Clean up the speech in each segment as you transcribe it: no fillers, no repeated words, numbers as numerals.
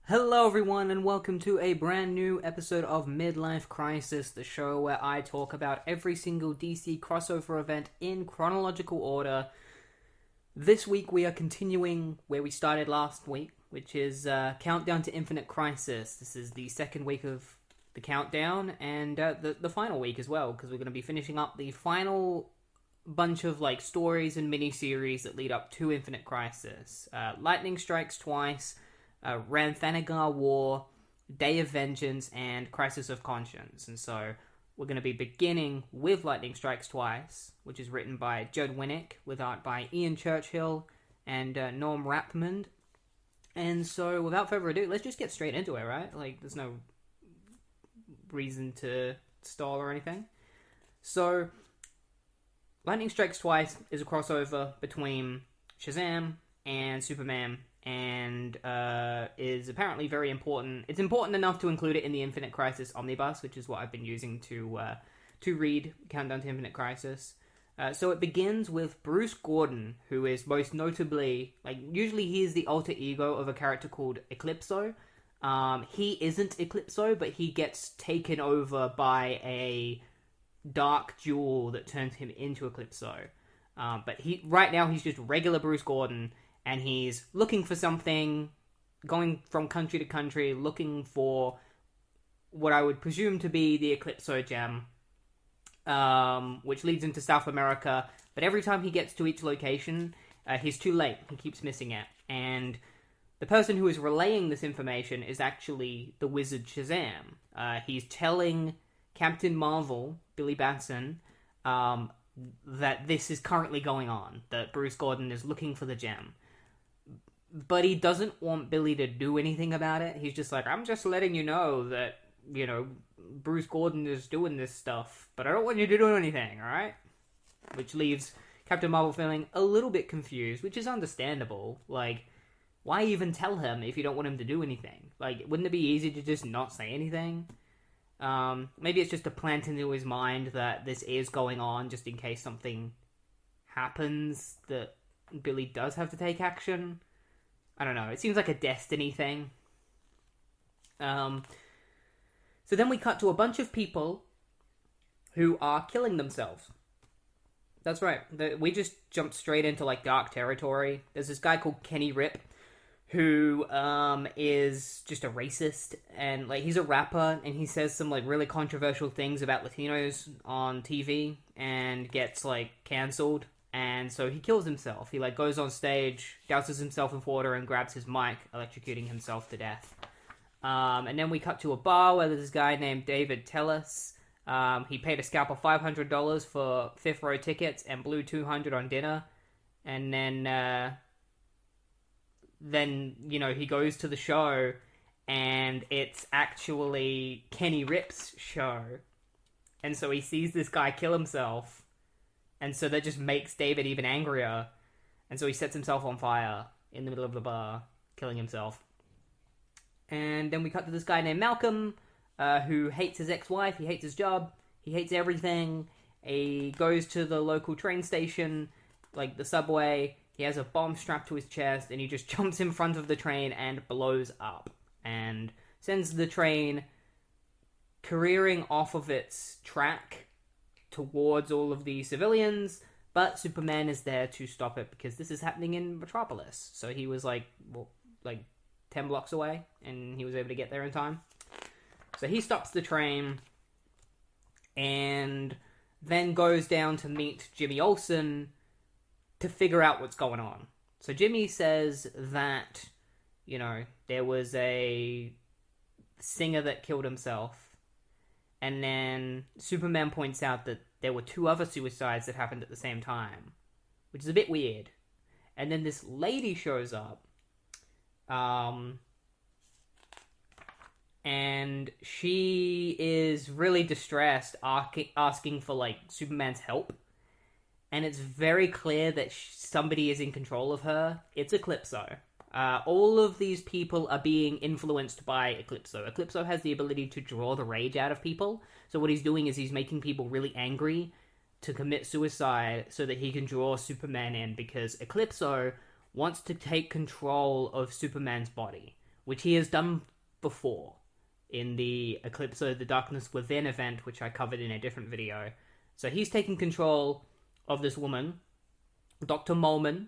Hello, everyone, and welcome to a brand new episode of Midlife Crisis, the show where I talk about every single DC crossover event in chronological order. This week we are continuing where we started last week, which is Countdown to Infinite Crisis. This is the second week of the countdown, and the final week as well, because we're going to be finishing up the final bunch of stories and mini-series that lead up to Infinite Crisis. Lightning Strikes Twice, Rann and Thanagar War, Day of Vengeance, and Crisis of Conscience. And so we're going to be beginning with Lightning Strikes Twice, which is written by Judd Winnick, with art by Ian Churchill and Norm Rapmond. And so without further ado, let's just get straight into it, right? There's no reason to stall or anything. So Lightning Strikes Twice is a crossover between Shazam and Superman, and is apparently very important. It's important enough to include it in the Infinite Crisis Omnibus, which is what I've been using to read Countdown to Infinite Crisis. So it begins with Bruce Gordon, who is most notably, usually he is the alter ego of a character called Eclipso. He isn't Eclipso, but he gets taken over by a dark jewel that turns him into Eclipso. But right now he's just regular Bruce Gordon, and he's looking for something, going from country to country, looking for what I would presume to be the Eclipso gem, which leads into South America. But every time he gets to each location, he's too late. He keeps missing it. And the person who is relaying this information is actually the wizard Shazam. He's telling Captain Marvel, Billy Batson, that this is currently going on, that Bruce Gordon is looking for the gem. But he doesn't want Billy to do anything about it. He's just like, I'm just letting you know that, Bruce Gordon is doing this stuff, but I don't want you to do anything, alright? Which leaves Captain Marvel feeling a little bit confused, which is understandable. Why even tell him if you don't want him to do anything? Wouldn't it be easy to just not say anything? Maybe it's just a plant into his mind that this is going on, just in case something happens that Billy does have to take action. I don't know. It seems like a Destiny thing. So then we cut to a bunch of people who are killing themselves. That's right. We just jumped straight into dark territory. There's this guy called Kenny Rip, who is just a racist, and he's a rapper, and he says some really controversial things about Latinos on TV and gets cancelled. And so he kills himself. He goes on stage, douses himself with water, and grabs his mic, electrocuting himself to death. And then we cut to a bar where there's this guy named David Tellis. He paid a scalper $500 for fifth row tickets and blew $200 on dinner. And then he goes to the show, and it's actually Kenny Rip's show. And so he sees this guy kill himself. And so that just makes David even angrier. And so he sets himself on fire in the middle of the bar, killing himself. And then we cut to this guy named Malcolm, who hates his ex-wife, he hates his job, he hates everything. He goes to the local train station, the subway. He has a bomb strapped to his chest, and he just jumps in front of the train and blows up. And sends the train careering off of its track towards all of the civilians, but Superman is there to stop it because this is happening in Metropolis. So he was 10 blocks away, and he was able to get there in time. So he stops the train and then goes down to meet Jimmy Olsen to figure out what's going on. So Jimmy says that, there was a singer that killed himself. And then Superman points out that there were two other suicides that happened at the same time, which is a bit weird. And then this lady shows up, and she is really distressed, asking for Superman's help. And it's very clear that somebody is in control of her. It's Eclipso. All of these people are being influenced by Eclipso. Eclipso has the ability to draw the rage out of people. So what he's doing is he's making people really angry to commit suicide so that he can draw Superman in, because Eclipso wants to take control of Superman's body, which he has done before in the Eclipso The Darkness Within event, which I covered in a different video. So he's taken control of this woman, Dr. Molman.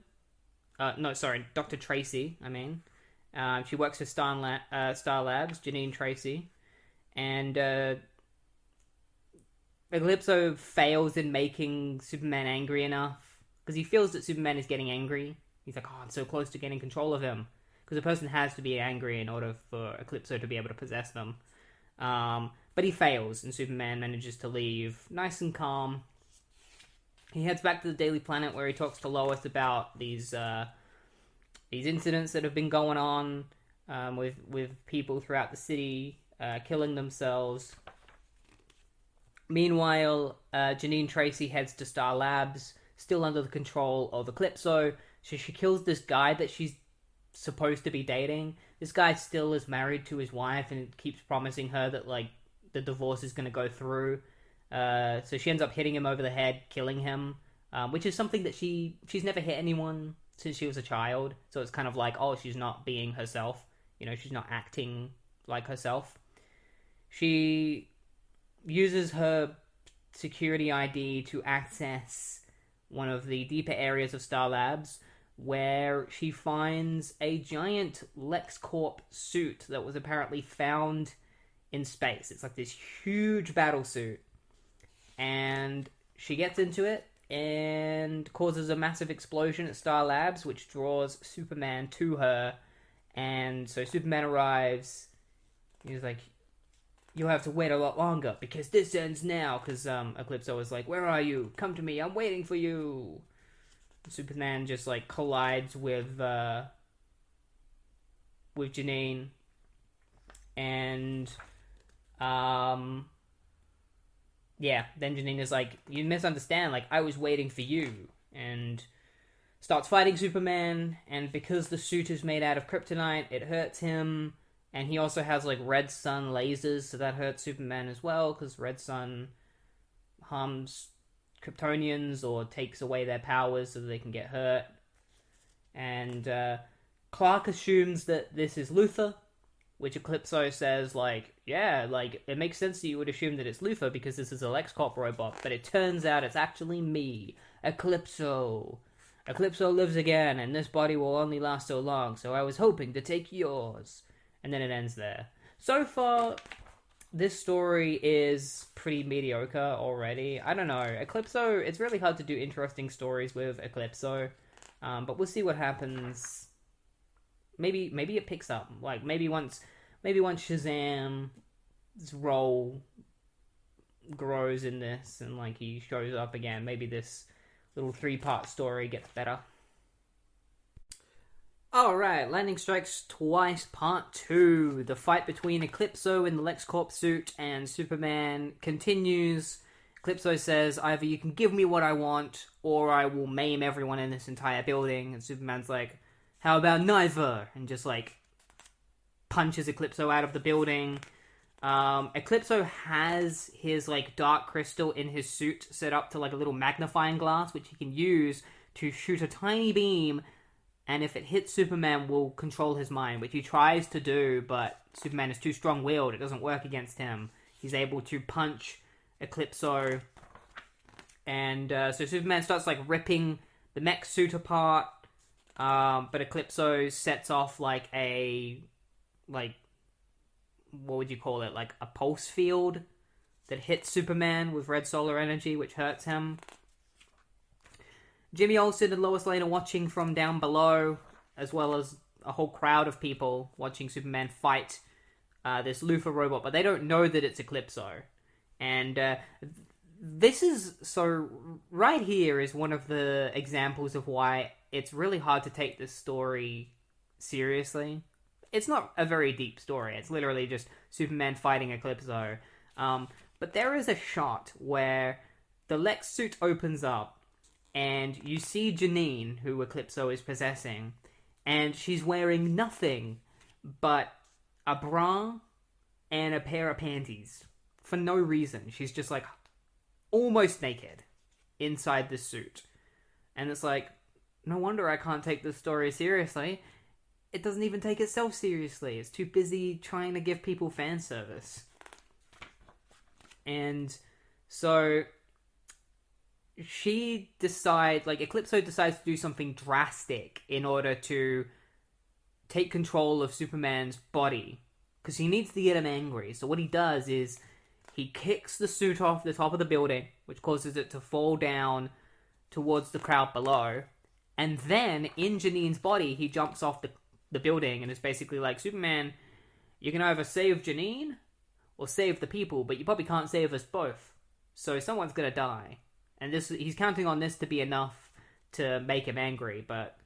Dr. Tracy, I mean. She works for Star Labs, Janine Tracy. And Eclipso fails in making Superman angry enough, because he feels that Superman is getting angry. He's like, oh, I'm so close to getting control of him. Because a person has to be angry in order for Eclipso to be able to possess them. But he fails, and Superman manages to leave nice and calm. He heads back to the Daily Planet, where he talks to Lois about these incidents that have been going on with people throughout the city killing themselves. Meanwhile, Janine Tracy heads to Star Labs, still under the control of Eclipso. So she kills this guy that she's supposed to be dating. This guy still is married to his wife and keeps promising her that, like, the divorce is going to go through. So she ends up hitting him over the head, killing him, which is something that she's never hit anyone since she was a child. So it's kind of like, oh, she's not being herself. You know, she's not acting like herself. She uses her security ID to access one of the deeper areas of Star Labs, where she finds a giant LexCorp suit that was apparently found in space. It's like this huge battle suit. And she gets into it and causes a massive explosion at Star Labs, which draws Superman to her. And so Superman arrives. He's like, you'll have to wait a lot longer, because this ends now. Because Eclipso is like, where are you? Come to me, I'm waiting for you. Superman just, like, collides with Janine. And, yeah, then Janine is like, you misunderstand, like, I was waiting for you. And starts fighting Superman, and because the suit is made out of kryptonite, it hurts him. And he also has, like, red sun lasers, so that hurts Superman as well, because red sun harms Kryptonians or takes away their powers so that they can get hurt. And Clark assumes that this is Luthor, which Eclipso says, like, yeah, like, it makes sense that you would assume that it's Luthor because this is a LexCorp robot, but it turns out it's actually me, Eclipso. Eclipso lives again, and this body will only last so long, so I was hoping to take yours. And then it ends there. So far, this story is pretty mediocre already. I don't know. Eclipso, it's really hard to do interesting stories with Eclipso. But we'll see what happens. Maybe it picks up. Like, maybe once Shazam's role grows in this and, like, he shows up again, maybe this little 3-part story gets better. Alright, Lightning Strikes Twice Part 2. The fight between Eclipso in the LexCorp suit and Superman continues. Eclipso says, either you can give me what I want, or I will maim everyone in this entire building. And Superman's like, how about neither? And just, like, punches Eclipso out of the building. Eclipso has his, like, dark crystal in his suit set up to, like, a little magnifying glass, which he can use to shoot a tiny beam, and if it hits Superman, will control his mind, which he tries to do, but Superman is too strong-willed. It doesn't work against him. He's able to punch Eclipso, and so Superman starts, like, ripping the mech suit apart, but Eclipso sets off, like, what would you call it? Like, a pulse field that hits Superman with red solar energy, which hurts him. Jimmy Olsen and Lois Lane are watching from down below, as well as a whole crowd of people watching Superman fight this Luthor robot, but they don't know that it's Eclipso. And this is, so right here is one of the examples of why it's really hard to take this story seriously. It's not a very deep story. It's literally just Superman fighting Eclipso. But there is a shot where the Lex suit opens up, and you see Janine, who Eclipso is possessing, and she's wearing nothing but a bra and a pair of panties. For no reason. She's just, like, almost naked inside the suit. And it's like, no wonder I can't take this story seriously. it doesn't even take itself seriously. It's too busy trying to give people fan service. And so Eclipso decides to do something drastic in order to take control of Superman's body. Because he needs to get him angry. So what he does is he kicks the suit off the top of the building, which causes it to fall down towards the crowd below. And then, in Janine's body, he jumps off the building and is basically like, Superman, you can either save Janine or save the people, but you probably can't save us both. So someone's gonna die. And he's counting on this to be enough to make him angry, but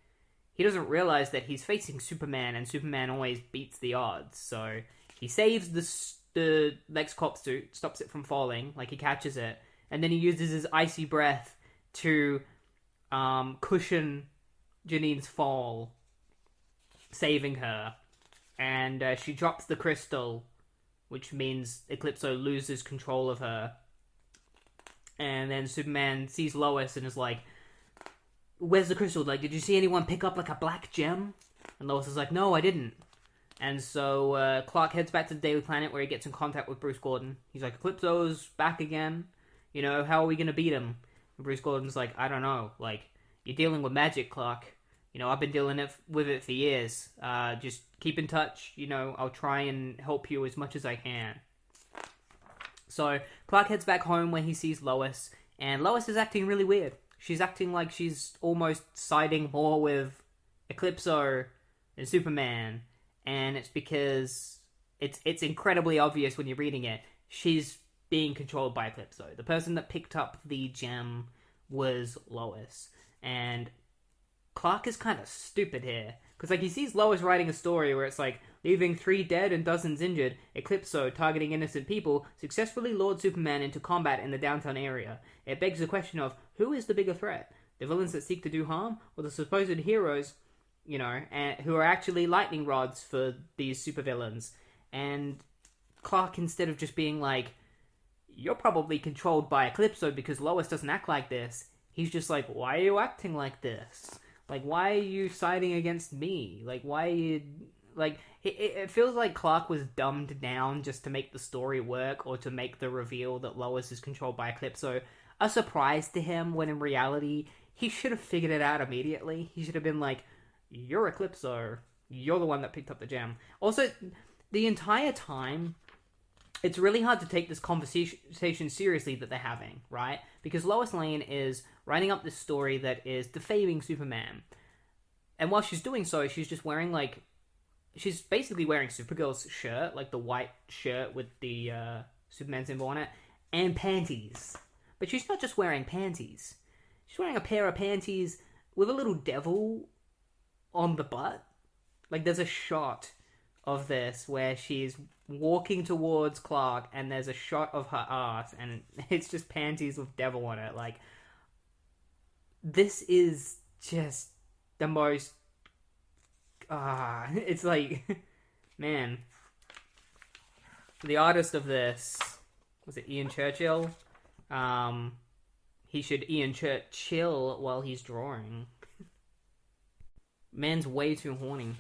he doesn't realize that he's facing Superman, and Superman always beats the odds. So he saves the Lex Cop suit, stops it from falling, like he catches it, and then he uses his icy breath to cushion Janine's fall, saving her. And she drops the crystal, which means Eclipso loses control of her. And then Superman sees Lois and is like, where's the crystal? Like, did you see anyone pick up, like, a black gem? And Lois is like, no, I didn't. And so Clark heads back to the Daily Planet, where he gets in contact with Bruce Gordon. He's like, Eclipso's back again. You know, how are we going to beat him? And Bruce Gordon's like, I don't know. Like, you're dealing with magic, Clark. You know, I've been dealing with it for years. Just keep in touch. You know, I'll try and help you as much as I can. So Clark heads back home, where he sees Lois. And Lois is acting really weird. She's acting like she's almost siding more with Eclipso than Superman. And it's because it's incredibly obvious when you're reading it. She's being controlled by Eclipso. The person that picked up the gem was Lois. And Clark is kind of stupid here. Because, like, he sees Lois writing a story where it's like, leaving 3 dead and dozens injured, Eclipso, targeting innocent people, successfully lured Superman into combat in the downtown area. It begs the question of, who is the bigger threat? The villains that seek to do harm, or the supposed heroes, you know, who are actually lightning rods for these supervillains? And Clark, instead of just being like, you're probably controlled by Eclipso because Lois doesn't act like this, he's just like, why are you acting like this? Like, why are you siding against me? Like, why are you... Like, it feels like Clark was dumbed down just to make the story work, or to make the reveal that Lois is controlled by Eclipso a surprise to him, when in reality, he should have figured it out immediately. He should have been like, you're Eclipso. You're the one that picked up the gem. Also, the entire time, it's really hard to take this conversation seriously that they're having, right? Because Lois Lane is writing up this story that is defaming Superman. And while she's doing so, she's just wearing, like... She's basically wearing Supergirl's shirt, like the white shirt with the Superman symbol on it, and panties. But she's not just wearing panties. She's wearing a pair of panties with a little devil on the butt. Like, there's a shot of this where she's walking towards Clark, and there's a shot of her ass, and it's just panties with devil on it. Like, this is just the most... it's like... Man. The artist of this... Was it Ian Churchill? He should Ian Churchill while he's drawing. Man's way too horny.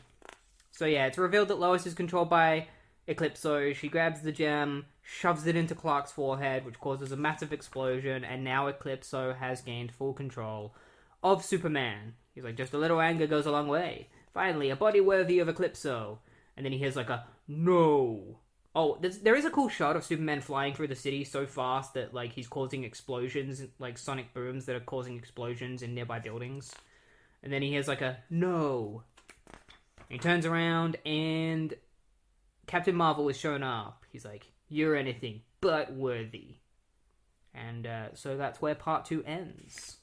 So yeah, it's revealed that Lois is controlled by Eclipso. She grabs the gem, shoves it into Clark's forehead, which causes a massive explosion, and now Eclipso has gained full control of Superman. He's like, just a little anger goes a long way. Finally, a body worthy of Eclipso. And then he hears like a, no. Oh, there is a cool shot of Superman flying through the city so fast that, like, he's causing explosions, like sonic booms that are causing explosions in nearby buildings. And then he hears like a, no. And he turns around and Captain Marvel is shown up. He's like, you're anything but worthy. And so that's where part 2 ends.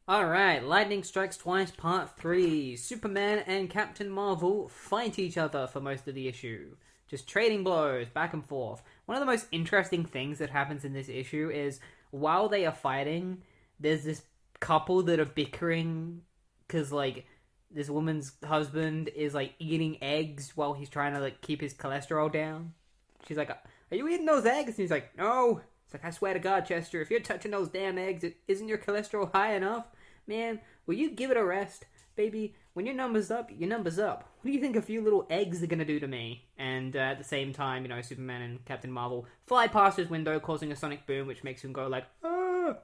Alright, Lightning Strikes Twice Part 3. Superman and Captain Marvel fight each other for most of the issue. Just trading blows back and forth. One of the most interesting things that happens in this issue is, while they are fighting, there's this couple that are bickering because, like, this woman's husband is, like, eating eggs while he's trying to, like, keep his cholesterol down. She's like, are you eating those eggs? And he's like, no. It's like, I swear to God, Chester, if you're touching those damn eggs, isn't your cholesterol high enough? Man, will you give it a rest? baby, when your number's up, your number's up. What do you think a few little eggs are gonna do to me? And at the same time, you know, Superman and Captain Marvel fly past his window, causing a sonic boom, which makes him go like, ah!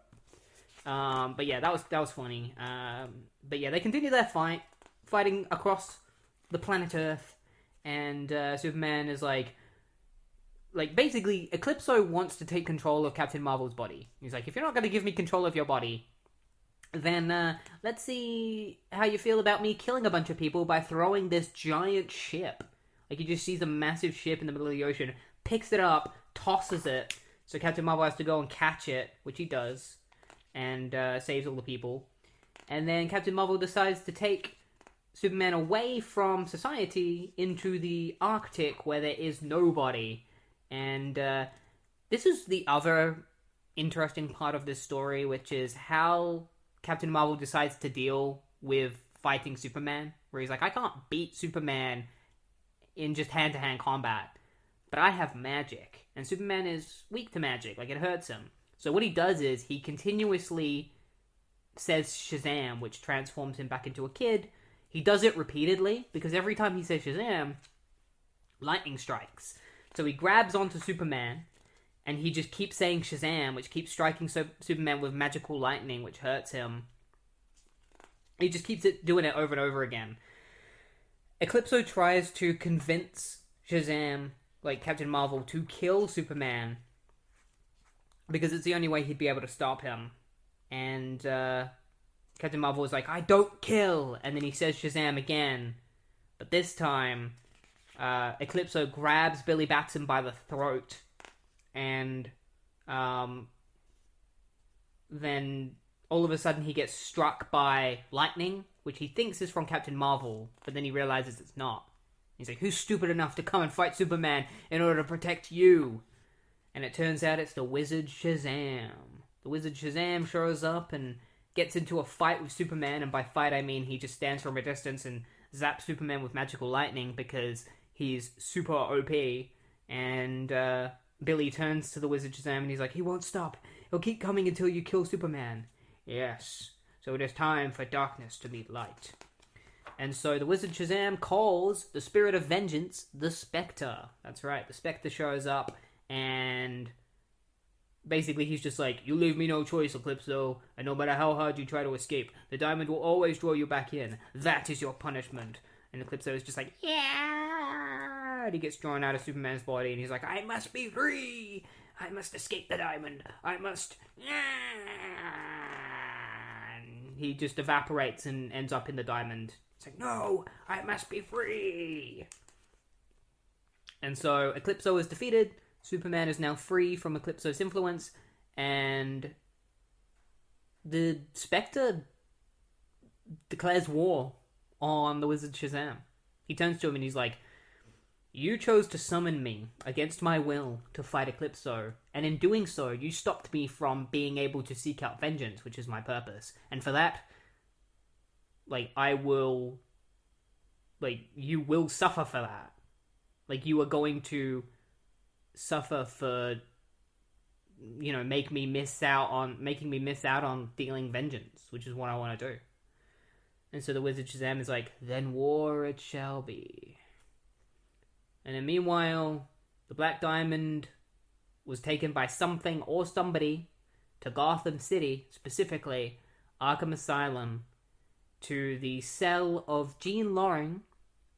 But yeah, that was funny. But yeah, they continue their fighting across the planet Earth, and Superman is like basically, Eclipso wants to take control of Captain Marvel's body. He's like, if you're not going to give me control of your body, then let's see how you feel about me killing a bunch of people by throwing this giant ship. Like, he just sees a massive ship in the middle of the ocean, picks it up, tosses it, so Captain Marvel has to go and catch it, which he does, and saves all the people. And then Captain Marvel decides to take Superman away from society into the Arctic, where there is nobody. And this is the other interesting part of this story, which is how Captain Marvel decides to deal with fighting Superman, where he's like, I can't beat Superman in just hand-to-hand combat, but I have magic, and Superman is weak to magic, like it hurts him. So what he does is he continuously says Shazam, which transforms him back into a kid. He does it repeatedly, because every time he says Shazam, lightning strikes. So he grabs onto Superman, and he just keeps saying Shazam, which keeps striking Superman with magical lightning, which hurts him. He just keeps doing it over and over again. Eclipso tries to convince Shazam, like Captain Marvel, to kill Superman, because it's the only way he'd be able to stop him. And Captain Marvel is like, I don't kill! And then he says Shazam again. But this time, Eclipso grabs Billy Batson by the throat, and then all of a sudden he gets struck by lightning, which he thinks is from Captain Marvel, but then he realizes it's not. He's like, who's stupid enough to come and fight Superman in order to protect you? And it turns out it's the Wizard Shazam. The Wizard Shazam shows up and gets into a fight with Superman, and by fight I mean he just stands from a distance and zaps Superman with magical lightning because he's super OP. And Billy turns to the Wizard Shazam and he's like, he won't stop. He'll keep coming until you kill Superman. Yes, so it is time for darkness to meet light. And so the Wizard Shazam calls the Spirit of Vengeance the Spectre. That's right, the Spectre shows up, and basically he's just like, you leave me no choice, Eclipso, and no matter how hard you try to escape, the diamond will always draw you back in. That is your punishment. And Eclipso is just like, yeah! And he gets drawn out of Superman's body, and he's like, I must be free! I must escape the diamond! I must... And he just evaporates and ends up in the diamond. It's like, no! I must be free! And so Eclipso is defeated, Superman is now free from Eclipso's influence, and the Spectre declares war on the Wizard Shazam. He turns to him and he's like, you chose to summon me against my will to fight Eclipso, and in doing so, you stopped me from being able to seek out vengeance, which is my purpose. And for that, I will... you will suffer for that. You are going to suffer for, making me miss out on dealing vengeance, which is what I want to do. And so the Wizard Shazam is like, then war it shall be. And then meanwhile, the Black Diamond was taken by something or somebody to Gotham City, specifically Arkham Asylum, to the cell of Jean Loring.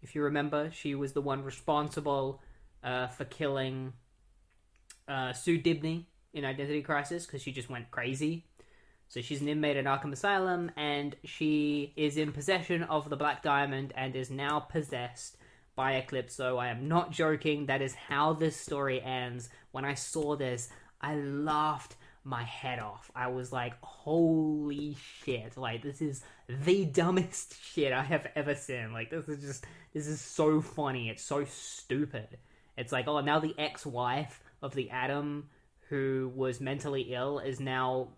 If you remember, she was the one responsible for killing Sue Dibney in Identity Crisis, because she just went crazy. So she's an inmate at Arkham Asylum, and she is in possession of the Black Diamond and is now possessed by Eclipso. I am not joking. That is how this story ends. When I saw this, I laughed my head off. I was like, holy shit. This is the dumbest shit I have ever seen. This is so funny. It's so stupid. It's like, oh, now the ex-wife of the Atom who was mentally ill is now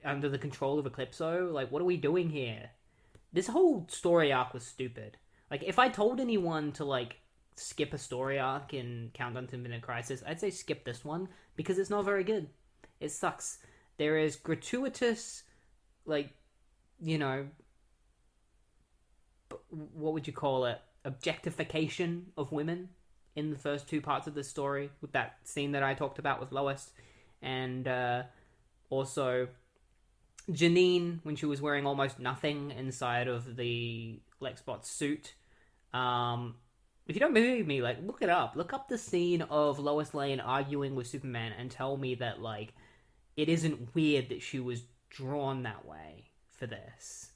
under the control of Eclipso. What are we doing here? This whole story arc was stupid. If I told anyone to, skip a story arc in Countdown to Infinite Crisis, I'd say skip this one, because it's not very good. It sucks. There is gratuitous, what would you call it, objectification of women in the first two parts of the story, with that scene that I talked about with Lois, and also Janine when she was wearing almost nothing inside of the Lexbot suit. If you don't believe me, like, look it up. Look up the scene of Lois Lane arguing with Superman and tell me that, like, it isn't weird that she was drawn that way for this.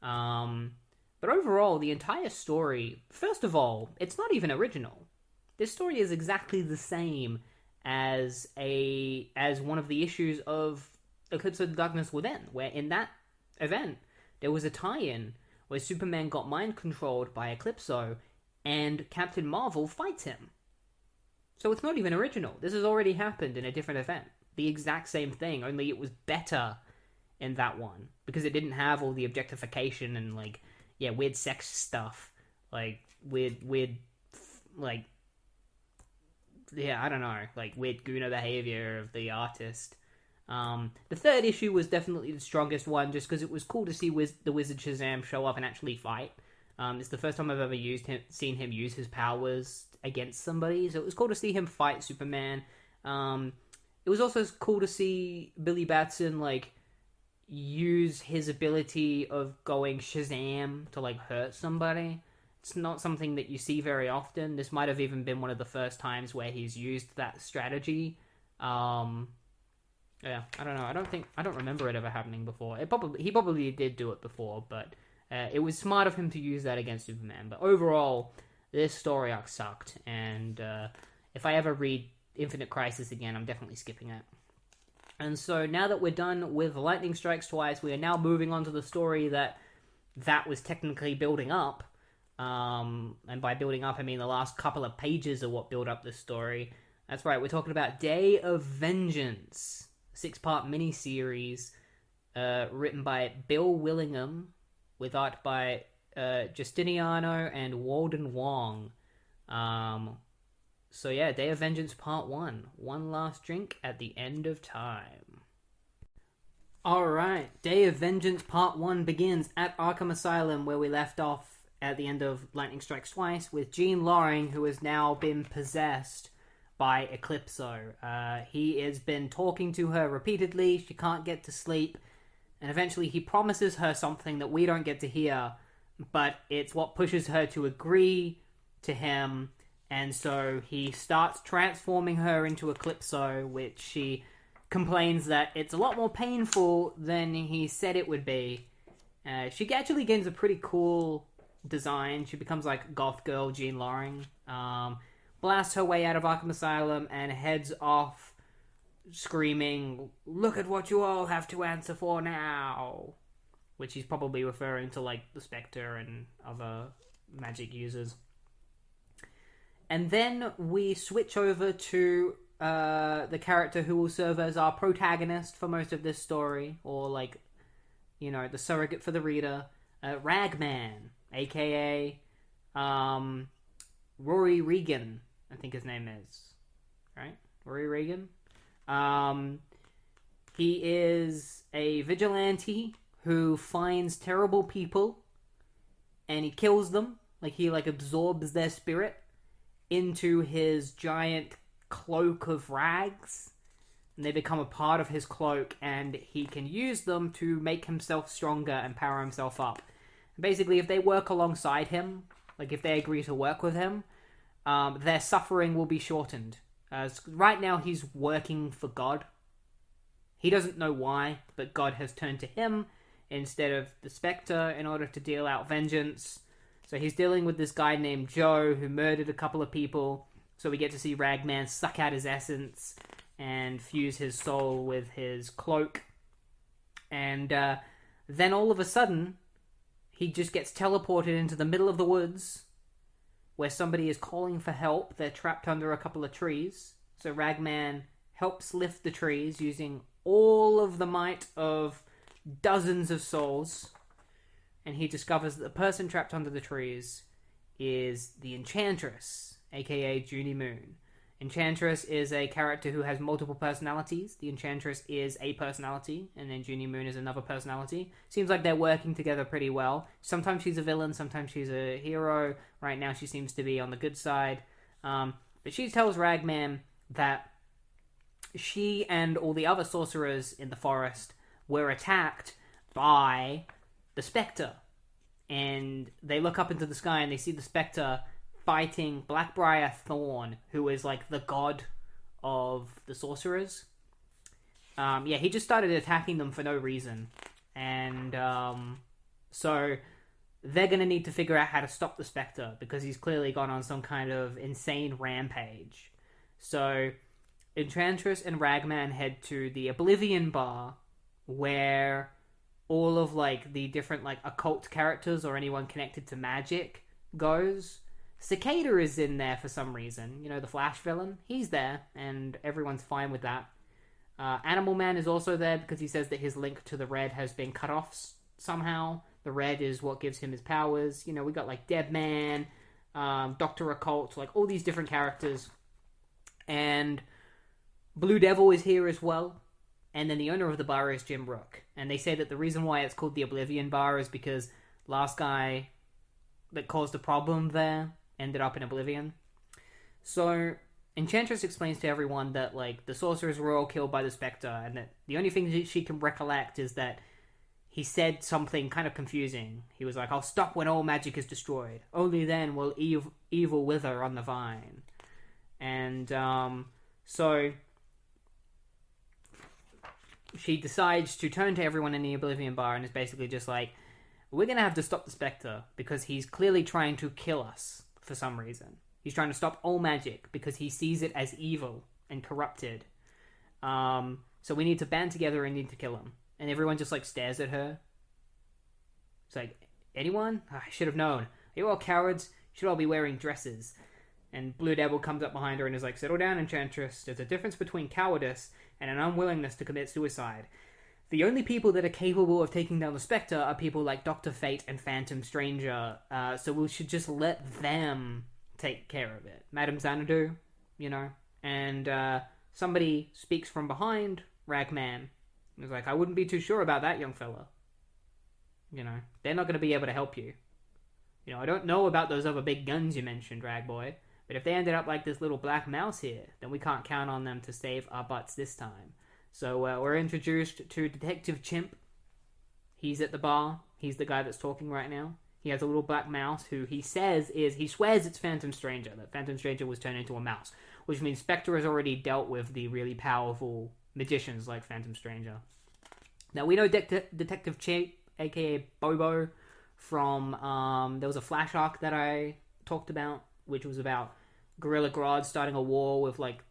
But overall, the entire story, first of all, it's not even original. This story is exactly the same as one of the issues of Eclipso the Darkness Within, where in that event, there was a tie-in where Superman got mind-controlled by Eclipso, and Captain Marvel fights him. So it's not even original. This has already happened in a different event. The exact same thing, only it was better in that one, because it didn't have all the objectification and, like, weird sex stuff. Like, weird, like, I don't know, like, weird Guna behavior of the artist. The third issue was definitely the strongest one, just because it was cool to see the Wizard Shazam show up and actually fight. It's the first time I've ever seen him use his powers against somebody, so it was cool to see him fight Superman. It was also cool to see Billy Batson, like, use his ability of going Shazam to, like, hurt somebody. It's not something that you see very often. This might have even been one of the first times where he's used that strategy. I don't know. I don't remember it ever happening before. He probably did do it before, but it was smart of him to use that against Superman. But overall, this story arc sucked, and if I ever read Infinite Crisis again, I'm definitely skipping it. And so now that we're done with Lightning Strikes Twice, we are now moving on to the story that was technically building up. And by building up, I mean the last couple of pages are what build up this story. That's right, we're talking about Day of Vengeance, a 6-part miniseries written by Bill Willingham, with art by Justiniano and Walden Wong. So yeah, Day of Vengeance Part 1. One last drink at the end of time. Alright, Day of Vengeance Part 1 begins at Arkham Asylum, where we left off at the end of Lightning Strikes Twice, with Jean Loring, who has now been possessed by Eclipso. He has been talking to her repeatedly, she can't get to sleep, and eventually he promises her something that we don't get to hear, but it's what pushes her to agree to him, and so he starts transforming her into Eclipso, which she complains that it's a lot more painful than he said it would be. She actually gains a pretty cool design. She becomes like goth girl Jean Loring, blasts her way out of Arkham Asylum and heads off screaming, "Look at what you all have to answer for now," which he's probably referring to, like, the Spectre and other magic users. And then we switch over to the character who will serve as our protagonist for most of this story, or, like, you know, the surrogate for the reader, Ragman, aka Rory Regan, I think his name is, right? Rory Regan. He is a vigilante who finds terrible people and he kills them. Like, he, like, absorbs their spirit into his giant cloak of rags, and they become a part of his cloak, and he can use them to make himself stronger and power himself up. Basically, if they work alongside him, like if they agree to work with him, their suffering will be shortened. As right now, he's working for God. He doesn't know why, but God has turned to him instead of the Spectre in order to deal out vengeance. So he's dealing with this guy named Joe who murdered a couple of people. So we get to see Ragman suck out his essence and fuse his soul with his cloak. And then all of a sudden, he just gets teleported into the middle of the woods where somebody is calling for help. They're trapped under a couple of trees. So Ragman helps lift the trees using all of the might of dozens of souls. And he discovers that the person trapped under the trees is the Enchantress, aka Junie Moon. Enchantress is a character who has multiple personalities. The Enchantress is a personality, and then Junie Moon is another personality. Seems like they're working together pretty well. Sometimes she's a villain, sometimes she's a hero. Right now she seems to be on the good side. But she tells Ragman that she and all the other sorcerers in the forest were attacked by the Spectre. And they look up into the sky and they see the Spectre fighting Blackbriar Thorn, who is like the god of the sorcerers. He just started attacking them for no reason. And so they're going to need to figure out how to stop the Spectre, because he's clearly gone on some kind of insane rampage. So Enchantress and Ragman head to the Oblivion Bar, where all of like the different like occult characters or anyone connected to magic goes. Cicada is in there for some reason. You know, the Flash villain? He's there, and everyone's fine with that. Animal Man is also there because he says that his link to the red has been cut off somehow. The red is what gives him his powers. You know, we got like Dead Man, Dr. Occult, like all these different characters. And Blue Devil is here as well. And then the owner of the bar is Jim Rook. And they say that the reason why it's called the Oblivion Bar is because last guy that caused the problem there ended up in Oblivion. So Enchantress explains to everyone that like the sorcerers were all killed by the Spectre, and that the only thing that she can recollect is that he said something kind of confusing. He was like, "I'll stop when all magic is destroyed. Only then will evil wither on the vine." And so she decides to turn to everyone in the Oblivion Bar and is basically just like, we're going to have to stop the Spectre because he's clearly trying to kill us for some reason. He's trying to stop all magic because he sees it as evil and corrupted. So we need to band together and need to kill him. And everyone just like stares at her. It's like, anyone? I should have known. You're all cowards. You should all be wearing dresses. And Blue Devil comes up behind her and is like, settle down, Enchantress. There's a difference between cowardice and an unwillingness to commit suicide. The only people that are capable of taking down the Spectre are people like Dr. Fate and Phantom Stranger, so we should just let them take care of it. Madame Xanadu, you know? And somebody speaks from behind Ragman. He's like, I wouldn't be too sure about that, young fella. You know, they're not going to be able to help you. You know, I don't know about those other big guns you mentioned, Ragboy, but if they ended up like this little black mouse here, then we can't count on them to save our butts this time. So we're introduced to Detective Chimp. He's at the bar. He's the guy that's talking right now. He has a little black mouse who he swears it's Phantom Stranger, that Phantom Stranger was turned into a mouse, which means Spectre has already dealt with the really powerful magicians like Phantom Stranger. Now we know Detective Chimp, aka Bobo, from there was a Flash arc that I talked about, which was about Gorilla Grodd starting a war with like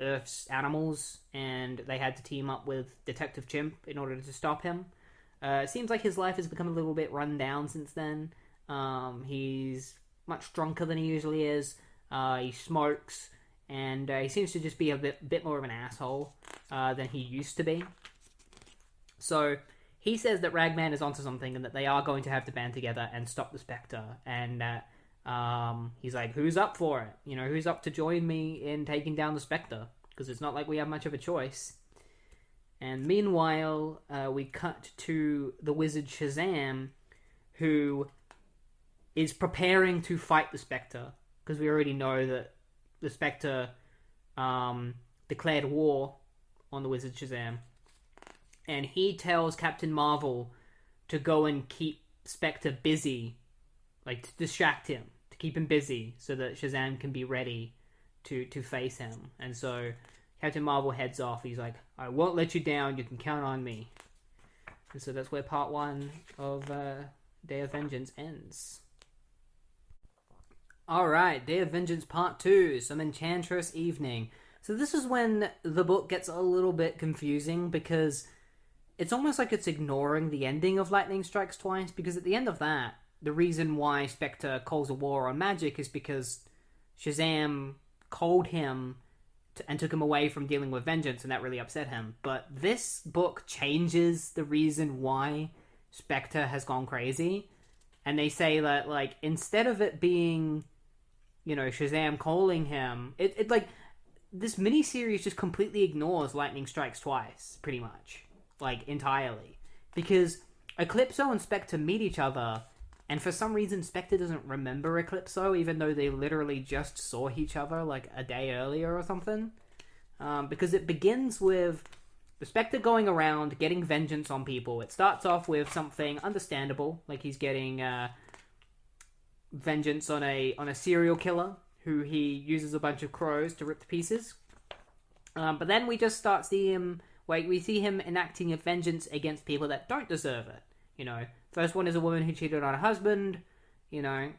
Earth's animals, and they had to team up with Detective Chimp in order to stop him. It seems like his life has become a little bit run down since then. He's much drunker than he usually is. He smokes, and he seems to just be a bit more of an asshole than he used to be. So he says that Ragman is onto something and that they are going to have to band together and stop the Spectre. And he's like, who's up for it? You know, who's up to join me in taking down the Spectre? Because it's not like we have much of a choice. And meanwhile, we cut to the wizard Shazam, who is preparing to fight the Spectre. Because we already know that the Spectre declared war on the wizard Shazam. And he tells Captain Marvel to go and keep Spectre busy, like to distract him, to keep him busy, so that Shazam can be ready to face him. And so Captain Marvel heads off. He's like, I won't let you down, you can count on me. And so that's where part 1 of Day of Vengeance ends. Alright, Day of Vengeance part 2, some Enchantress Evening. So this is when the book gets a little bit confusing, because it's almost like it's ignoring the ending of Lightning Strikes Twice, because at the end of that, the reason why Spectre calls a war on magic is because Shazam called him and took him away from dealing with vengeance, and that really upset him. But this book changes the reason why Spectre has gone crazy, and they say that, like, instead of it being, you know, Shazam calling him, it like, this miniseries just completely ignores Lightning Strikes Twice, pretty much. Like, entirely. Because Eclipso and Spectre meet each other, and for some reason Spectre doesn't remember Eclipso, even though they literally just saw each other, like, a day earlier or something. Because it begins with the Spectre going around getting vengeance on people. It starts off with something understandable, like he's getting vengeance on a serial killer who he uses a bunch of crows to rip to pieces. But then we just start seeing him, like, we see him enacting a vengeance against people that don't deserve it. You know, first one is a woman who cheated on her husband. You know,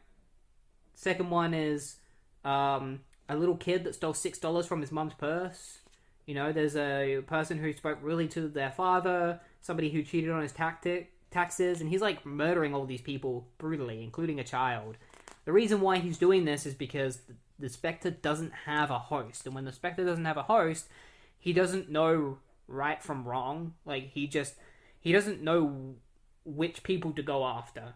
second one is a little kid that stole $6 from his mum's purse. You know, there's a person who spoke really to their father, somebody who cheated on his taxes, and he's, like, murdering all these people brutally, including a child. The reason why he's doing this is because the Spectre doesn't have a host, and when the Spectre doesn't have a host, he doesn't know right from wrong. Like, he doesn't know which people to go after.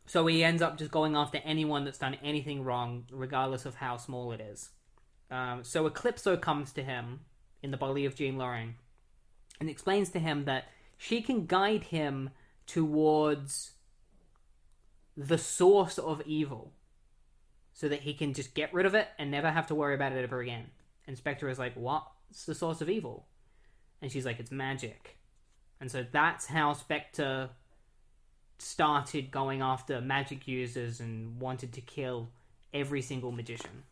So he ends up just going after anyone that's done anything wrong, regardless of how small it is. So Eclipso comes to him in the body of Jean Loring and explains to him that she can guide him towards the source of evil so that he can just get rid of it and never have to worry about it ever again. And Spectre is like, what's the source of evil? And she's like, it's magic. And so that's how Spectre started going after magic users and wanted to kill every single magician.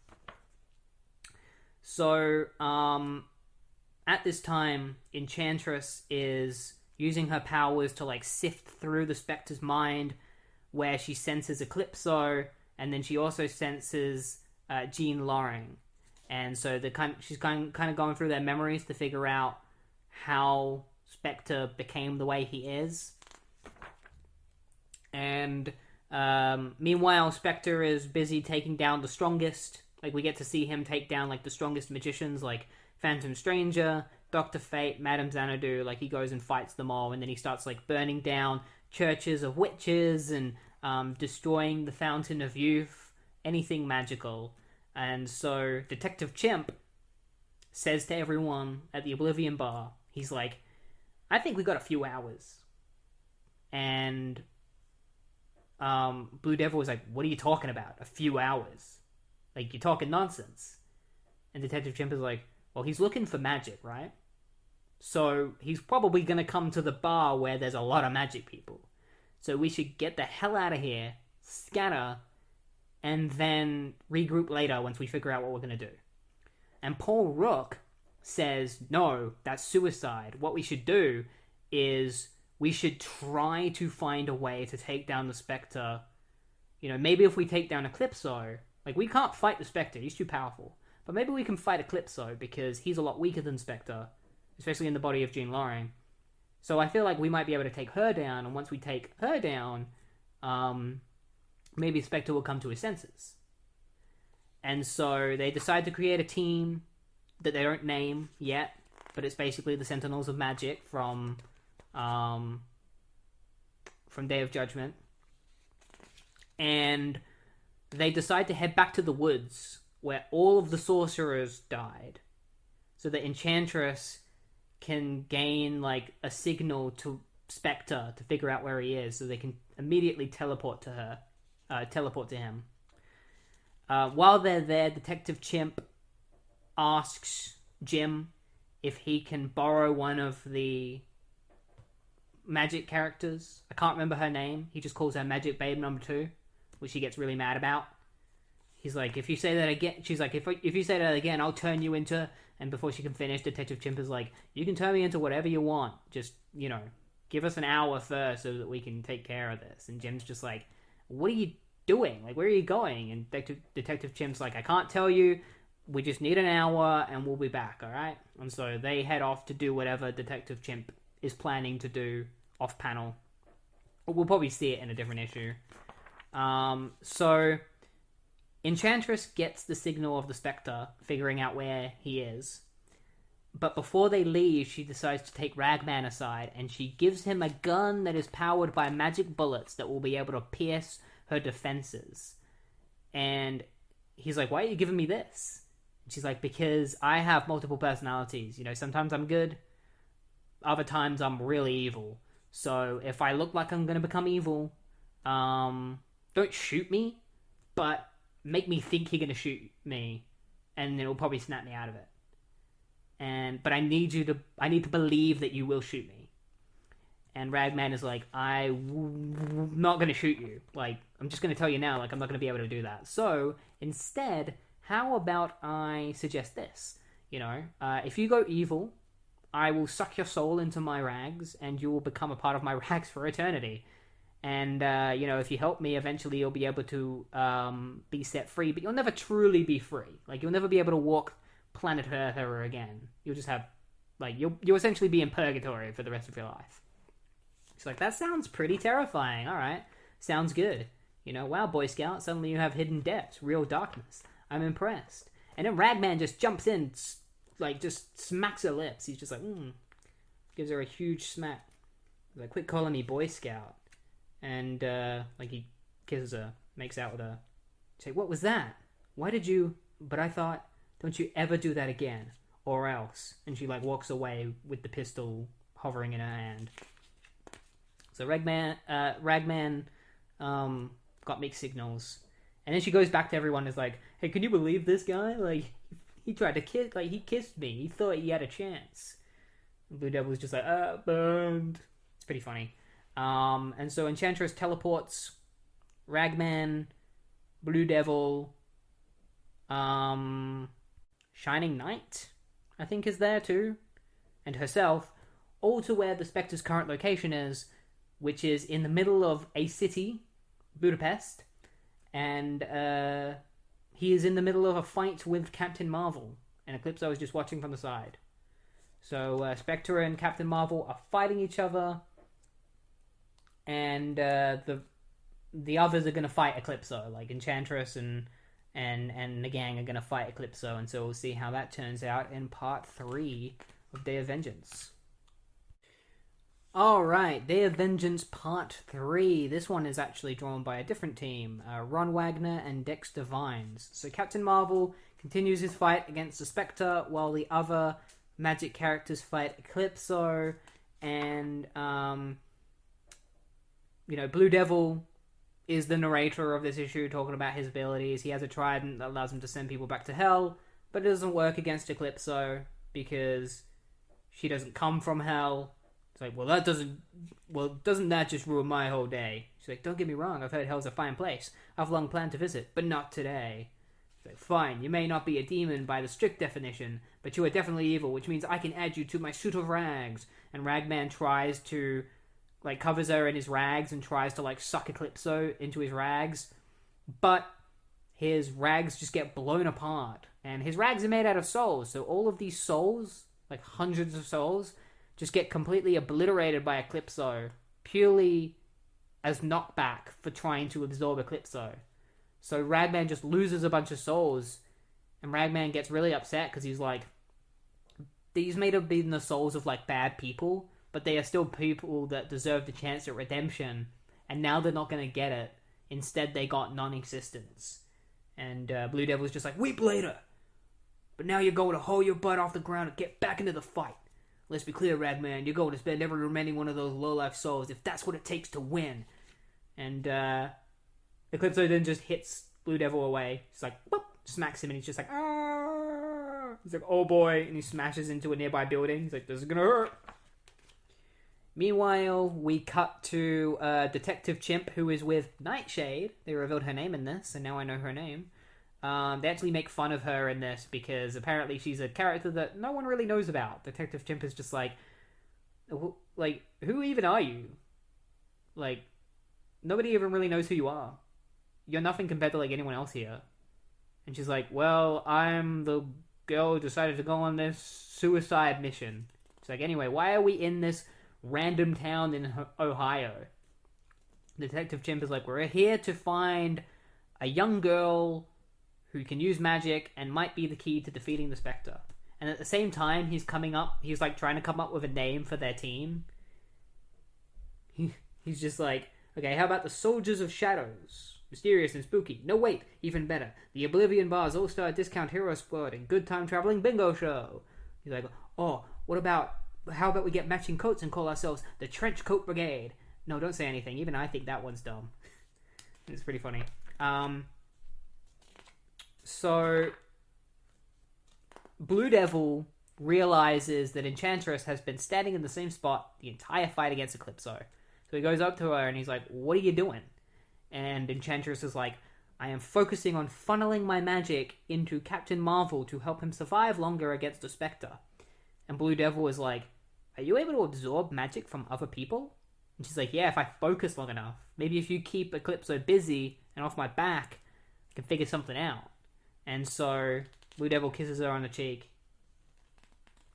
So, at this time, Enchantress is using her powers to, like, sift through the Spectre's mind, where she senses Eclipso, and then she also senses Jean Loring. And so she's kind of going through their memories to figure out how Spectre became the way he is. And meanwhile, Spectre is busy taking down the strongest. Like, we get to see him take down, like, the strongest magicians, like Phantom Stranger, Dr. Fate, Madame Xanadu. Like, he goes and fights them all, and then he starts, like, burning down churches of witches and destroying the Fountain of Youth, anything magical. And so Detective Chimp says to everyone at the Oblivion Bar, he's like, I think we got a few hours. And Blue Devil was like, what are you talking about? A few hours? Like, you're talking nonsense. And Detective Chimp is like, well, he's looking for magic, right? So he's probably going to come to the bar where there's a lot of magic people. So we should get the hell out of here, scatter, and then regroup later once we figure out what we're going to do. And Paul Rook says, no, that's suicide. What we should do is we should try to find a way to take down the Spectre. You know, maybe if we take down Eclipso, like, we can't fight the Spectre, he's too powerful. But maybe we can fight Eclipso, because he's a lot weaker than Spectre, especially in the body of Jean Loring. So I feel like we might be able to take her down, and once we take her down, maybe Spectre will come to his senses. And so they decide to create a team that they don't name yet, but it's basically the Sentinels of Magic from Day of Judgment. And they decide to head back to the woods where all of the sorcerers died, so that Enchantress can gain, like, a signal to Spectre to figure out where he is, so they can immediately teleport to him. While they're there, Detective Chimp asks Jim if he can borrow one of the magic characters. I can't remember her name. He just calls her Magic Babe number 2, which she gets really mad about. He's like, if you say that again... She's like, if you say that again, I'll turn you into... And before she can finish, Detective Chimp is like, you can turn me into whatever you want. Just, you know, give us an hour first so that we can take care of this. And Jim's just like, what are you doing? Like, where are you going? And Detective Chimp's like, I can't tell you. We just need an hour and we'll be back, alright? And so they head off to do whatever Detective Chimp is planning to do off-panel. We'll probably see it in a different issue. So Enchantress gets the signal of the Spectre, figuring out where he is. But before they leave, she decides to take Ragman aside, and she gives him a gun that is powered by magic bullets that will be able to pierce her defenses. And he's like, why are you giving me this? She's like, because I have multiple personalities. You know, sometimes I'm good, other times I'm really evil. So if I look like I'm gonna become evil, don't shoot me, but make me think you're gonna shoot me, and it'll probably snap me out of it. But I need to believe that you will shoot me. And Ragman is like, I'm not gonna shoot you. Like, I'm just gonna tell you now, like, I'm not gonna be able to do that. So instead, how about I suggest this? You know, if you go evil, I will suck your soul into my rags, and you will become a part of my rags for eternity. And, you know, if you help me, eventually you'll be able to be set free, but you'll never truly be free. Like, you'll never be able to walk planet Earth ever again. You'll just have, like, you'll essentially be in purgatory for the rest of your life. She's like, that sounds pretty terrifying. All right, sounds good. You know, wow, Boy Scout, suddenly you have hidden depths, real darkness. I'm impressed. And then Ragman just jumps in, like, just smacks her lips. He's just like, gives her a huge smack. He's like, quit calling me Boy Scout. And, like, he kisses her, makes out with her. She's like, what was that? Why did you... But I thought, don't you ever do that again, or else. And she, like, walks away with the pistol hovering in her hand. So Ragman got mixed signals. And then she goes back to everyone and is like, hey, can you believe this guy? Like, he tried to kiss, like, he kissed me. He thought he had a chance. And Blue Devil was just like, burned. It's pretty funny. And so Enchantress teleports Ragman, Blue Devil, Shining Knight, I think, is there too, and herself, all to where the Spectre's current location is, which is in the middle of a city, Budapest, and he is in the middle of a fight with Captain Marvel, and Eclipso is just watching from the side. So Spectre and Captain Marvel are fighting each other, and the others are going to fight Eclipso, like Enchantress and the gang are going to fight Eclipso, and so we'll see how that turns out in part 3 of Day of Vengeance. Alright, Day of Vengeance Part 3. This one is actually drawn by a different team, Ron Wagner and Dexter Vines. So Captain Marvel continues his fight against the Spectre, while the other magic characters fight Eclipso, and, you know, Blue Devil is the narrator of this issue, talking about his abilities. He has a trident that allows him to send people back to hell, but it doesn't work against Eclipso because she doesn't come from hell. It's like, doesn't that just ruin my whole day? She's like, don't get me wrong, I've heard hell's a fine place. I've long planned to visit, but not today. It's like, fine, you may not be a demon by the strict definition, but you are definitely evil, which means I can add you to my suit of rags. And Ragman tries to, like, covers her in his rags and tries to, like, suck Eclipso into his rags, but his rags just get blown apart. And his rags are made out of souls, so all of these souls, like hundreds of souls, just get completely obliterated by Eclipso, purely as knockback for trying to absorb Eclipso. So Ragman just loses a bunch of souls, and Ragman gets really upset because he's like, these may have been the souls of, like, bad people, but they are still people that deserve the chance at redemption, and now they're not going to get it. Instead, they got non-existence. And Blue Devil's just like, weep later! But now you're going to haul your butt off the ground and get back into the fight. Let's be clear, Ragman, you're going to spend every remaining one of those low-life souls if that's what it takes to win. And Eclipso then just hits Blue Devil away. He's like, whoop, smacks him, and he's just like, ah! He's like, oh boy, and he smashes into a nearby building. He's like, this is gonna hurt. Meanwhile, we cut to Detective Chimp, who is with Nightshade. They revealed her name in this, and now I know her name. They actually make fun of her in this because apparently she's a character that no one really knows about. Detective Chimp is just like, who even are you? Like, nobody even really knows who you are. You're nothing compared to, like, anyone else here. And she's like, well, I'm the girl who decided to go on this suicide mission. She's like, anyway, why are we in this random town in Ohio? Detective Chimp is like, we're here to find a young girl who can use magic and might be the key to defeating the Spectre. And at the same time, he's like trying to come up with a name for their team. He's just like, okay, how about the Soldiers of Shadows? mysterious and spooky. No, wait, even better. The Oblivion Bar's All-Star Discount Hero Squad and Good Time Traveling Bingo Show. He's like, oh, how about we get matching coats and call ourselves the Trench Coat Brigade? No, don't say anything. Even I think that one's dumb. It's pretty funny. So, Blue Devil realizes that Enchantress has been standing in the same spot the entire fight against Eclipso. So he goes up to her and he's like, what are you doing? And Enchantress is like, I am focusing on funneling my magic into Captain Marvel to help him survive longer against the Spectre. And Blue Devil is like, are you able to absorb magic from other people? And she's like, yeah, if I focus long enough. Maybe if you keep Eclipso busy and off my back, I can figure something out. And so Blue Devil kisses her on the cheek.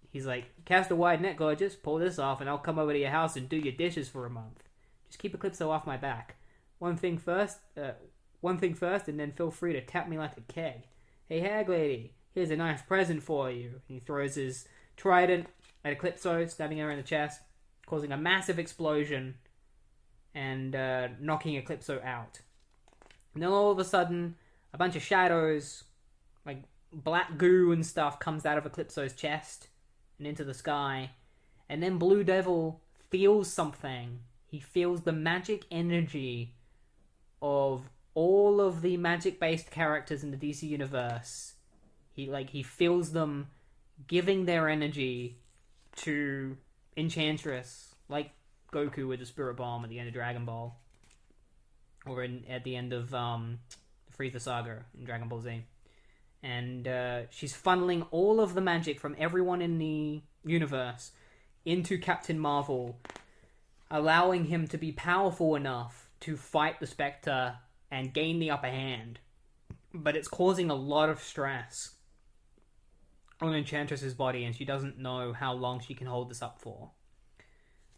He's like, cast a wide net, gorgeous. Pull this off and I'll come over to your house and do your dishes for a month. Just keep Eclipso off my back. One thing first, and then feel free to tap me like a keg. Hey, hag lady, here's a nice present for you. And he throws his trident at Eclipso, stabbing her in the chest, causing a massive explosion and knocking Eclipso out. And then all of a sudden, a bunch of shadows, like black goo and stuff, comes out of Eclipso's chest and into the sky. And then Blue Devil feels something. He feels the magic energy of all of the magic-based characters in the DC universe. He feels them giving their energy to Enchantress, like Goku with the Spirit Bomb at the end of Dragon Ball, or at the end of the Frieza Saga in Dragon Ball Z. And she's funneling all of the magic from everyone in the universe into Captain Marvel, allowing him to be powerful enough to fight the Spectre and gain the upper hand. But it's causing a lot of stress on Enchantress's body, and she doesn't know how long she can hold this up for.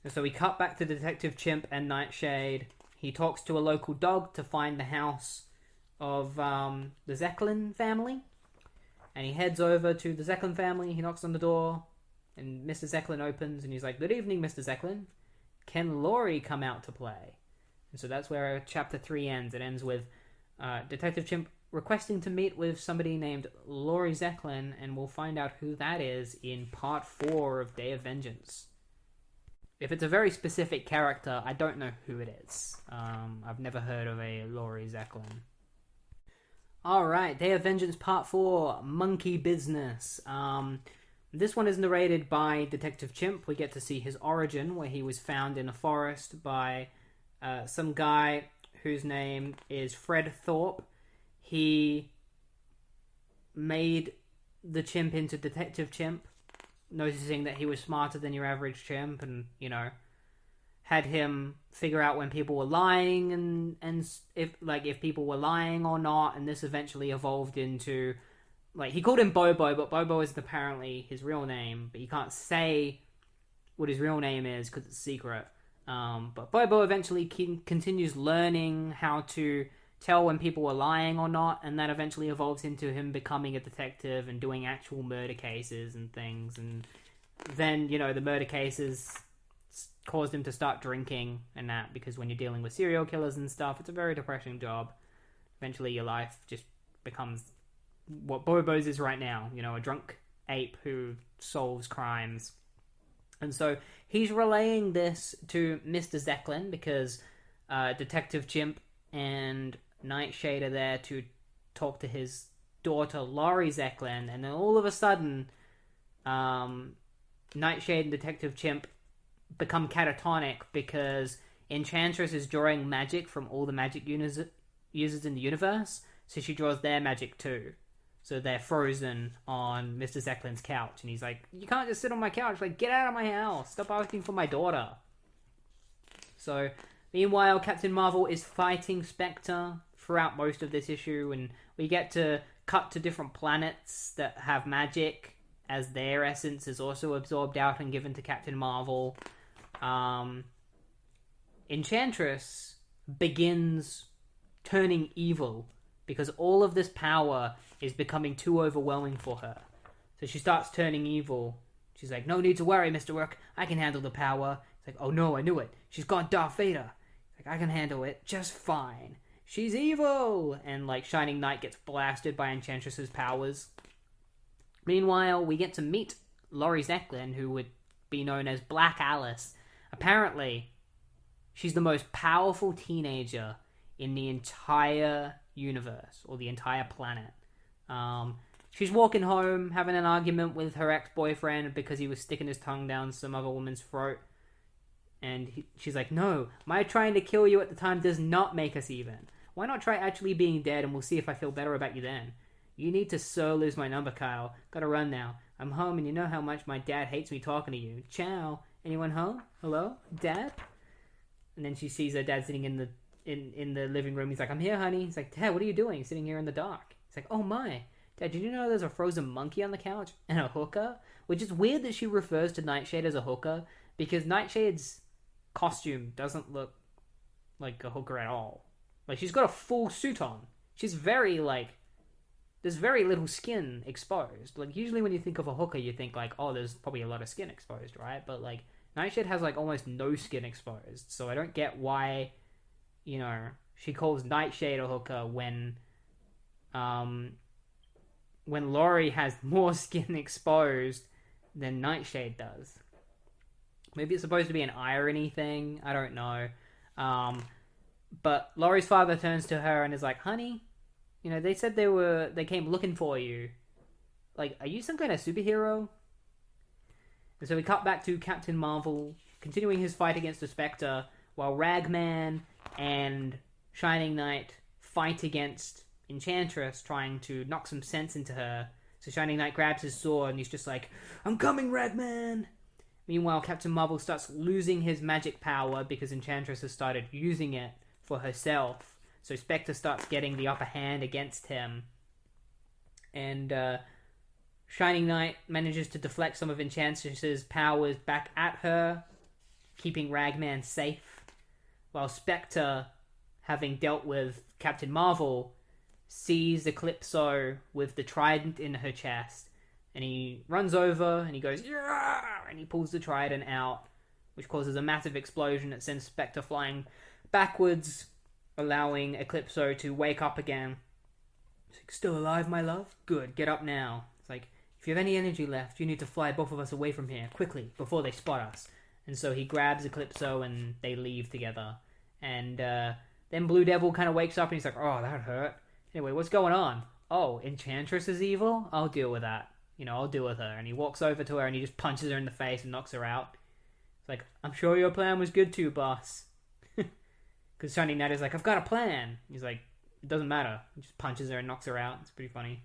And so we cut back to Detective Chimp and Nightshade. He talks to a local dog to find the house of the Zeklin family. And he heads over to the Zeklin family. He knocks on the door, and Mr. Zeklin opens, and he's like, good evening, Mr. Zeklin. Can Laurie come out to play? And so that's where Chapter 3 ends. It ends with Detective Chimp requesting to meet with somebody named Laurie Zeklin, and we'll find out who that is in Part 4 of Day of Vengeance. If it's a very specific character, I don't know who it is. I've never heard of a Laurie Zeklin. Alright, Day of Vengeance Part 4, Monkey Business. This one is narrated by Detective Chimp. We get to see his origin, where he was found in a forest by some guy whose name is Fred Thorpe. He made the chimp into Detective Chimp, noticing that he was smarter than your average chimp, and, had him figure out when people were lying and if people were lying or not, and this eventually evolved into, he called him Bobo, but Bobo isn't apparently his real name, but you can't say what his real name is because it's a secret. But Bobo eventually continues learning how to tell when people were lying or not, and that eventually evolves into him becoming a detective and doing actual murder cases and things, and then, the murder cases caused him to start drinking and that, because when you're dealing with serial killers and stuff, it's a very depressing job. Eventually your life just becomes what Bobo's is right now, a drunk ape who solves crimes. And so he's relaying this to Mr. Zeklin because Detective Chimp and Nightshade are there to talk to his daughter Laurie Zeklin, and then all of a sudden Nightshade and Detective Chimp become catatonic because Enchantress is drawing magic from all the magic users in the universe, so she draws their magic too. So they're frozen on Mr. Zeklin's couch, and he's like, you can't just sit on my couch, get out of my house, stop asking for my daughter. So, meanwhile, Captain Marvel is fighting Spectre throughout most of this issue, and we get to cut to different planets that have magic, as their essence is also absorbed out and given to Captain Marvel. Enchantress begins turning evil because all of this power is becoming too overwhelming for her. So she starts turning evil. She's like, no need to worry, Mr. Rook. I can handle the power. It's like, oh no, I knew it. She's gone Darth Vader. It's like, I can handle it just fine. she's evil! And, like, Shining Knight gets blasted by Enchantress's powers. Meanwhile, we get to meet Laurie Zeklin, who would be known as Black Alice. Apparently, she's the most powerful teenager in the entire universe, or the entire planet. She's walking home, having an argument with her ex-boyfriend because he was sticking his tongue down some other woman's throat. And she's like, no, my trying to kill you at the time does not make us even. Why not try actually being dead and we'll see if I feel better about you then. You need to so lose my number, Kyle. Gotta run now. I'm home and you know how much my dad hates me talking to you. Ciao. Anyone home? Hello? Dad? And then she sees her dad sitting in the living room. He's like, I'm here, honey. He's like, Dad, what are you doing? Sitting here in the dark. He's like, oh my. Dad, did you know there's a frozen monkey on the couch? And a hooker? Which is weird that she refers to Nightshade as a hooker, because Nightshade's costume doesn't look like a hooker at all. Like, she's got a full suit on. She's very, like, there's very little skin exposed. Like, usually when you think of a hooker, you think, like, oh, there's probably a lot of skin exposed, right? But, like, Nightshade has, like, almost no skin exposed. So I don't get why, you know, she calls Nightshade a hooker when Laurie has more skin exposed than Nightshade does. Maybe it's supposed to be an irony thing. I don't know. But Laurie's father turns to her and is like, honey, you know, they said they came looking for you. Like, are you some kind of superhero? And so we cut back to Captain Marvel continuing his fight against the Spectre while Ragman and Shining Knight fight against Enchantress, trying to knock some sense into her. So Shining Knight grabs his sword and he's just like, I'm coming, Ragman! Meanwhile, Captain Marvel starts losing his magic power because Enchantress has started using it for herself. So Spectre starts getting the upper hand against him. And Shining Knight manages to deflect some of Enchantress's powers back at her, keeping Ragman safe. While Spectre, having dealt with Captain Marvel, sees Eclipso with the trident in her chest. And he runs over and he goes, yeah! And he pulls the trident out, which causes a massive explosion that sends Spectre flying backwards, allowing Eclipso to wake up again. He's like, still alive, my love? Good, get up now. It's like, if you have any energy left, you need to fly both of us away from here, quickly, before they spot us. And so he grabs Eclipso and they leave together. And then Blue Devil kind of wakes up and he's like, oh, that hurt. Anyway, what's going on? Oh, Enchantress is evil? I'll deal with that. You know, I'll deal with her. And he walks over to her and he just punches her in the face and knocks her out. It's like, I'm sure your plan was good too, boss. Because Shining Knight is like, I've got a plan. He's like, it doesn't matter. He just punches her and knocks her out. It's pretty funny.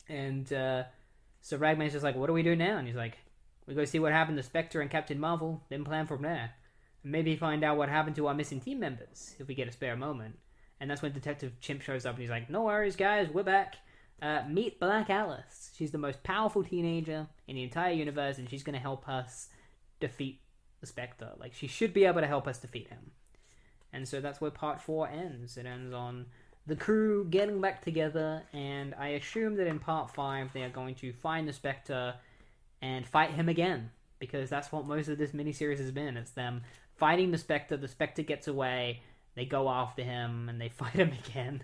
And so Ragman's just like, what do we do now? And he's like, we go see what happened to Spectre and Captain Marvel, then plan from there. And maybe find out what happened to our missing team members, if we get a spare moment. And that's when Detective Chimp shows up and he's like, no worries, guys, we're back. Meet Black Alice. She's the most powerful teenager in the entire universe, and she's going to help us defeat the Spectre. Like, she should be able to help us defeat him. And so that's where part 4 ends. It ends on the crew getting back together, and I assume that in part 5 they are going to find the Spectre and fight him again, because that's what most of this miniseries has been. It's them fighting the Spectre gets away, they go after him, and they fight him again.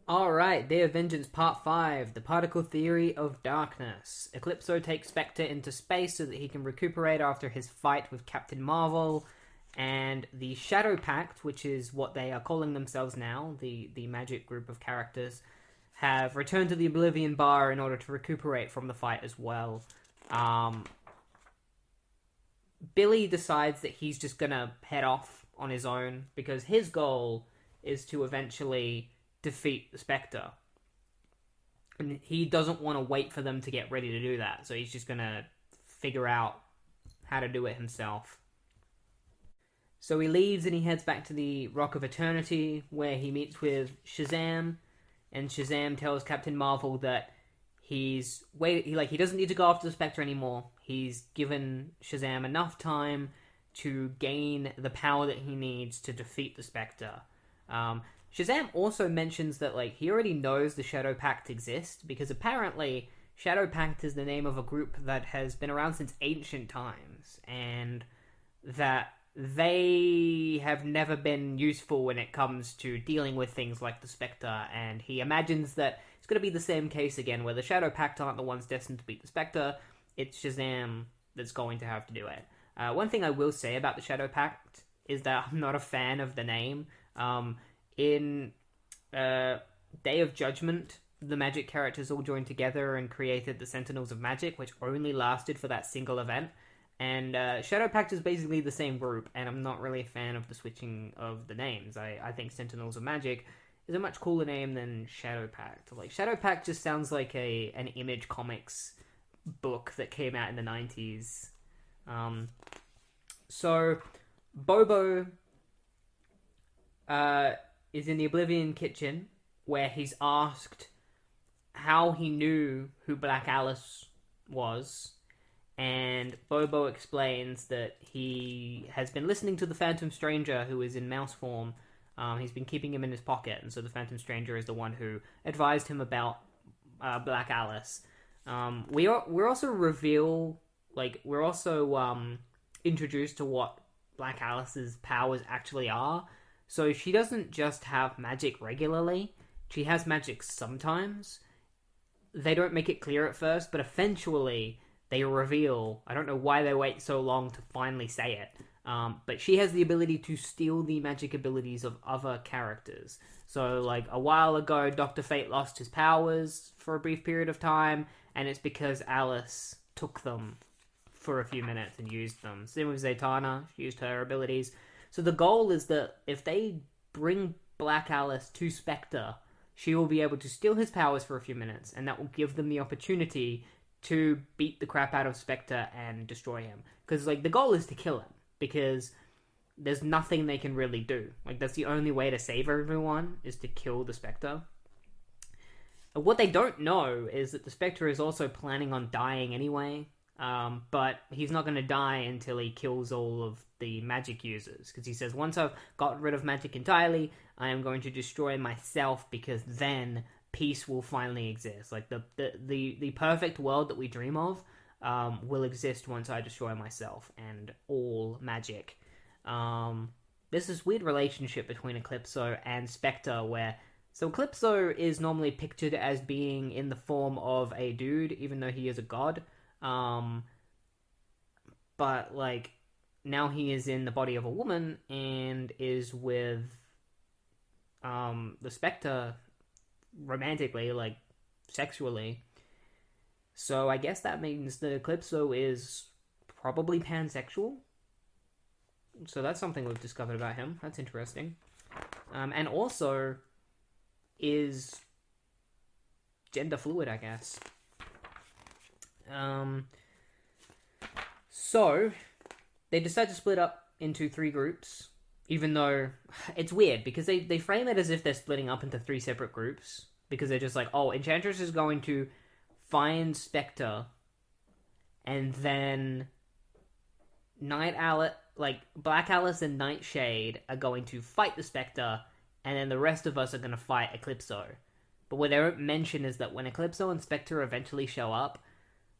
Alright, Day of Vengeance Part 5, The Particle Theory of Darkness. Eclipso takes Spectre into space so that he can recuperate after his fight with Captain Marvel, and the Shadow Pact, which is what they are calling themselves now, the magic group of characters, have returned to the Oblivion Bar in order to recuperate from the fight as well. Billy decides that he's just gonna head off on his own, because his goal is to eventually defeat the Spectre. And he doesn't want to wait for them to get ready to do that, so he's just gonna figure out how to do it himself. So he leaves and he heads back to the Rock of Eternity, where he meets with Shazam, and Shazam tells Captain Marvel that he doesn't need to go after the Spectre anymore. He's given Shazam enough time to gain the power that he needs to defeat the Spectre. Shazam also mentions that, like, he already knows the Shadow Pact exists, because apparently Shadow Pact is the name of a group that has been around since ancient times, and that they have never been useful when it comes to dealing with things like the Spectre, and he imagines that it's going to be the same case again, where the Shadow Pact aren't the ones destined to beat the Spectre, it's Shazam that's going to have to do it. One thing I will say about the Shadow Pact is that I'm not a fan of the name. In Day of Judgment, the Magic characters all joined together and created the Sentinels of Magic, which only lasted for that single event. And Shadow Pact is basically the same group, and I'm not really a fan of the switching of the names. I think Sentinels of Magic is a much cooler name than Shadow Pact. Like, Shadow Pact just sounds like an Image Comics book that came out in the 90s. So, Bobo is in the Oblivion Kitchen, where he's asked how he knew who Black Alice was, and Bobo explains that he has been listening to the Phantom Stranger, who is in mouse form. He's been keeping him in his pocket, and so the Phantom Stranger is the one who advised him about Black Alice. We're also introduced to what Black Alice's powers actually are. So she doesn't just have magic regularly, she has magic sometimes. They don't make it clear at first, but eventually they reveal, I don't know why they wait so long to finally say it, but she has the ability to steal the magic abilities of other characters. So, like, a while ago, Dr. Fate lost his powers for a brief period of time, and it's because Alice took them for a few minutes and used them. Same with Zatanna, she used her abilities. So the goal is that if they bring Black Alice to Spectre, she will be able to steal his powers for a few minutes, and that will give them the opportunity to beat the crap out of Spectre and destroy him. Because, like, the goal is to kill him, because there's nothing they can really do. Like, that's the only way to save everyone, is to kill the Spectre. What they don't know is that the Spectre is also planning on dying anyway, but he's not going to die until he kills all of the magic users. Because he says, once I've gotten rid of magic entirely, I am going to destroy myself, because then peace will finally exist. Like, the perfect world that we dream of will exist once I destroy myself and all magic. There's this weird relationship between Eclipso and Spectre where... So Eclipso is normally pictured as being in the form of a dude, even though he is a god. But, like, now he is in the body of a woman and is with the Spectre romantically, like, sexually. So I guess that means that Eclipso is probably pansexual. So that's something we've discovered about him. That's interesting. And also is gender fluid, I guess. So they decide to split up into 3 groups, even though it's weird because they frame it as if they're splitting up into 3 separate groups, because they're just like, oh, Enchantress is going to find Spectre, and then Black Alice and Nightshade are going to fight the Spectre, and then the rest of us are going to fight Eclipso. But what they don't mention is that when Eclipso and Spectre eventually show up,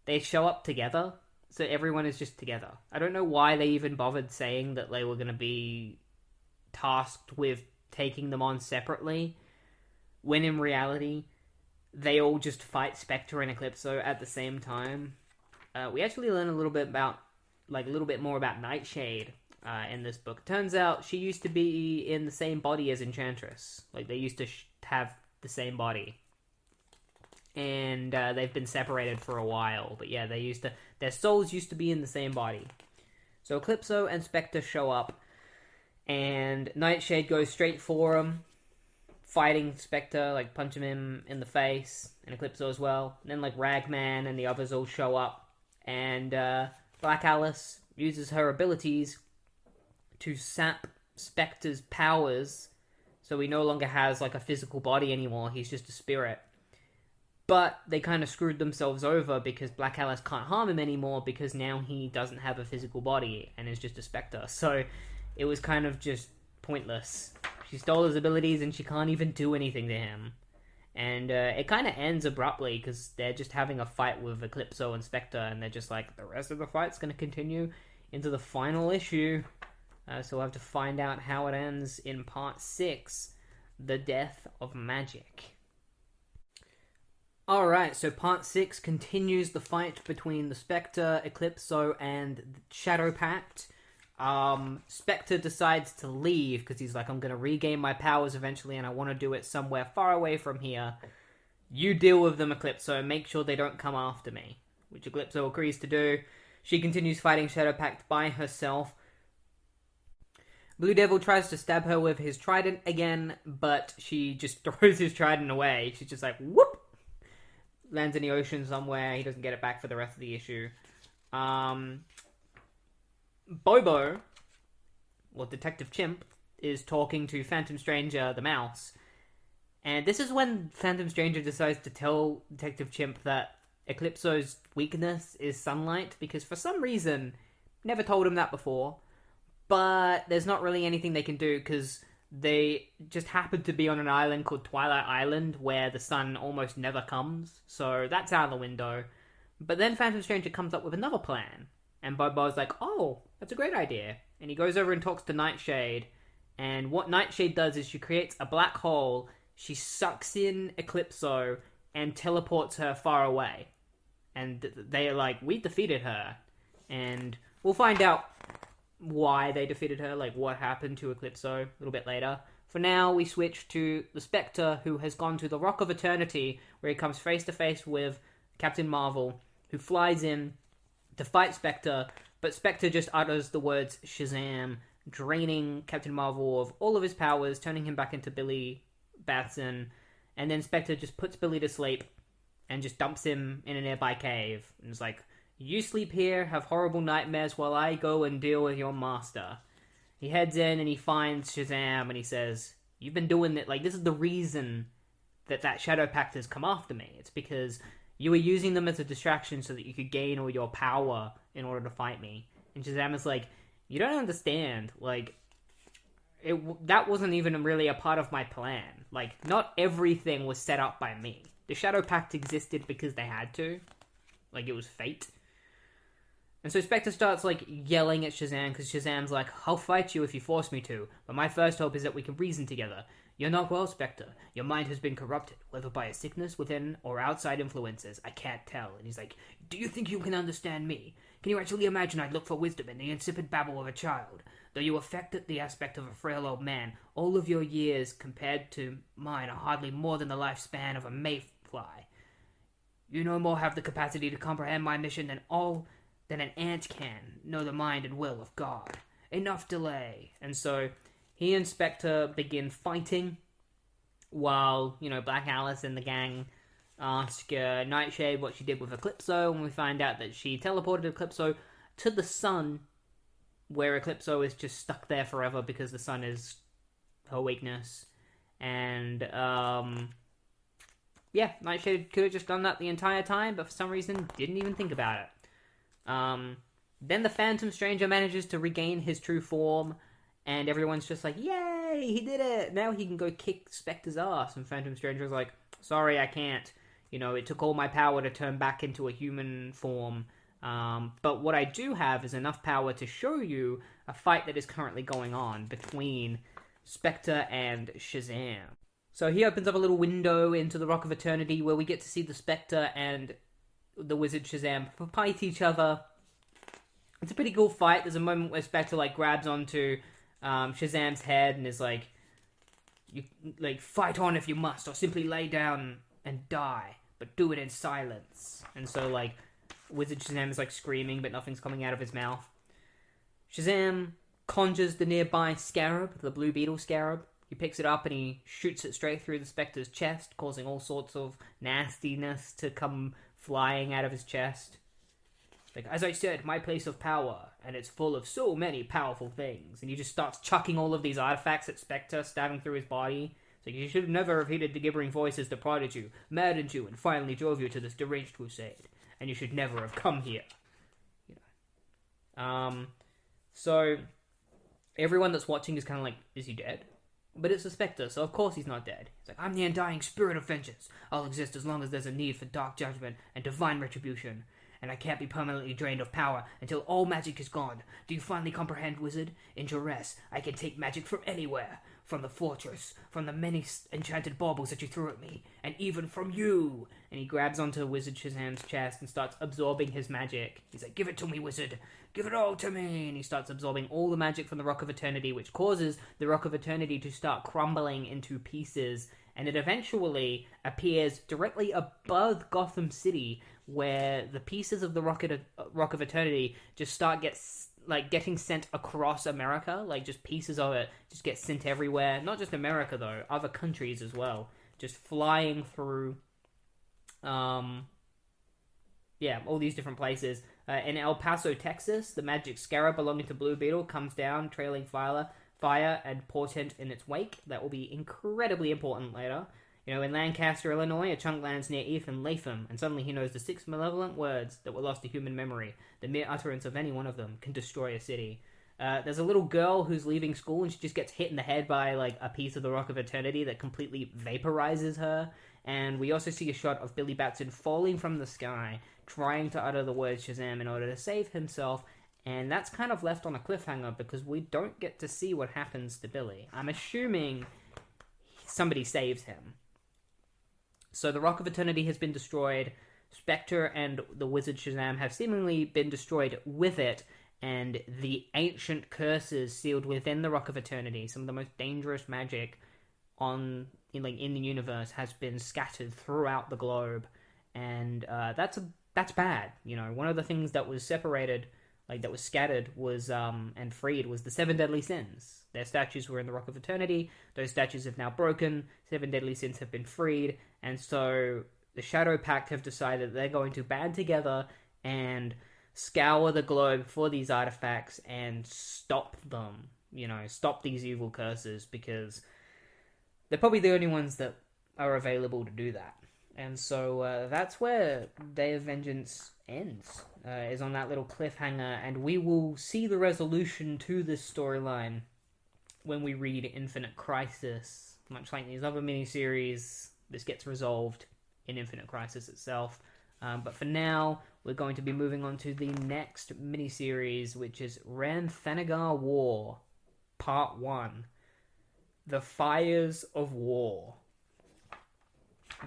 they show up together, so everyone is just together. I don't know why they even bothered saying that they were going to be tasked with taking them on separately, when in reality, they all just fight Spectre and Eclipso at the same time. We actually learn a little bit more about Nightshade in this book. Turns out she used to be in the same body as Enchantress. Like, they used to have the same body. And they've been separated for a while. But yeah, their souls used to be in the same body. So Eclipso and Spectre show up, and Nightshade goes straight for him, fighting Spectre, like punching him in the face, and Eclipso as well. And then like Ragman and the others all show up, and Black Alice uses her abilities to sap Spectre's powers, so he no longer has like a physical body anymore, he's just a spirit. But they kind of screwed themselves over because Black Alice can't harm him anymore because now he doesn't have a physical body and is just a Spectre. So it was kind of just pointless. She stole his abilities and she can't even do anything to him. And it kind of ends abruptly because they're just having a fight with Eclipso and Spectre, and they're just like, the rest of the fight's going to continue into the final issue. So we'll have to find out how it ends in part 6, The Death of Magic. Alright, so part 6 continues the fight between the Spectre, Eclipso, and the Shadow Pact. Spectre decides to leave because he's like, I'm going to regain my powers eventually and I want to do it somewhere far away from here. You deal with them, Eclipso, make sure they don't come after me. Which Eclipso agrees to do. She continues fighting Shadow Pact by herself. Blue Devil tries to stab her with his trident again, but she just throws his trident away. She's just like, whoop! Lands in the ocean somewhere. He doesn't get it back for the rest of the issue. Bobo, or Detective Chimp, is talking to Phantom Stranger, the mouse. And this is when Phantom Stranger decides to tell Detective Chimp that Eclipso's weakness is sunlight, because for some reason, never told him that before, but there's not really anything they can do, because they just happen to be on an island called Twilight Island, where the sun almost never comes, so that's out of the window. But then Phantom Stranger comes up with another plan, and Bobo's like, oh, that's a great idea. And he goes over and talks to Nightshade, and what Nightshade does is she creates a black hole, she sucks in Eclipso, and teleports her far away. And they're like, we defeated her. And we'll find out why they defeated her, like what happened to Eclipso a little bit later. For now, we switch to the Spectre, who has gone to the Rock of Eternity, where he comes face to face with Captain Marvel, who flies in to fight Spectre, but Spectre just utters the words Shazam, draining Captain Marvel of all of his powers, turning him back into Billy Batson, and then Spectre just puts Billy to sleep and just dumps him in a nearby cave. And it's like, you sleep here, have horrible nightmares while I go and deal with your master. He heads in and he finds Shazam and he says, you've been doing it, like, this is the reason that Shadow Pact has come after me. It's because you were using them as a distraction so that you could gain all your power in order to fight me. And Shazam is like, you don't understand. Like, that wasn't even really a part of my plan. Like, not everything was set up by me. The Shadow Pact existed because they had to. Like, it was fate. And so Spectre starts, like, yelling at Shazam, because Shazam's like, I'll fight you if you force me to, but my first hope is that we can reason together. You're not well, Spectre. Your mind has been corrupted, whether by a sickness within or outside influences. I can't tell. And he's like, do you think you can understand me? Can you actually imagine I'd look for wisdom in the insipid babble of a child? Though you affected the aspect of a frail old man, all of your years compared to mine are hardly more than the lifespan of a mayfly. You no more have the capacity to comprehend my mission than an ant can know the mind and will of God. Enough delay. And so he and Spectre begin fighting while, Black Alice and the gang ask Nightshade what she did with Eclipso, and we find out that she teleported Eclipso to the sun, where Eclipso is just stuck there forever because the sun is her weakness. And, Nightshade could have just done that the entire time, but for some reason didn't even think about it. Then the Phantom Stranger manages to regain his true form, and everyone's just like, yay, he did it! Now he can go kick Spectre's ass. And Phantom Stranger's like, sorry, I can't. It took all my power to turn back into a human form. But what I do have is enough power to show you a fight that is currently going on between Spectre and Shazam. So he opens up a little window into the Rock of Eternity where we get to see the Spectre and the wizard Shazam fight each other. It's a pretty cool fight. There's a moment where Spectre grabs onto Shazam's head and is like, "You fight on if you must, or simply lay down and die, but do it in silence." And so wizard Shazam is screaming, but nothing's coming out of his mouth. Shazam conjures the nearby scarab, the blue beetle scarab. He picks it up and he shoots it straight through the Spectre's chest, causing all sorts of nastiness to come flying out of his chest. As I said, my place of power, and it's full of so many powerful things. And he just starts chucking all of these artifacts at Spectre, stabbing through his body. You should never have heeded the gibbering voices that prodded you, maddened you, and finally drove you to this deranged crusade. And you should never have come here. So everyone that's watching is kind of like, is he dead? But it's a Spectre, so of course he's not dead. He's like, I'm the undying spirit of vengeance. I'll exist as long as there's a need for dark judgment and divine retribution. And I can't be permanently drained of power until all magic is gone. Do you finally comprehend, wizard? In duress, I can take magic from anywhere. From the fortress, from the many enchanted baubles that you threw at me, and even from you. And he grabs onto Wizard Shazam's chest and starts absorbing his magic. He's like, give it to me, wizard. Give it all to me. And he starts absorbing all the magic from the Rock of Eternity, which causes the Rock of Eternity to start crumbling into pieces. And it eventually appears directly above Gotham City, where the pieces of the Rock of Eternity just start getting sent across America. Like, just pieces of it just get sent everywhere. Not just America, though. Other countries as well. Just flying through, all these different places. In El Paso, Texas, the magic scarab belonging to Blue Beetle comes down, trailing fire and portent in its wake. That will be incredibly important later. In Lancaster, Illinois, a chunk lands near Ethan Latham, and suddenly he knows the 6 malevolent words that were lost to human memory. The mere utterance of any one of them can destroy a city. There's a little girl who's leaving school, and she just gets hit in the head by, a piece of the Rock of Eternity that completely vaporizes her. And we also see a shot of Billy Batson falling from the sky, trying to utter the word Shazam in order to save himself, and that's kind of left on a cliffhanger because we don't get to see what happens to Billy. I'm assuming somebody saves him. So the Rock of Eternity has been destroyed. Spectre and the Wizard Shazam have seemingly been destroyed with it, and the ancient curses sealed within the Rock of Eternity, some of the most dangerous magic in the universe, has been scattered throughout the globe, and that's bad. One of the things that was separated, that was scattered, was and freed, was the 7 deadly sins. Their statues were in the Rock of Eternity. Those statues have now broken. 7 deadly sins have been freed, and so the Shadow Pact have decided they're going to band together and scour the globe for these artifacts and stop them. Stop these evil curses, because they're probably the only ones that are available to do that. And so that's where Day of Vengeance ends, is on that little cliffhanger, and we will see the resolution to this storyline when we read Infinite Crisis. Much like these other miniseries, this gets resolved in Infinite Crisis itself. But for now, we're going to be moving on to the next miniseries, which is Rann and Thanagar War, Part 1. The Fires of War.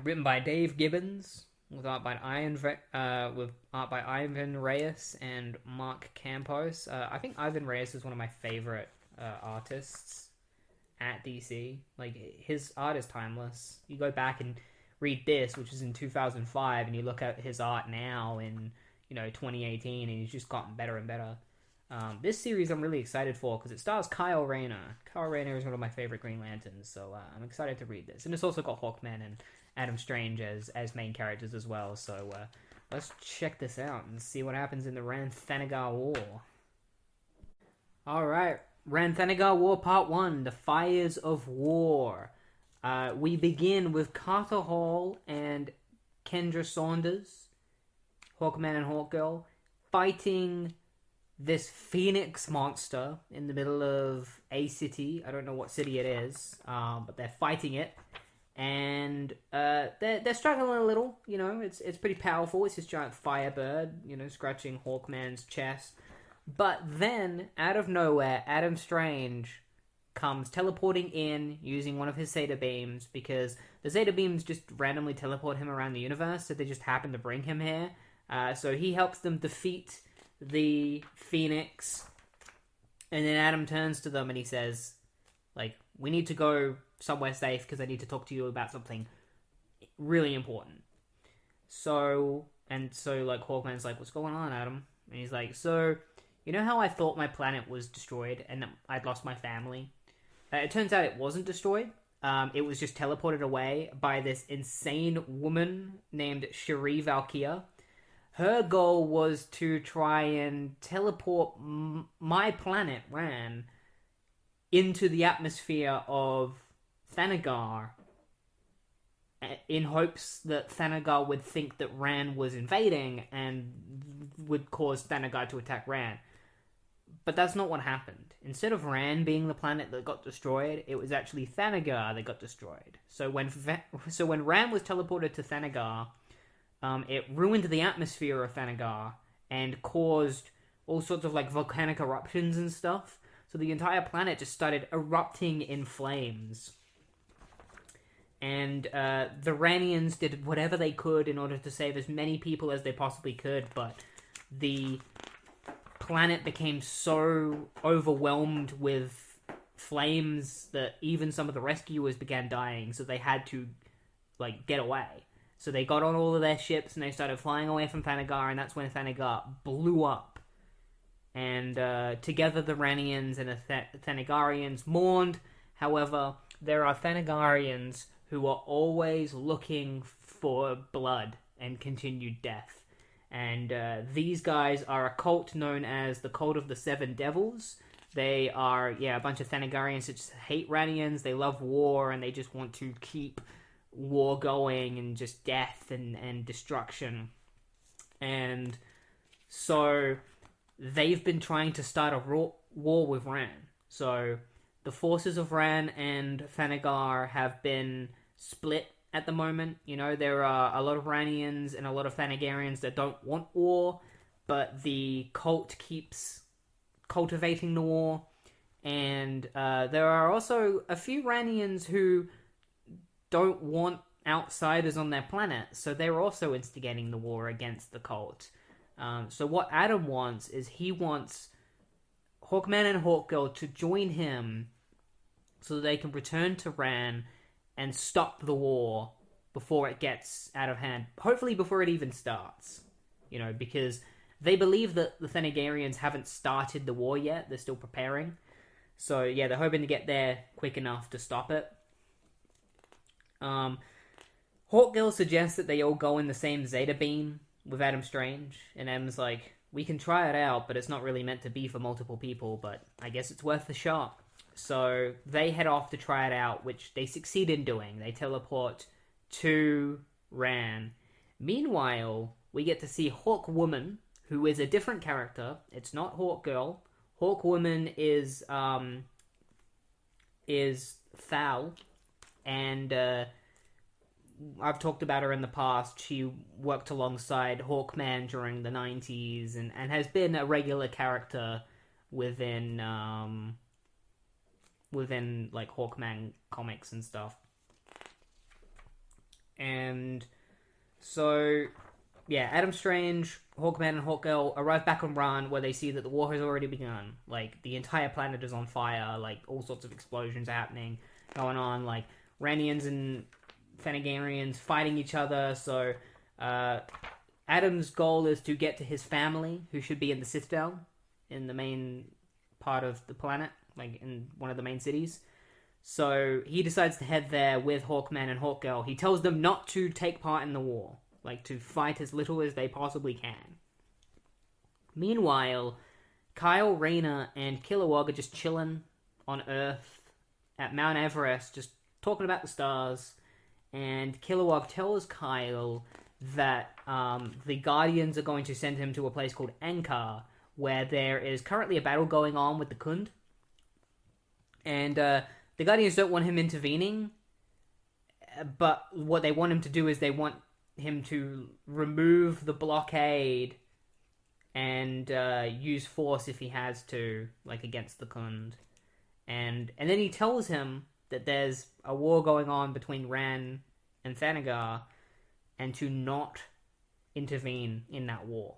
Written by Dave Gibbons, with art by Ivan Reyes and Mark Campos. I think Ivan Reyes is one of my favorite artists at DC. His art is timeless. You go back and read this, which is in 2005, and you look at his art now in 2018, and he's just gotten better and better. This series I'm really excited for because it stars Kyle Rayner. Kyle Rayner is one of my favorite Green Lanterns, so I'm excited to read this. And it's also got Hawkman and Adam Strange as main characters as well, so let's check this out and see what happens in the Rann and Thanagar War. Alright, Rann and Thanagar War Part 1, The Fires of War. We begin with Carter Hall and Kendra Saunders, Hawkman and Hawkgirl, fighting this phoenix monster in the middle of a city. I don't know what city it is, but they're fighting it. And they're struggling a little, it's pretty powerful. It's this giant firebird, scratching Hawkman's chest. But then, out of nowhere, Adam Strange comes teleporting in using one of his Zeta beams, because the Zeta beams just randomly teleport him around the universe, so they just happen to bring him here. So he helps them defeat the Phoenix, and then Adam turns to them and he says, we need to go somewhere safe because I need to talk to you about something really important. So Hawkman's like, what's going on, Adam? And he's like, so, you know how I thought my planet was destroyed and I'd lost my family? It turns out it wasn't destroyed. It was just teleported away by this insane woman named Cherie Valkyr. Her goal was to try and teleport my planet, Rann, into the atmosphere of Thanagar, in hopes that Thanagar would think that Rann was invading and would cause Thanagar to attack Rann. But that's not what happened. Instead of Rann being the planet that got destroyed, it was actually Thanagar that got destroyed. So when Rann was teleported to Thanagar, it ruined the atmosphere of Thanagar and caused all sorts of like volcanic eruptions and stuff. So the entire planet just started erupting in flames. And the Rannians did whatever they could in order to save as many people as they possibly could, but the planet became so overwhelmed with flames that even some of the rescuers began dying, so they had to like get away. So they got on all of their ships and they started flying away from Thanagar, and that's when Thanagar blew up. And together the Rannians and the Thanagarians mourned. However, there are Thanagarians who are always looking for blood and continued death. And these guys are a cult known as the Cult of the Seven Devils. They are, a bunch of Thanagarians that just hate Rannians. They love war, and they just want to keep war going and just death and destruction. And so they've been trying to start a war with Rann. So the forces of Rann and Thanagar have been split at the moment. There are a lot of Rannians and a lot of Thanagarians that don't want war, but the cult keeps cultivating the war. And there are also a few Rannians who don't want outsiders on their planet, so they're also instigating the war against the cult. So what Adam wants is he wants Hawkman and Hawkgirl to join him so that they can return to Rann and stop the war before it gets out of hand. Hopefully before it even starts. Because they believe that the Thanagarians haven't started the war yet. They're still preparing. So, they're hoping to get there quick enough to stop it. Hawkgirl suggests that they all go in the same Zeta beam with Adam Strange. And Adam's like, we can try it out, but it's not really meant to be for multiple people. But I guess it's worth the shot. So they head off to try it out, which they succeed in doing. They teleport to Rann. Meanwhile, we get to see Hawkwoman, who is a different character. It's not Hawkgirl. Hawkwoman is Thal, and I've talked about her in the past. She worked alongside Hawkman during the 90s and has been a regular character within like Hawkman comics and stuff. And so Adam Strange, Hawkman, and Hawkgirl arrive back on Rann, where they see that the war has already begun. Like, the entire planet is on fire, like, all sorts of explosions are happening, going on, like, Rannians and Thanagarians fighting each other. So Adam's goal is to get to his family, who should be in the Citadel, in the main part of the planet, like in one of the main cities. So he decides to head there with Hawkman and Hawkgirl. He tells them not to take part in the war, like to fight as little as they possibly can. Meanwhile, Kyle, Rayna, and Kilowog are just chilling on Earth at Mount Everest, just talking about the stars. And Kilowog tells Kyle that the Guardians are going to send him to a place called Ankar, where there is currently a battle going on with the Khund. And the Guardians don't want him intervening, but what they want him to do is they want him to remove the blockade and use force if he has to, like against the Khund. And then he tells him that there's a war going on between Rann and Thanagar, and to not intervene in that war.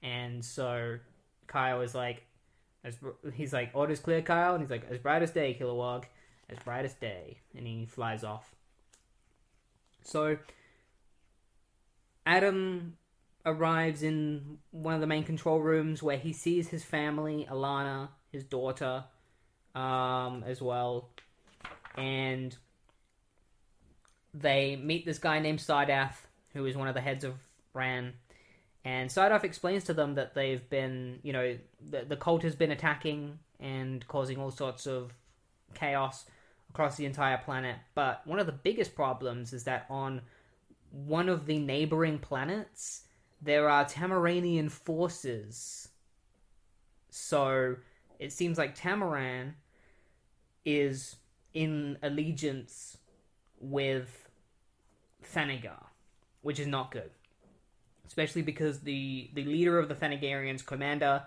And so Kyle is like, he's like, orders clear, Kyle? And he's like, as bright as day, Kilowog. As bright as day. And he flies off. So Adam arrives in one of the main control rooms, where he sees his family, Alana, his daughter, as well. And they meet this guy named Sardath, who is one of the heads of Rann. And Sardath explains to them that they've been, the cult has been attacking and causing all sorts of chaos across the entire planet. But one of the biggest problems is that on one of the neighboring planets, there are Tamaranian forces So it seems like Tamaran is in allegiance with Thanagar, which is not good. Especially because the leader of the Thanagarians, Commander,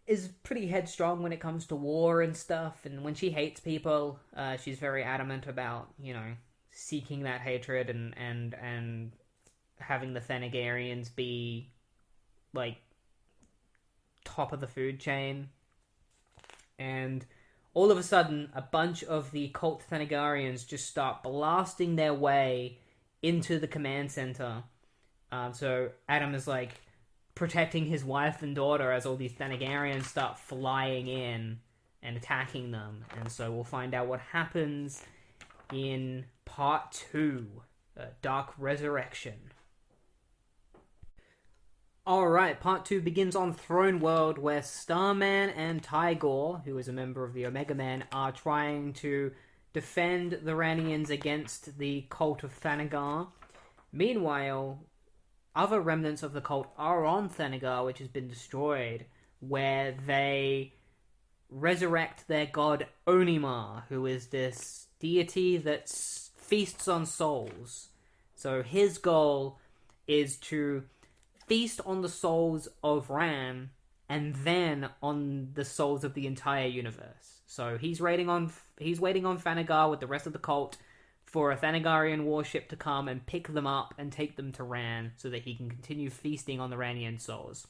is pretty headstrong when it comes to war and stuff, and when she hates people, she's very adamant about, seeking that hatred and having the Thanagarians be, like, top of the food chain. And all of a sudden, a bunch of the cult Thanagarians just start blasting their way into the command center. So Adam is, like, protecting his wife and daughter as all these Thanagarians start flying in and attacking them. And so we'll find out what happens in Part 2, Dark Resurrection. Alright, Part 2 begins on Throne World, where Starman and Tigor, who is a member of the Omega Men, are trying to defend the Rannians against the cult of Thanagar. Meanwhile, other remnants of the cult are on Thanagar, which has been destroyed, where they resurrect their god Onimar, who is this deity that feasts on souls. So his goal is to feast on the souls of Rann and then on the souls of the entire universe. So he's waiting on Thanagar with the rest of the cult for a Thanagarian warship to come and pick them up and take them to Rann so that he can continue feasting on the Rannian souls.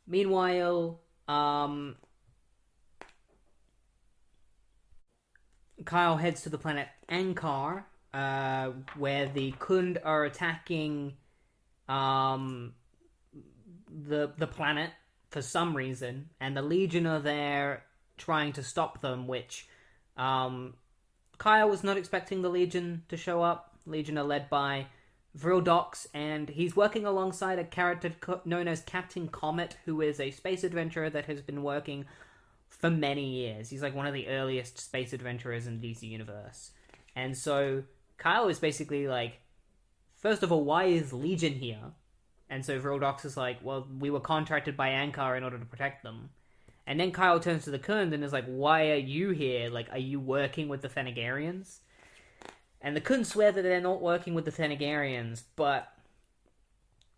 Meanwhile, Kyle heads to the planet Ankar, where the Khund are attacking the planet for some reason, and the Legion are there trying to stop them, which Kyle was not expecting the Legion to show up. Legion are led by Vrildox, and he's working alongside a character known as Captain Comet, who is a space adventurer that has been working for many years. He's like one of the earliest space adventurers in the DC Universe. And so Kyle is basically like, first of all, why is Legion here? And so Vrildox is like, well, we were contracted by Ankar in order to protect them. And then Kyle turns to the Khund and is like, why are you here? Like, are you working with the Thanagarians? And the Khund swear that they're not working with the Thanagarians, but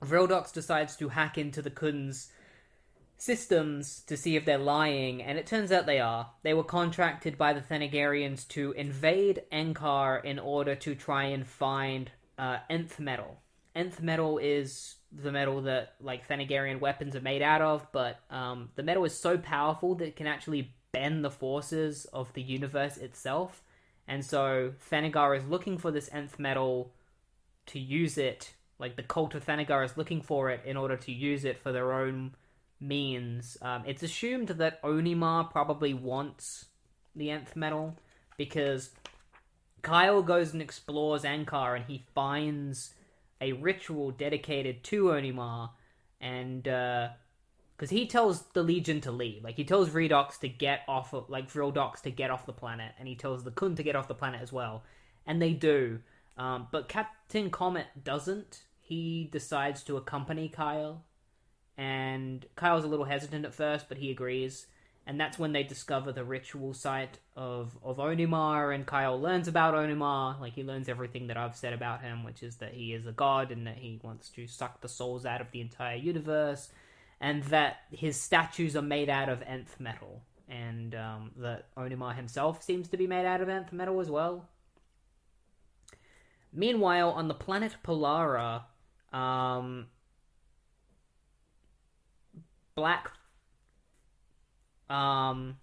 Vrildox decides to hack into the Khund's systems to see if they're lying, and it turns out they are. They were contracted by the Thanagarians to invade Ankar in order to try and find nth metal. Nth metal is the metal that, like, Thanagarian weapons are made out of, but the metal is so powerful that it can actually bend the forces of the universe itself. And so Thanagar is looking for this nth metal to use it, like the cult of Thanagar is looking for it in order to use it for their own means. It's assumed that Onimar probably wants the nth metal, because Kyle goes and explores Ankar and he finds a ritual dedicated to Onimar, and because he tells the Legion to leave, like he tells Vrildox to get off the planet, and he tells the Khund to get off the planet as well, and they do. But Captain Comet doesn't. He decides to accompany Kyle, and Kyle's a little hesitant at first, but he agrees. And that's when they discover the ritual site of Onimar, and Kyle learns about Onimar. Like, he learns everything that I've said about him, which is that he is a god, and that he wants to suck the souls out of the entire universe, and that his statues are made out of nth metal, and that Onimar himself seems to be made out of nth metal as well. Meanwhile, on the planet Polara,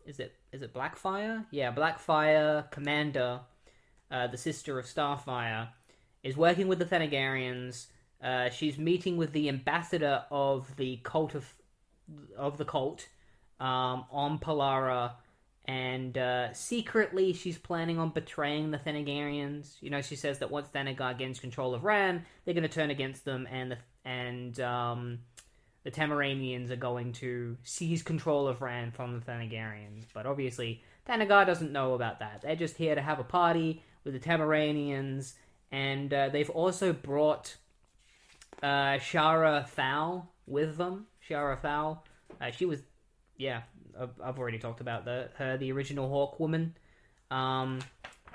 is it Blackfire? Yeah, Blackfire Commander, the sister of Starfire, is working with the Thanagarians. She's meeting with the ambassador of the cult of the cult on Polara, and secretly she's planning on betraying the Thanagarians. You know, she says that once Thanagar gains control of Rann, they're going to turn against them, and the Tamaranians are going to seize control of Rann from the Thanagarians. But obviously, Thanagar doesn't know about that. They're just here to have a party with the Tamaranians, and they've also brought Shara Thal with them. Shara Thal, She was, yeah, I've already talked about the original Hawkwoman.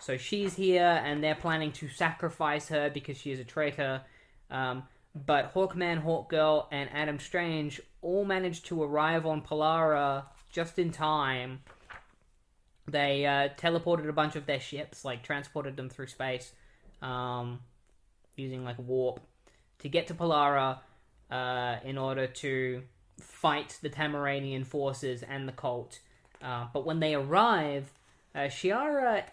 So she's here, and they're planning to sacrifice her because she is a traitor. But Hawkman, Hawkgirl, and Adam Strange all managed to arrive on Polara just in time. They teleported a bunch of their ships, like transported them through space, using like warp, to get to Polara in order to fight the Tamaranian forces and the cult. But when they arrive, Shiara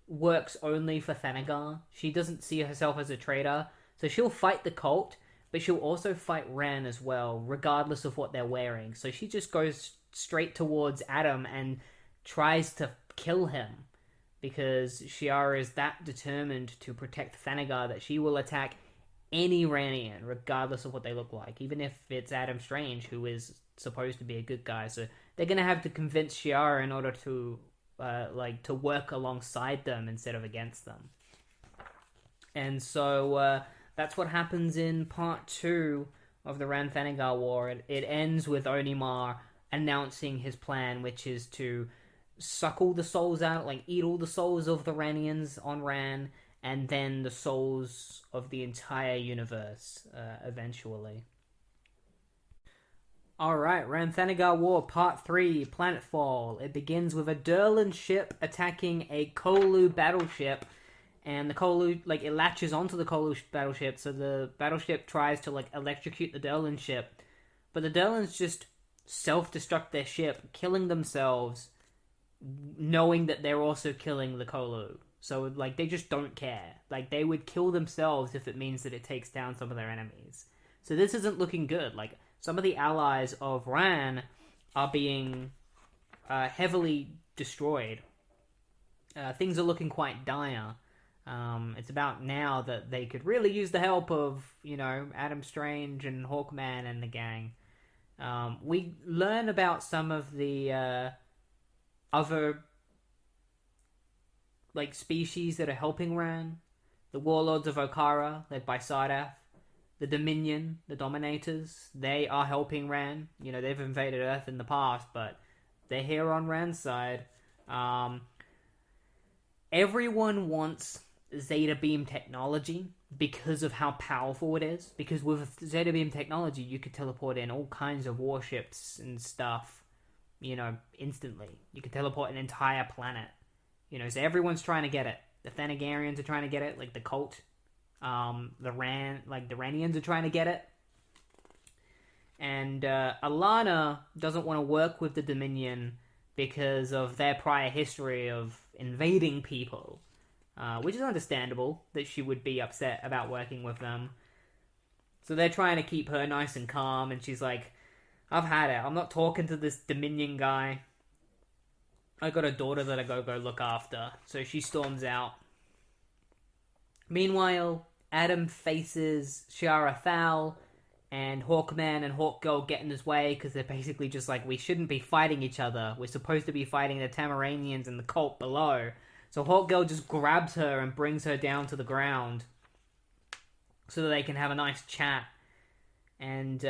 works only for Thanagar. She doesn't see herself as a traitor, so she'll fight the cult, but she'll also fight Rann as well, regardless of what they're wearing. So she just goes straight towards Adam and tries to kill him, because Shiara is that determined to protect Thanagar that she will attack any Rannian, regardless of what they look like, even if it's Adam Strange, who is supposed to be a good guy. So they're going to have to convince Shiara in order to to work alongside them instead of against them. And so that's what happens in part 2 of the Rann Thanagar War. It ends with Onimar announcing his plan, which is to suck all the souls out, like eat all the souls of the Rannians on Rann, and then the souls of the entire universe eventually. Alright, Rann Thanagar War Part 3, Planetfall. It begins with a Durlan ship attacking a Kolu battleship, and the Kolu, it latches onto the Kolu battleship, so the battleship tries to, electrocute the Durlan ship, but the Durlans just self-destruct their ship, killing themselves, knowing that they're also killing the Kolu. So, they just don't care. They would kill themselves if it means that it takes down some of their enemies. So this isn't looking good. Some of the allies of Rann are being heavily destroyed. Things are looking quite dire. It's about now that they could really use the help of, Adam Strange and Hawkman and the gang. We learn about some of the other species that are helping Rann. The Warlords of Okara, led by Sardath. The Dominion, the Dominators, they are helping Rann. They've invaded Earth in the past, but they're here on Rann's side. Everyone wants Zeta Beam technology because of how powerful it is. Because with Zeta Beam technology, you could teleport in all kinds of warships and stuff, instantly. You could teleport an entire planet. So everyone's trying to get it. The Thanagarians are trying to get it, the cult. The Rannians are trying to get it. And Alana doesn't want to work with the Dominion because of their prior history of invading people. Which is understandable that she would be upset about working with them. So they're trying to keep her nice and calm, and she's like, I've had it. I'm not talking to this Dominion guy. I got a daughter that I gotta go look after. So she storms out. Meanwhile, Adam faces Shiara Thal, and Hawkman and Hawkgirl get in his way because they're basically just we shouldn't be fighting each other. We're supposed to be fighting the Tamaranians and the cult below. So Hawkgirl just grabs her and brings her down to the ground so that they can have a nice chat. And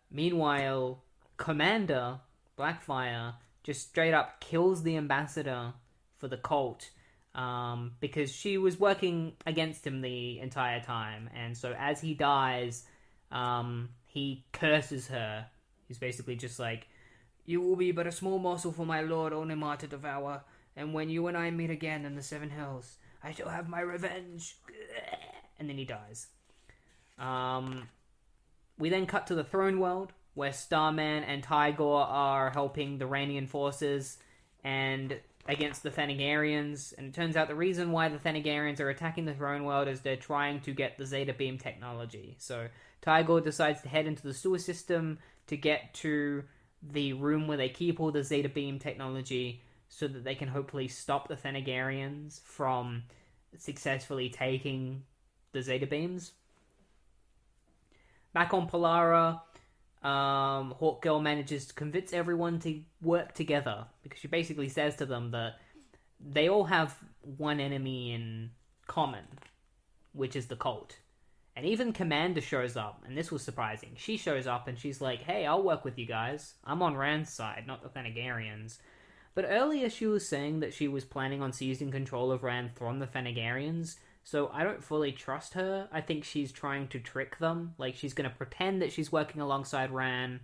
meanwhile, Commander Blackfire just straight up kills the ambassador for the cult. Because she was working against him the entire time. And so as he dies, he curses her. He's basically just you will be but a small morsel for my lord Onimar to devour, and when you and I meet again in the Seven Hills, I shall have my revenge. And then he dies. We then cut to the Throne World, where Starman and Tigor are helping the Rannian forces, and against the Thanagarians, and it turns out the reason why the Thanagarians are attacking the Throne World is they're trying to get the Zeta Beam technology. So Tigor decides to head into the sewer system to get to the room where they keep all the Zeta Beam technology so that they can hopefully stop the Thanagarians from successfully taking the Zeta Beams. Back on Polara, Hawkgirl manages to convince everyone to work together, because she basically says to them that they all have one enemy in common, which is the cult. And even Commander shows up, and this was surprising. She shows up and she's like, hey, I'll work with you guys. I'm on Rand's side, not the Thanagarians. But earlier she was saying that she was planning on seizing control of Rann from the Thanagarians, so I don't fully trust her. I think she's trying to trick them. Like, she's going to pretend that she's working alongside Rann,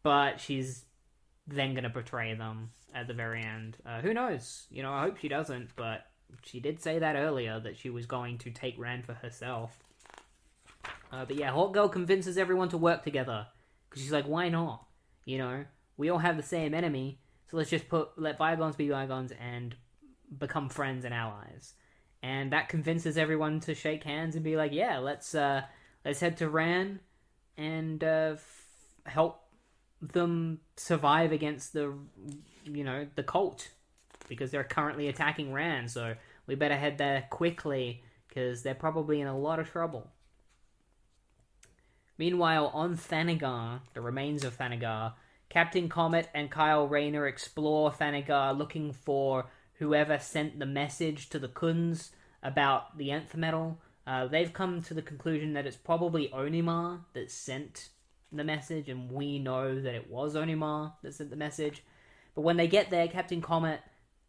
but she's then going to betray them at the very end. Who knows? You know, I hope she doesn't, but she did say that earlier, that she was going to take Rann for herself. But yeah, Hawk Girl convinces everyone to work together. Because she's like, why not? You know, we all have the same enemy, so let's just let bygones be bygones and become friends and allies. And that convinces everyone to shake hands and be like, yeah, let's head to Rann and help them survive against the cult. Because they're currently attacking Rann, so we better head there quickly, because they're probably in a lot of trouble. Meanwhile, on Thanagar, the remains of Thanagar, Captain Comet and Kyle Rayner explore Thanagar looking for whoever sent the message to the Khunds about the Nth Metal. They've come to the conclusion that it's probably Onimar that sent the message, and we know that it was Onimar that sent the message. But when they get there, Captain Comet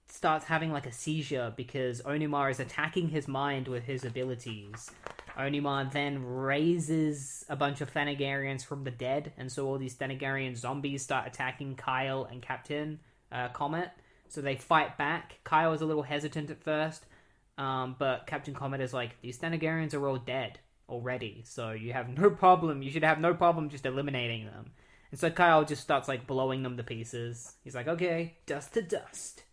starts having like a seizure because Onimar is attacking his mind with his abilities. Onimar then raises a bunch of Thanagarians from the dead, and so all these Thanagarian zombies start attacking Kyle and Captain Comet. So they fight back. Kyle is a little hesitant at first, but Captain Comet is like, these Thanagarians are all dead already, so you have no problem. You should have no problem just eliminating them. And so Kyle just starts like blowing them to pieces. He's like, okay, dust to dust.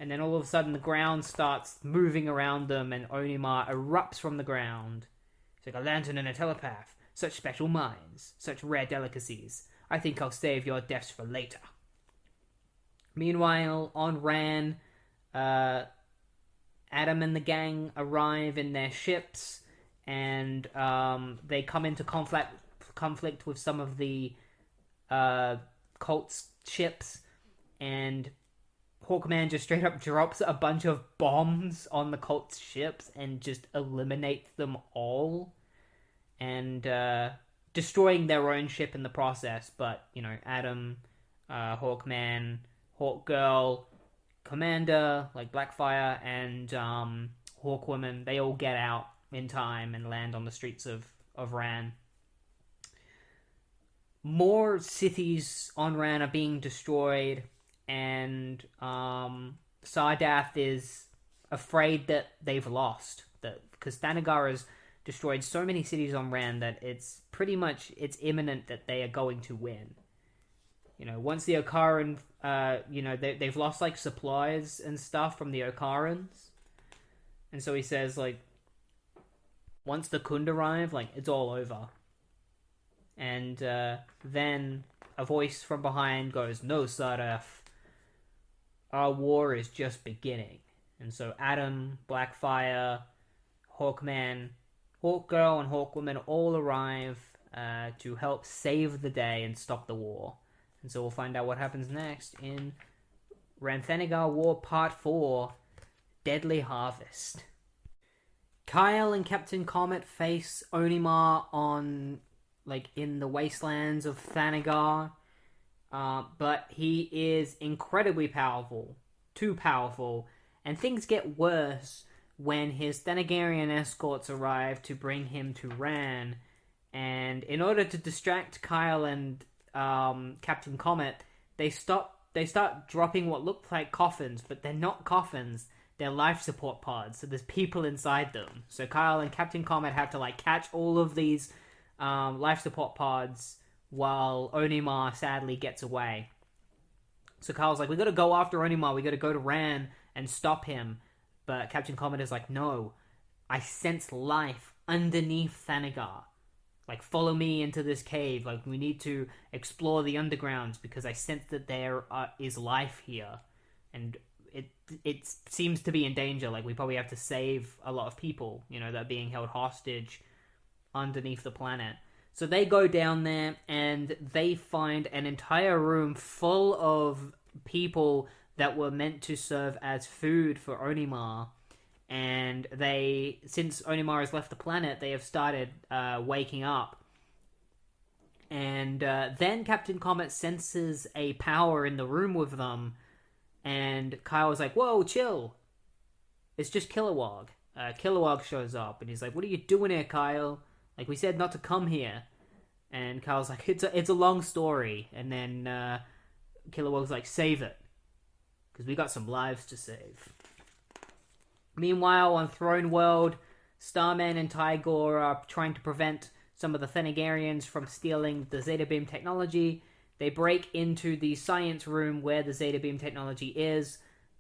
And then all of a sudden the ground starts moving around them and Onimar erupts from the ground. It's like a lantern and a telepath. Such special minds. Such rare delicacies. I think I'll save your deaths for later. Meanwhile, on Rann, Adam and the gang arrive in their ships and they come into conflict with some of the cult's ships, and Hawkman just straight up drops a bunch of bombs on the cult's ships and just eliminates them all, and destroying their own ship in the process. But, you know, Adam, Hawkman, Hawkgirl, Commander, like Blackfire, and Hawkwoman, they all get out in time and land on the streets of Rann. More cities on Rann are being destroyed, and Sardath is afraid that they've lost. Because Thanagar has destroyed so many cities on Rann that it's imminent that they are going to win. You know, once the Okaran, they've lost, like, supplies and stuff from the Okarans. And so he says, like, once the Khund arrive, like, it's all over. And then a voice from behind goes, no, Sardath, our war is just beginning. And so Adam, Blackfire, Hawkman, Hawkgirl, and Hawkwoman all arrive to help save the day and stop the war. And so we'll find out what happens next in Rann and Thanagar War Part 4, Deadly Harvest. Kyle and Captain Comet face Onimar in the wastelands of Thanagar. But he is incredibly powerful. Too powerful. And things get worse when his Thanagarian escorts arrive to bring him to Rann. And in order to distract Kyle and Captain Comet, they start dropping what look like coffins, but they're not coffins. They're life support pods, so there's people inside them. So Kyle and Captain Comet have to catch all of these life support pods while Onimar sadly gets away. So Kyle's like, we gotta go after Onimar, we gotta go to Rann and stop him. But Captain Comet is like, no, I sense life underneath Thanagar. Like, follow me into this cave. Like, we need to explore the undergrounds because I sense that there is life here. And it seems to be in danger. Like, we probably have to save a lot of people, that are being held hostage underneath the planet. So they go down there and they find an entire room full of people that were meant to serve as food for Onimar. And since Onimar has left the planet, they have started waking up. And then Captain Comet senses a power in the room with them, and Kyle's like, "Whoa, chill! It's just Kilowog." Kilowog shows up, and he's like, "What are you doing here, Kyle? Like, we said not to come here." And Kyle's like, "It's a long story." And then Kilowog's like, "Save it, because we got some lives to save." Meanwhile, on Throne World, Starman and Tigor are trying to prevent some of the Thanagarians from stealing the Zeta Beam technology. They break into the science room where the Zeta Beam technology is,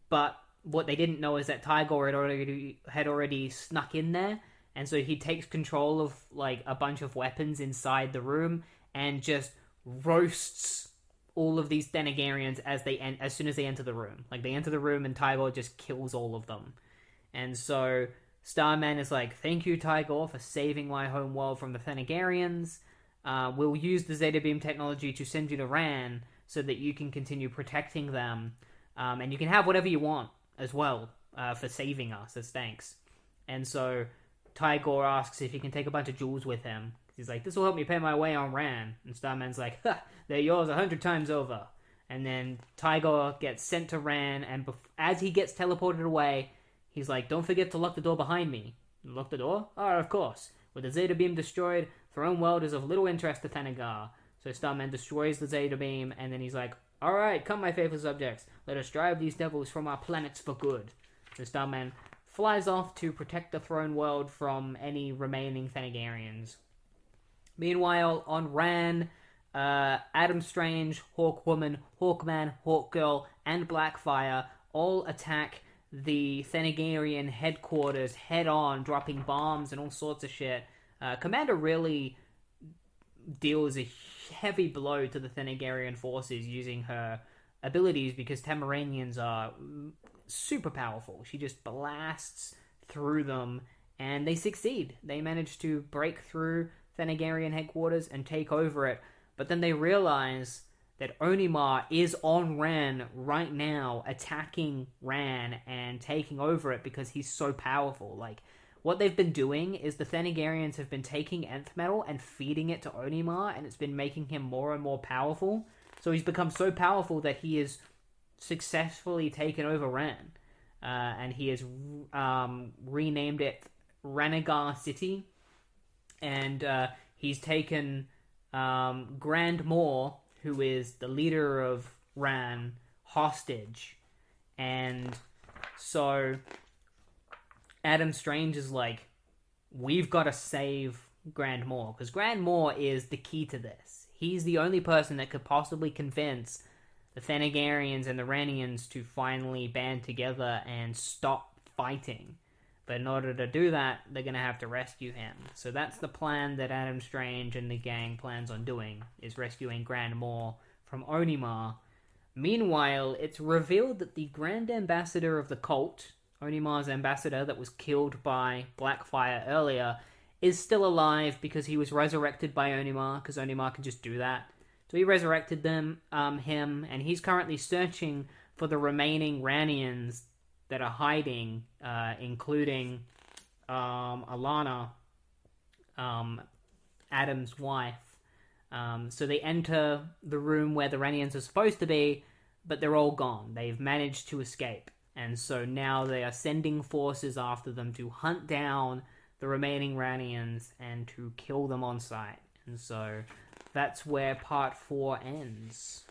but what they didn't know is that Tigor had already snuck in there, and so he takes control of like a bunch of weapons inside the room and just roasts all of these Thanagarians as soon as they enter the room. Like, they enter the room and Tigor just kills all of them. And so Starman is like, "Thank you, Tigor, for saving my home world from the Thanagarians. We'll use the Zeta Beam technology to send you to Rann so that you can continue protecting them. And you can have whatever you want as well for saving us as thanks." And so Tigor asks if he can take a bunch of jewels with him. He's like, "This will help me pay my way on Rann." And Starman's like, "Ha, they're yours 100 times over." And then Tigor gets sent to Rann, and as he gets teleported away, he's like, "Don't forget to lock the door behind me." "Lock the door?" "Oh, of course. With the Zeta Beam destroyed, Throne World is of little interest to Thanagar." So Starman destroys the Zeta Beam, and then he's like, "Alright, come my faithful subjects. Let us drive these devils from our planets for good." So Starman flies off to protect the Throne World from any remaining Thanagarians. Meanwhile, on Rann, Adam Strange, Hawkwoman, Hawkman, Hawkgirl, and Blackfire all attack the Thanagarian headquarters head-on, dropping bombs and all sorts of shit. Commander really deals a heavy blow to the Thanagarian forces using her abilities, because Tamaranians are super powerful. She just blasts through them, and they succeed. They manage to break through Thanagarian headquarters and take over it, but then they realize that Onimar is on Rann right now, attacking Rann and taking over it because he's so powerful. Like, what they've been doing is the Thanagarians have been taking Nth Metal and feeding it to Onimar, and it's been making him more and more powerful. So he's become so powerful that he has successfully taken over Rann. And he has renamed it Ranagar City. And he's taken Grand Moor, who is the leader of Rann, hostage. And so Adam Strange is like, "We've got to save Grand Moor, because Grand Moor is the key to this. He's the only person that could possibly convince the Thanagarians and the Rannians to finally band together and stop fighting. But in order to do that, they're going to have to rescue him." So that's the plan that Adam Strange and the gang plans on doing, is rescuing Grand Moor from Onimar. Meanwhile, it's revealed that the Grand Ambassador of the cult, Onimar's ambassador that was killed by Blackfire earlier, is still alive because he was resurrected by Onimar, because Onimar can just do that. So he resurrected him, and he's currently searching for the remaining Rannians that are hiding, including Alana, Adam's wife. So they enter the room where the Rannians are supposed to be, but they're all gone. They've managed to escape. And so now they are sending forces after them to hunt down the remaining Rannians and to kill them on sight. And so that's where part 4 ends.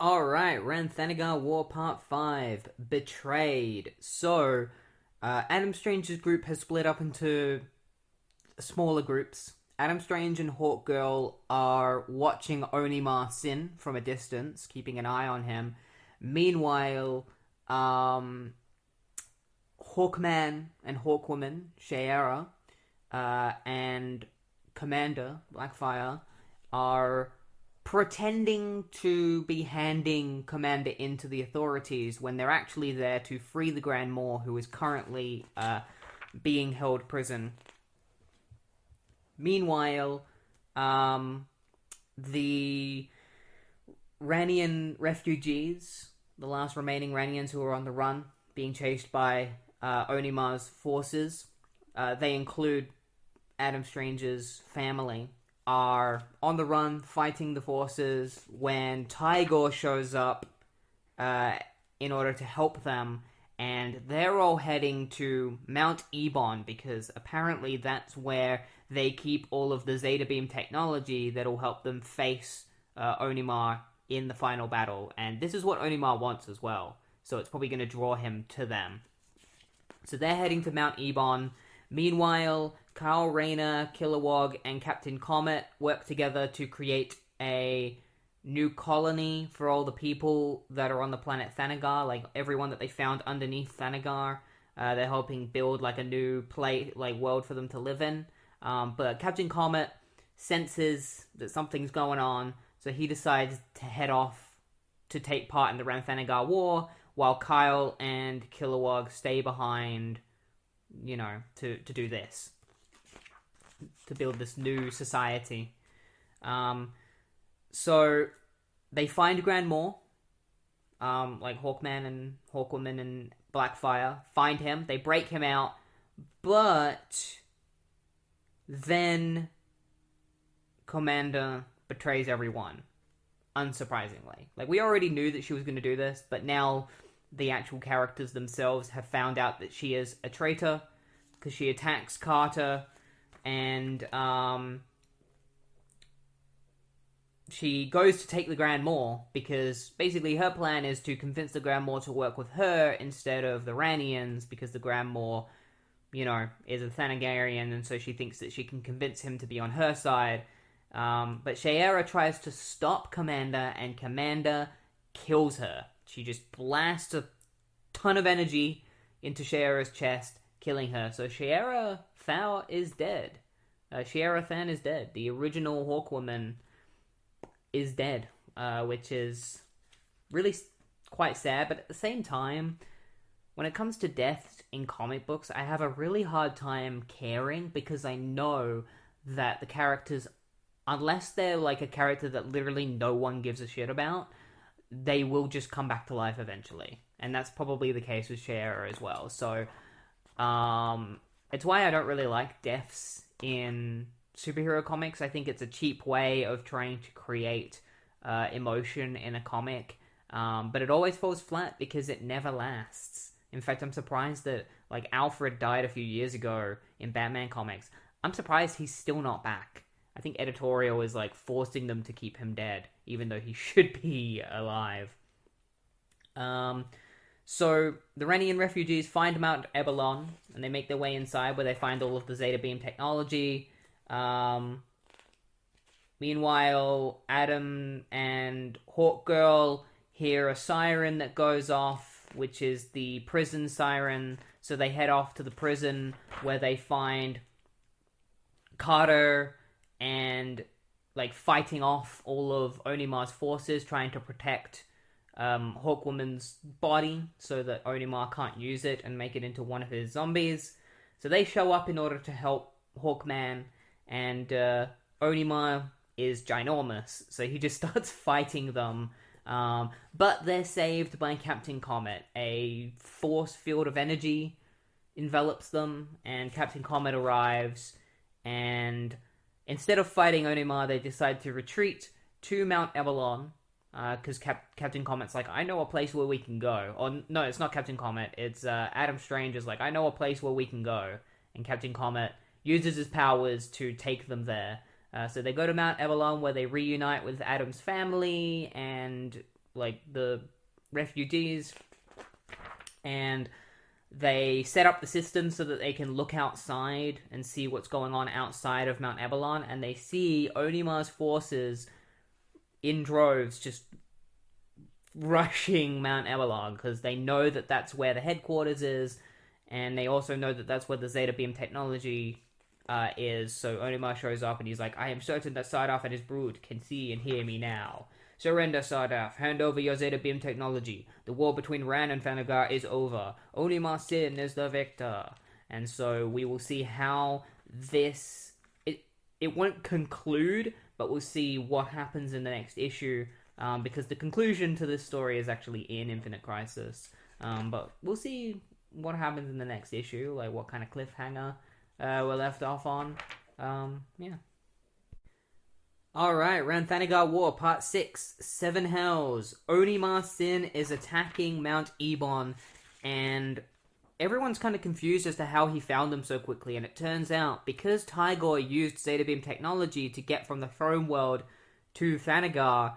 Alright, Rann Thanagar War Part 5, Betrayed. So, Adam Strange's group has split up into smaller groups. Adam Strange and Hawkgirl are watching Onimar sin from a distance, keeping an eye on him. Meanwhile, Hawkman and Hawkwoman, Shayera, and Commander, Blackfire, are pretending to be handing Commander in to the authorities when they're actually there to free the Grand Moor, who is currently being held prison. Meanwhile, the Rannian refugees the last remaining Rannians who are on the run, being chased by Onimar's forces. They include Adam Strange's family, are on the run fighting the forces when Tigor shows up in order to help them, and they're all heading to Mount Ebon because apparently that's where they keep all of the Zeta Beam technology that'll help them face Onimar in the final battle. And this is what Onimar wants as well, so it's probably going to draw him to them. So they're heading to Mount Ebon. Meanwhile, Kyle Rayner, Kilowog, and Captain Comet work together to create a new colony for all the people that are on the planet Thanagar, like everyone that they found underneath Thanagar. They're helping build like a new world for them to live in. But Captain Comet senses that something's going on, so he decides to head off to take part in the Rann and Thanagar war, while Kyle and Kilowog stay behind, to do this. To build this new society. So they find Grand Maw, like Hawkman and Hawkwoman and Blackfire, find him, they break him out, but then Commander betrays everyone, unsurprisingly. Like, we already knew that she was going to do this, but now the actual characters themselves have found out that she is a traitor, because she attacks Carter, and she goes to take the Grand Maw, because basically her plan is to convince the Grand Maw to work with her instead of the Rannians, because the Grand Maw, is a Thanagarian, and so she thinks that she can convince him to be on her side. But Shayera tries to stop Commander, and Commander kills her. She just blasts a ton of energy into Shayera's chest, killing her. So Shayera Thau is dead. Shayera Than is dead. The original Hawkwoman is dead, which is really quite sad. But at the same time, when it comes to deaths in comic books, I have a really hard time caring, because I know that the characters, unless they're like a character that literally no one gives a shit about, they will just come back to life eventually. And that's probably the case with Shayera as well. So, it's why I don't really like deaths in superhero comics. I think it's a cheap way of trying to create emotion in a comic. But it always falls flat because it never lasts. In fact, I'm surprised that, like, Alfred died a few years ago in Batman comics. I'm surprised he's still not back. I think editorial is, like, forcing them to keep him dead, even though he should be alive. So, the Rannian refugees find Mount Eberlon, and they make their way inside, where they find all of the Zeta Beam technology. Meanwhile, Adam and Hawkgirl hear a siren that goes off, which is the prison siren. So they head off to the prison, where they find Carter and, like, fighting off all of Onimar's forces, trying to protect Hawkwoman's body so that Onimar can't use it and make it into one of his zombies. So they show up in order to help Hawkman, and Onimar is ginormous, so he just starts fighting them. But they're saved by Captain Comet. A force field of energy envelops them, and Captain Comet arrives, and instead of fighting Onimar, they decide to retreat to Mount Eberlon, because Captain Comet's like, I know a place where we can go. Or, no, it's not Captain Comet, it's Adam Strange is like, I know a place where we can go. And Captain Comet uses his powers to take them there. So they go to Mount Eberlon, where they reunite with Adam's family and, like, the refugees. And they set up the system so that they can look outside and see what's going on outside of Mount Eberlon. And they see Onimar's forces in droves just rushing Mount Eberlon, because they know that that's where the headquarters is. And they also know that that's where the Zeta Beam technology is. So Onimar shows up and he's like, I am certain that Sardath and his brood can see and hear me now. Surrender, Sardath. Hand over your Zeta Beam technology. The war between Rann and Thanagar is over. Onimar Sin is the victor. And so we will see how this... It won't conclude, but we'll see what happens in the next issue because the conclusion to this story is actually in Infinite Crisis. But we'll see what happens in the next issue, like what kind of cliffhanger we're left off on. Yeah. Alright, Rann and Thanagar War, Part 6, Seven Hells. Onimar Sin is attacking Mount Ebon, and everyone's kind of confused as to how he found them so quickly, and it turns out, because Tigor used Zeta Beam technology to get from the throne world to Thanagar,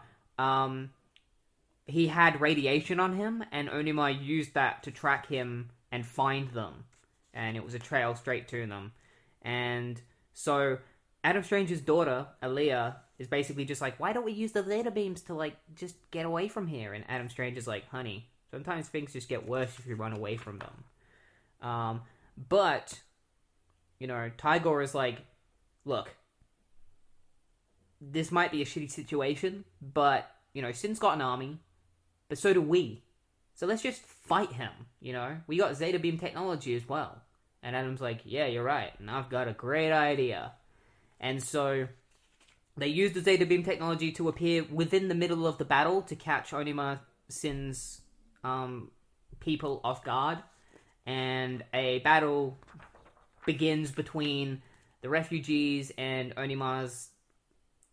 he had radiation on him, and Onimar used that to track him and find them. And it was a trail straight to them. And so Adam Strange's daughter, Aaliyah, is basically just like, why don't we use the Zeta Beams to, like, just get away from here? And Adam Strange is like, honey, sometimes things just get worse if you run away from them. But, you know, Tigor is like, look, this might be a shitty situation, but, you know, Sin's got an army, but so do we. So let's just fight him, you know? We got Zeta Beam technology as well. And Adam's like, yeah, you're right, and I've got a great idea. And so they use the Zeta Beam technology to appear within the middle of the battle to catch Onimar Sin's people off guard. And a battle begins between the refugees and Onimar's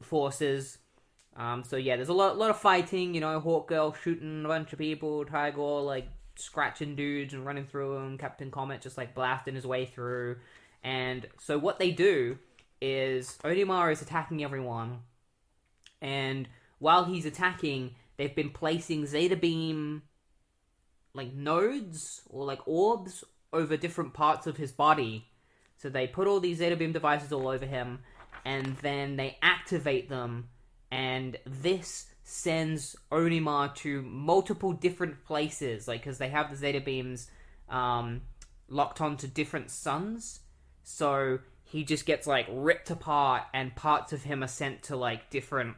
forces. So yeah, there's a lot of fighting, you know, Hawkgirl shooting a bunch of people, Tigor, like, scratching dudes and running through them, Captain Comet just, like, blasting his way through. And so what they do is Onimar is attacking everyone, and while he's attacking, they've been placing Zeta Beam, like, nodes, or, like, orbs over different parts of his body. So they put all these Zeta Beam devices all over him, and then they activate them, and this sends Onimar to multiple different places, like, because they have the Zeta Beams locked onto different suns, so he just gets, like, ripped apart, and parts of him are sent to, like, different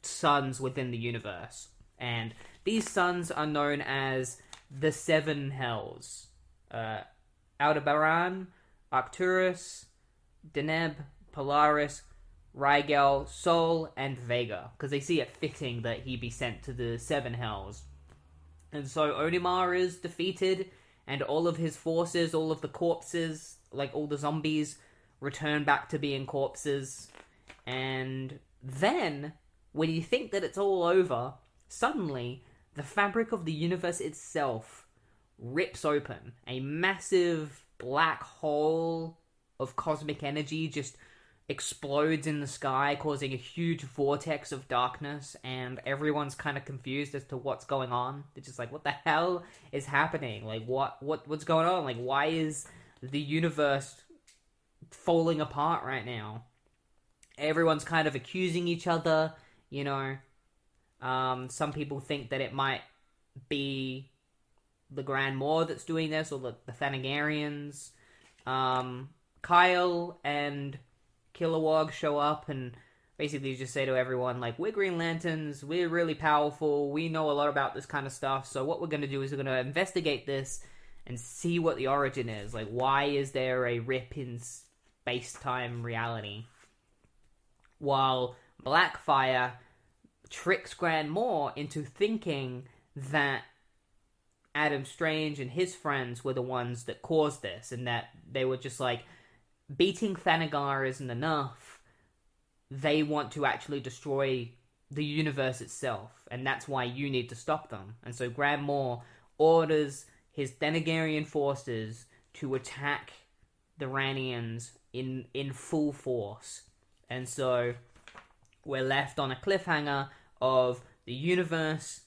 suns within the universe. And these suns are known as the Seven Hells. Aldebaran, Arcturus, Deneb, Polaris, Rigel, Sol, and Vega, because they see it fitting that he be sent to the Seven Hells. And so Onimar is defeated, and all of his forces, all of the corpses, like all the zombies, return back to being corpses. And then, when you think that it's all over, suddenly, the fabric of the universe itself rips open. A massive black hole of cosmic energy just explodes in the sky, causing a huge vortex of darkness, and everyone's kind of confused as to what's going on. They're just like, what the hell is happening? Like, what's going on? Like, why is the universe falling apart right now? Everyone's kind of accusing each other, you know. Some people think that it might be the Grand Maw that's doing this, or the Thanagarians. Kyle and Kilowog show up and basically just say to everyone, like, we're Green Lanterns, we're really powerful, we know a lot about this kind of stuff, so what we're going to do is we're going to investigate this and see what the origin is. Like, why is there a rip in space-time reality? While Blackfire tricks Grand Maw into thinking that Adam Strange and his friends were the ones that caused this, and that they were just like, beating Thanagar isn't enough. They want to actually destroy the universe itself, and that's why you need to stop them. And so Grand Maw orders his Thanagarian forces to attack the Rannians in full force. And so we're left on a cliffhanger of the universe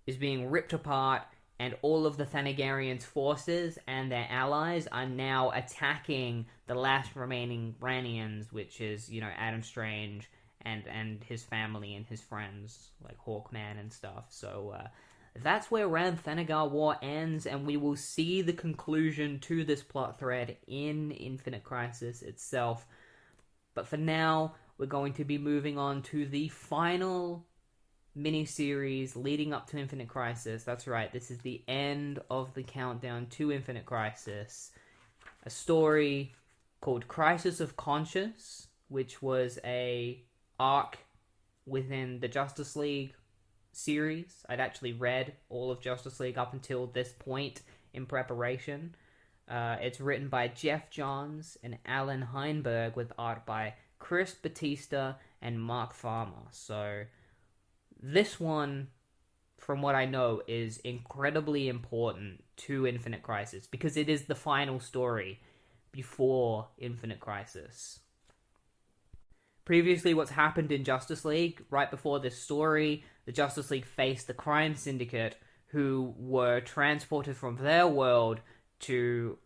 is being ripped apart, and all of the Thanagarians' forces and their allies are now attacking the last remaining Rannians, which is, you know, Adam Strange and his family and his friends, like Hawkman and stuff. So that's where Rann and Thanagar War ends, and we will see the conclusion to this plot thread in Infinite Crisis itself. But for now, we're going to be moving on to the final miniseries leading up to Infinite Crisis. That's right, this is the end of the countdown to Infinite Crisis. A story called Crisis of Conscience, which was a arc within the Justice League series. I'd actually read all of Justice League up until this point in preparation. It's written by Jeff Johns and Alan Heinberg with art by Chris Batista and Mark Farmer. So this one, from what I know, is incredibly important to Infinite Crisis because it is the final story before Infinite Crisis. Previously, what's happened in Justice League, right before this story, the Justice League faced the crime syndicate who were transported from their world to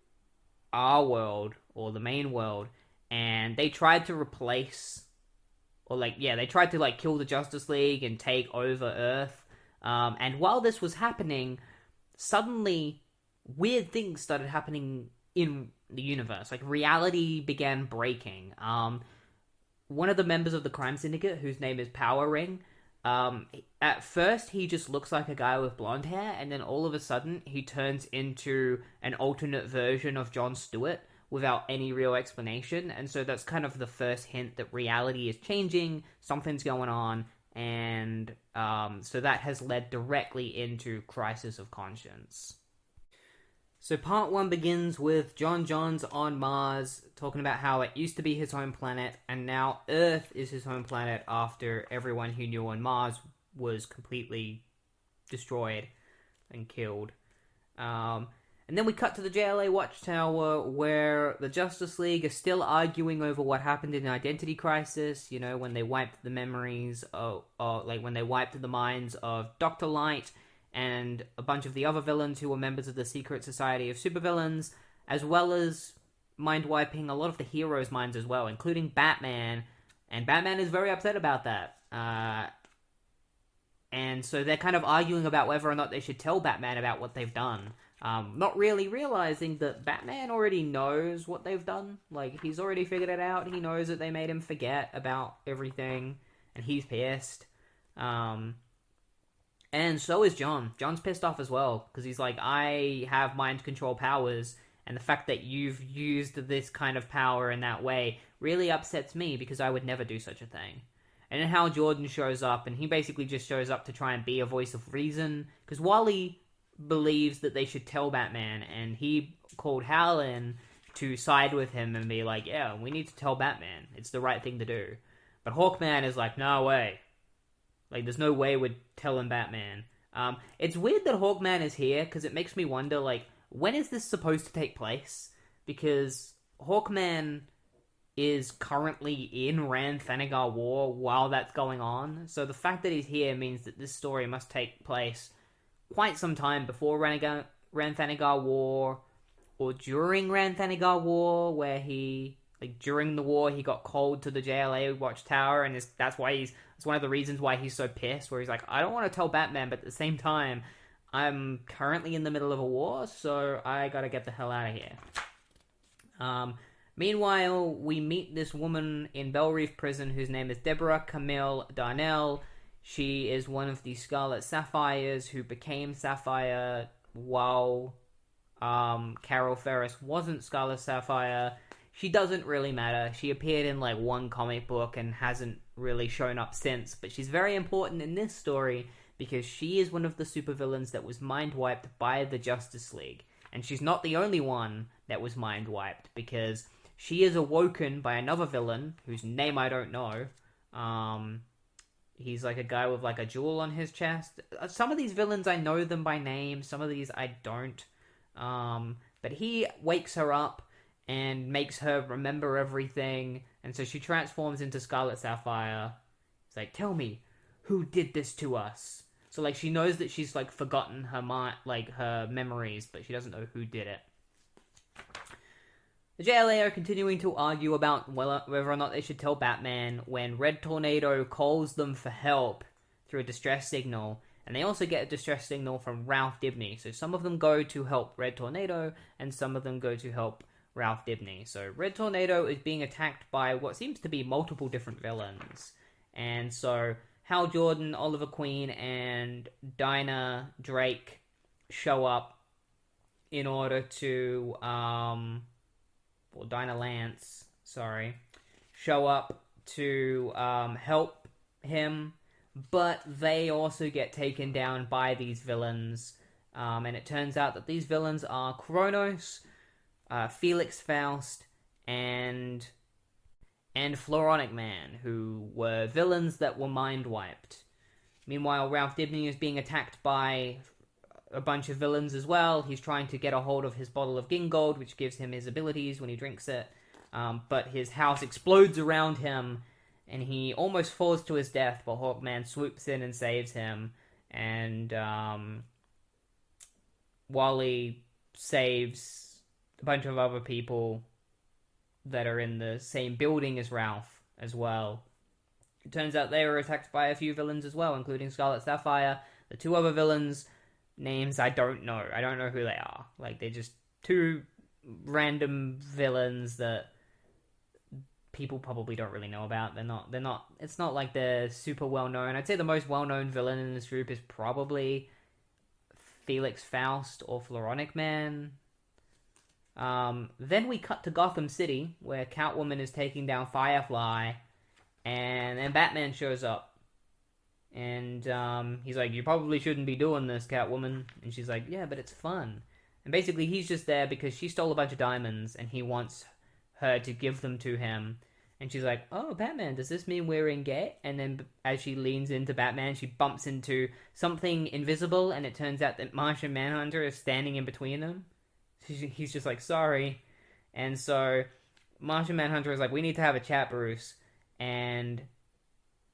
our world, or the main world, and they tried to replace, they tried to kill the Justice League and take over Earth. And while this was happening, suddenly weird things started happening in the universe. Like, reality began breaking. One of the members of the crime syndicate, whose name is Power Ring, at first he just looks like a guy with blonde hair, and then all of a sudden he turns into an alternate version of Jon Stewart without any real explanation. And so that's kind of the first hint that reality is changing, something's going on, and so that has led directly into Crisis of Conscience. So part 1 begins with John Johns on Mars, talking about how it used to be his home planet, and now Earth is his home planet after everyone he knew on Mars was completely destroyed and killed. And then we cut to the JLA Watchtower, where the Justice League is still arguing over what happened in Identity Crisis, when they wiped the memories when they wiped the minds of Dr. Light and a bunch of the other villains who were members of the Secret Society of Supervillains, as well as mind-wiping a lot of the heroes' minds as well, including Batman, and Batman is very upset about that. And so they're kind of arguing about whether or not they should tell Batman about what they've done. Not really realizing that Batman already knows what they've done. He's already figured it out. He knows that they made him forget about everything, and he's pissed. And so is John. John's pissed off as well, because he's like, I have mind control powers, and the fact that you've used this kind of power in that way really upsets me, because I would never do such a thing. And then Hal Jordan shows up, and he basically just shows up to try and be a voice of reason, because Wally believes that they should tell Batman, and he called Hal in to side with him and be like, yeah, we need to tell Batman. It's the right thing to do. But Hawkman is like, no way. There's no way we're telling Batman. It's weird that Hawkman is here, because it makes me wonder, when is this supposed to take place? Because Hawkman is currently in Rann and Thanagar War while that's going on. So the fact that he's here means that this story must take place quite some time before Rann and Thanagar War, or during Rann and Thanagar War, where he... during the war, he got called to the JLA Watchtower, and that's one of the reasons why he's so pissed, where he's like, I don't want to tell Batman, but at the same time, I'm currently in the middle of a war, so I gotta get the hell out of here. Meanwhile, we meet this woman in Belle Reef Prison whose name is Deborah Camille Darnell. She is one of the Scarlet Sapphires who became Sapphire while Carol Ferris wasn't Scarlet Sapphire. She doesn't really matter. She appeared in one comic book and hasn't really shown up since, but she's very important in this story because she is one of the supervillains that was mind-wiped by the Justice League. And she's not the only one that was mind-wiped, because she is awoken by another villain whose name I don't know. He's a guy with a jewel on his chest. Some of these villains I know them by name, some of these I don't. But he wakes her up and makes her remember everything, and so she transforms into Scarlet Sapphire. It's like, tell me, who did this to us? So she knows that she's forgotten her her memories, but she doesn't know who did it. The JLA are continuing to argue about whether or not they should tell Batman when Red Tornado calls them for help through a distress signal, and they also get a distress signal from Ralph Dibny. So some of them go to help Red Tornado, and some of them go to help Ralph Dibny. So Red Tornado is being attacked by what seems to be multiple different villains. And so Hal Jordan, Oliver Queen, and Dinah Drake show up in order to, Dinah Lance, show up to help him. but they also get taken down by these villains. And it turns out that these villains are Kronos, Felix Faust, and Floronic Man, who were villains that were mind wiped. Meanwhile, Ralph Dibny is being attacked by a bunch of villains as well. He's trying to get a hold of his bottle of Gingold, which gives him his abilities when he drinks it. But his house explodes around him, and he almost falls to his death, but Hawkman swoops in and saves him. And Wally saves a bunch of other people that are in the same building as Ralph as well. It turns out they were attacked by a few villains as well, including Scarlet Sapphire. The two other villains' names I don't know. I don't know who they are. Like, they're just two random villains that people probably don't really know about. It's not like they're super well known. I'd say the most well known villain in this group is probably Felix Faust or Floronic Man. Then we cut to Gotham City, where Catwoman is taking down Firefly, and then Batman shows up. And he's like, you probably shouldn't be doing this, Catwoman. And she's like, yeah, but it's fun. And basically he's just there because she stole a bunch of diamonds, and he wants her to give them to him. And she's like, oh, Batman, does this mean we're engaged? And then as she leans into Batman, she bumps into something invisible, and it turns out that Martian Manhunter is standing in between them. He's just like, sorry. And so Martian Manhunter is like, we need to have a chat, Bruce. And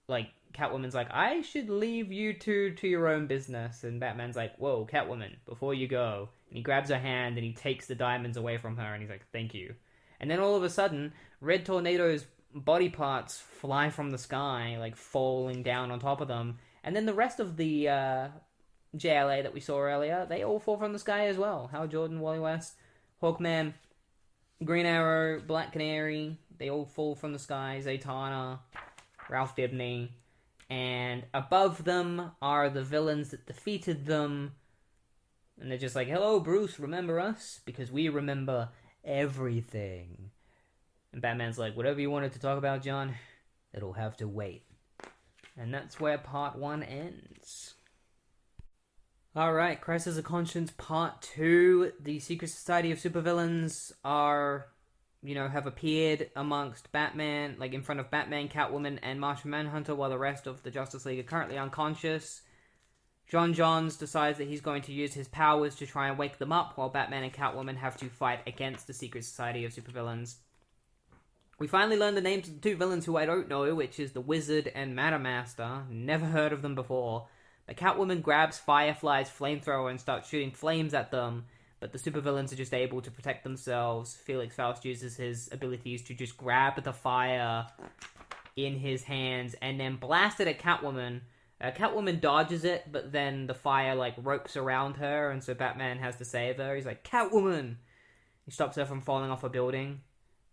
like, Catwoman's like, I should leave you two to your own business. And Batman's like, whoa, Catwoman, before you go. And he grabs her hand and he takes the diamonds away from her, and he's like, thank you. And then all of a sudden, Red Tornado's body parts fly from the sky, like falling down on top of them. And then the rest of the JLA that we saw earlier, they all fall from the sky as well. Hal Jordan, Wally West, Hawkman, Green Arrow, Black Canary, they all fall from the sky. Zatanna, Ralph Dibny. And above them are the villains that defeated them. And they're just like, hello, Bruce, remember us? Because we remember everything. And Batman's like, whatever you wanted to talk about, John, it'll have to wait. And that's where part 1 ends. Alright, Crisis of Conscience Part 2. The Secret Society of Supervillains have appeared amongst Batman, like in front of Batman, Catwoman, and Martian Manhunter, while the rest of the Justice League are currently unconscious. John Johns decides that he's going to use his powers to try and wake them up, while Batman and Catwoman have to fight against the Secret Society of Supervillains. We finally learn the names of the two villains who I don't know, which is the Wizard and Madam Master. Never heard of them before. But Catwoman grabs Firefly's flamethrower and starts shooting flames at them, but the supervillains are just able to protect themselves. Felix Faust uses his abilities to just grab the fire in his hands and then blast it at Catwoman. Catwoman dodges it, but then the fire, ropes around her, and so Batman has to save her. He's like, Catwoman! He stops her from falling off a building,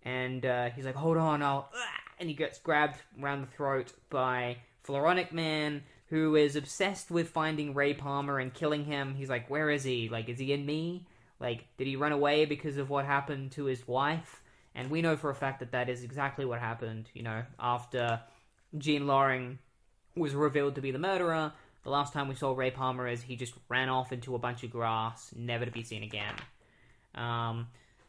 and he's like, hold on, and he gets grabbed around the throat by Floronic Man, who is obsessed with finding Ray Palmer and killing him. He's like, where is he? Is he in me? Did he run away because of what happened to his wife? And we know for a fact that that is exactly what happened, after Jean Loring was revealed to be the murderer. The last time we saw Ray Palmer is he just ran off into a bunch of grass, never to be seen again.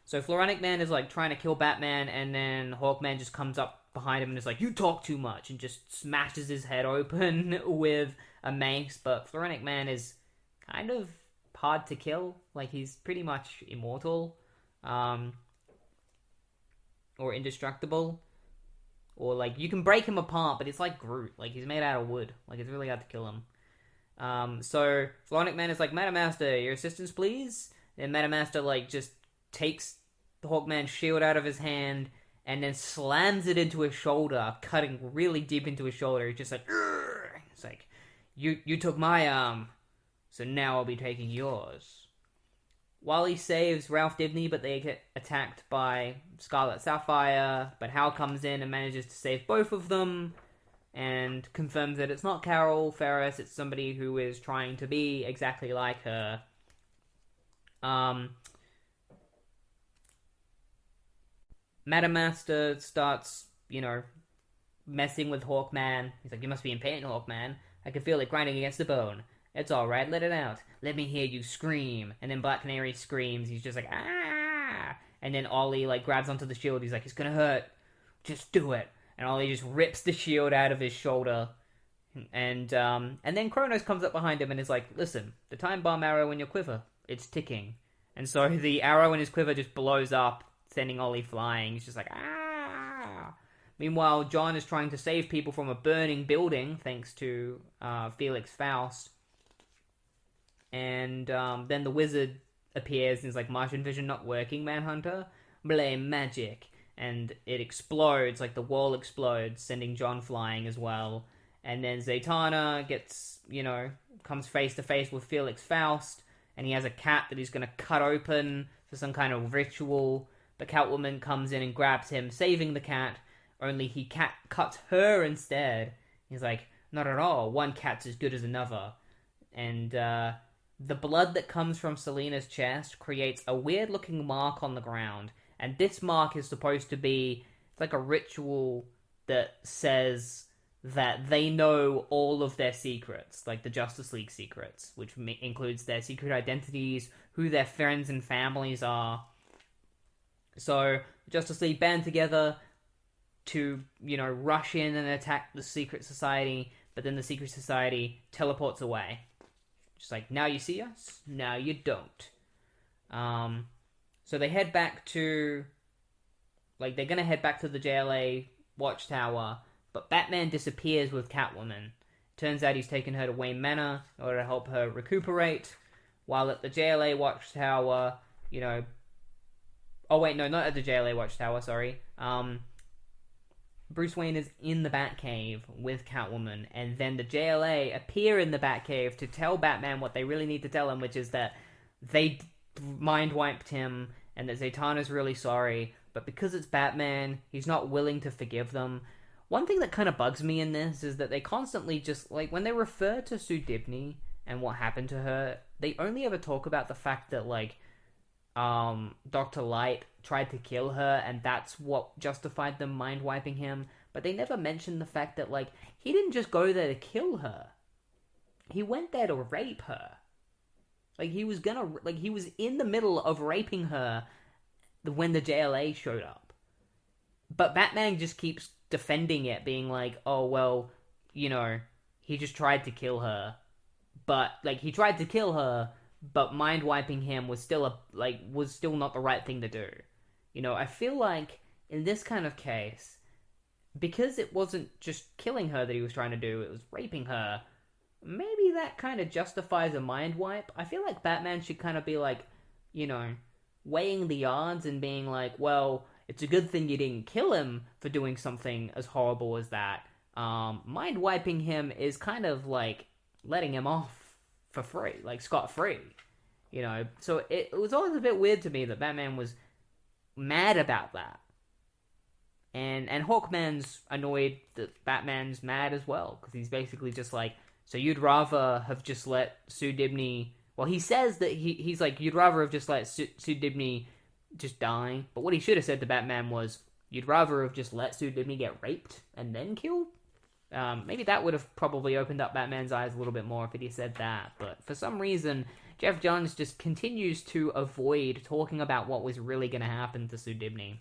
So Floronic Man is trying to kill Batman, and then Hawkman just comes up behind him and is like, you talk too much, and just smashes his head open with a mace. But Floronic Man is kind of hard to kill. He's pretty much immortal, or indestructible. Or, you can break him apart, but it's like Groot. He's made out of wood. It's really hard to kill him. So, Floronic Man is like, Madam Master, your assistance, please? And Madam Master, just takes the Hawkman's shield out of his hand and then slams it into his shoulder, cutting really deep into his shoulder. He's just like, Urgh! It's like, you took my arm, so now I'll be taking yours. Wally saves Ralph Dibny, but they get attacked by Scarlet Sapphire, but Hal comes in and manages to save both of them, and confirms that it's not Carol Ferris, it's somebody who is trying to be exactly like her. Madam Master starts, messing with Hawkman. He's like, you must be in pain, Hawkman. I can feel it grinding against the bone. It's alright, let it out. Let me hear you scream. And then Black Canary screams. He's just like, ah! And then Ollie, like, grabs onto the shield. He's like, it's gonna hurt. Just do it. And Ollie just rips the shield out of his shoulder. And then Kronos comes up behind him and is like, listen, the time bomb arrow in your quiver, it's ticking. And so the arrow in his quiver just blows up, sending Ollie flying. He's just like, ah! Meanwhile, John is trying to save people from a burning building, thanks to Felix Faust. And then the wizard appears and is like, Martian vision not working, Manhunter? Blame magic. And it explodes, like the wall explodes, sending John flying as well. And then Zatanna gets, comes face to face with Felix Faust, and he has a cat that he's going to cut open for some kind of ritual. But Catwoman comes in and grabs him, saving the cat, only he cuts her instead. He's like, not at all, one cat's as good as another. And the blood that comes from Selina's chest creates a weird-looking mark on the ground. And this mark is supposed to be, it's like a ritual that says that they know all of their secrets, like the Justice League secrets, which includes their secret identities, who their friends and families are. So, Justice League band together to, rush in and attack the Secret Society, but then the Secret Society teleports away. Just like, now you see us, now you don't. So they head back to, they're gonna head back to the JLA watchtower, but Batman disappears with Catwoman. Turns out he's taken her to Wayne Manor in order to help her recuperate, while at the JLA watchtower, oh wait, no, not at the JLA watchtower, sorry. Bruce Wayne is in the Batcave with Catwoman, and then the JLA appear in the Batcave to tell Batman what they really need to tell him, which is that they mind-wiped him, and that Zatanna's really sorry, but because it's Batman, he's not willing to forgive them. One thing that kind of bugs me in this is that they constantly just, when they refer to Sue Dibney and what happened to her, they only ever talk about the fact that, Dr. Light tried to kill her, and that's what justified them mind-wiping him, but they never mention the fact that, he didn't just go there to kill her. He went there to rape her. He was in the middle of raping her when the JLA showed up. But Batman just keeps defending it, being like, oh, well, he just tried to kill her. But, he tried to kill her, but mind-wiping him was still not the right thing to do. I feel like, in this kind of case, because it wasn't just killing her that he was trying to do, it was raping her, maybe that kind of justifies a mind wipe. I feel like Batman should kind of be weighing the odds and being like, well, it's a good thing you didn't kill him for doing something as horrible as that. Mind wiping him is kind of letting him off for free, scot-free. So it was always a bit weird to me that Batman was mad about that. And Hawkman's annoyed that Batman's mad as well, because he's basically just so you'd rather have just let Sue Dibney... Well, he says that he's like, you'd rather have just let Sue Dibney just die. But what he should have said to Batman was, you'd rather have just let Sue Dibney get raped and then killed? Maybe that would have probably opened up Batman's eyes a little bit more if he said that. But for some reason, Jeff Johns just continues to avoid talking about what was really going to happen to Sue Dibney.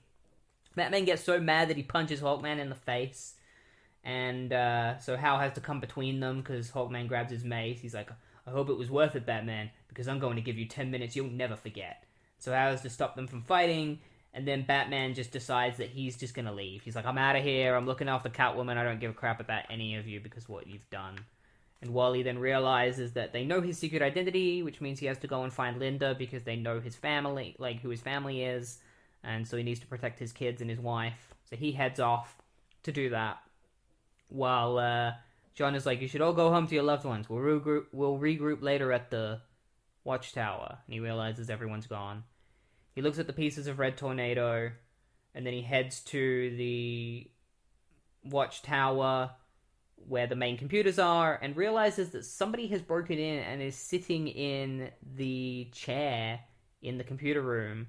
Batman gets so mad that he punches Hawkman in the face. And so Hal has to come between them because Hawkman grabs his mace. He's like, I hope it was worth it, Batman, because I'm going to give you 10 minutes you'll never forget. So Hal has to stop them from fighting, and then Batman just decides that he's just going to leave. He's like, I'm out of here, I'm looking after Catwoman, I don't give a crap about any of you because what you've done. And Wally then realizes that they know his secret identity, which means he has to go and find Linda because they know his family, who his family is, and so he needs to protect his kids and his wife. So he heads off to do that. While John is like, you should all go home to your loved ones. We'll regroup later at the watchtower. And he realizes everyone's gone. He looks at the pieces of Red Tornado, and then he heads to the watchtower where the main computers are, and realizes that somebody has broken in and is sitting in the chair in the computer room.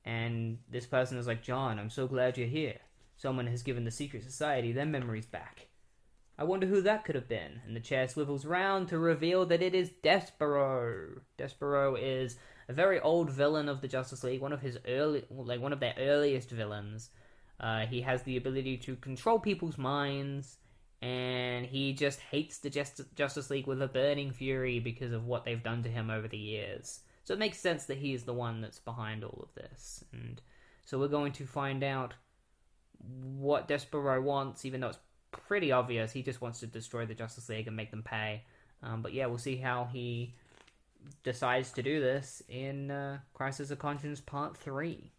And this person is like, John, I'm so glad you're here. someone has given the secret society their memories back. I wonder who that could have been. And the chair swivels round to reveal that it is Despero. Despero is a very old villain of the Justice League, one of their earliest villains. He has the ability to control people's minds, and he just hates the Justice League with a burning fury because of what they've done to him over the years. So it makes sense that he's the one that's behind all of this. And so we're going to find out what Despero wants, even though it's pretty obvious. He just wants to destroy the Justice League and make them pay. But yeah, we'll see how he decides to do this in Crisis of Conscience Part 3.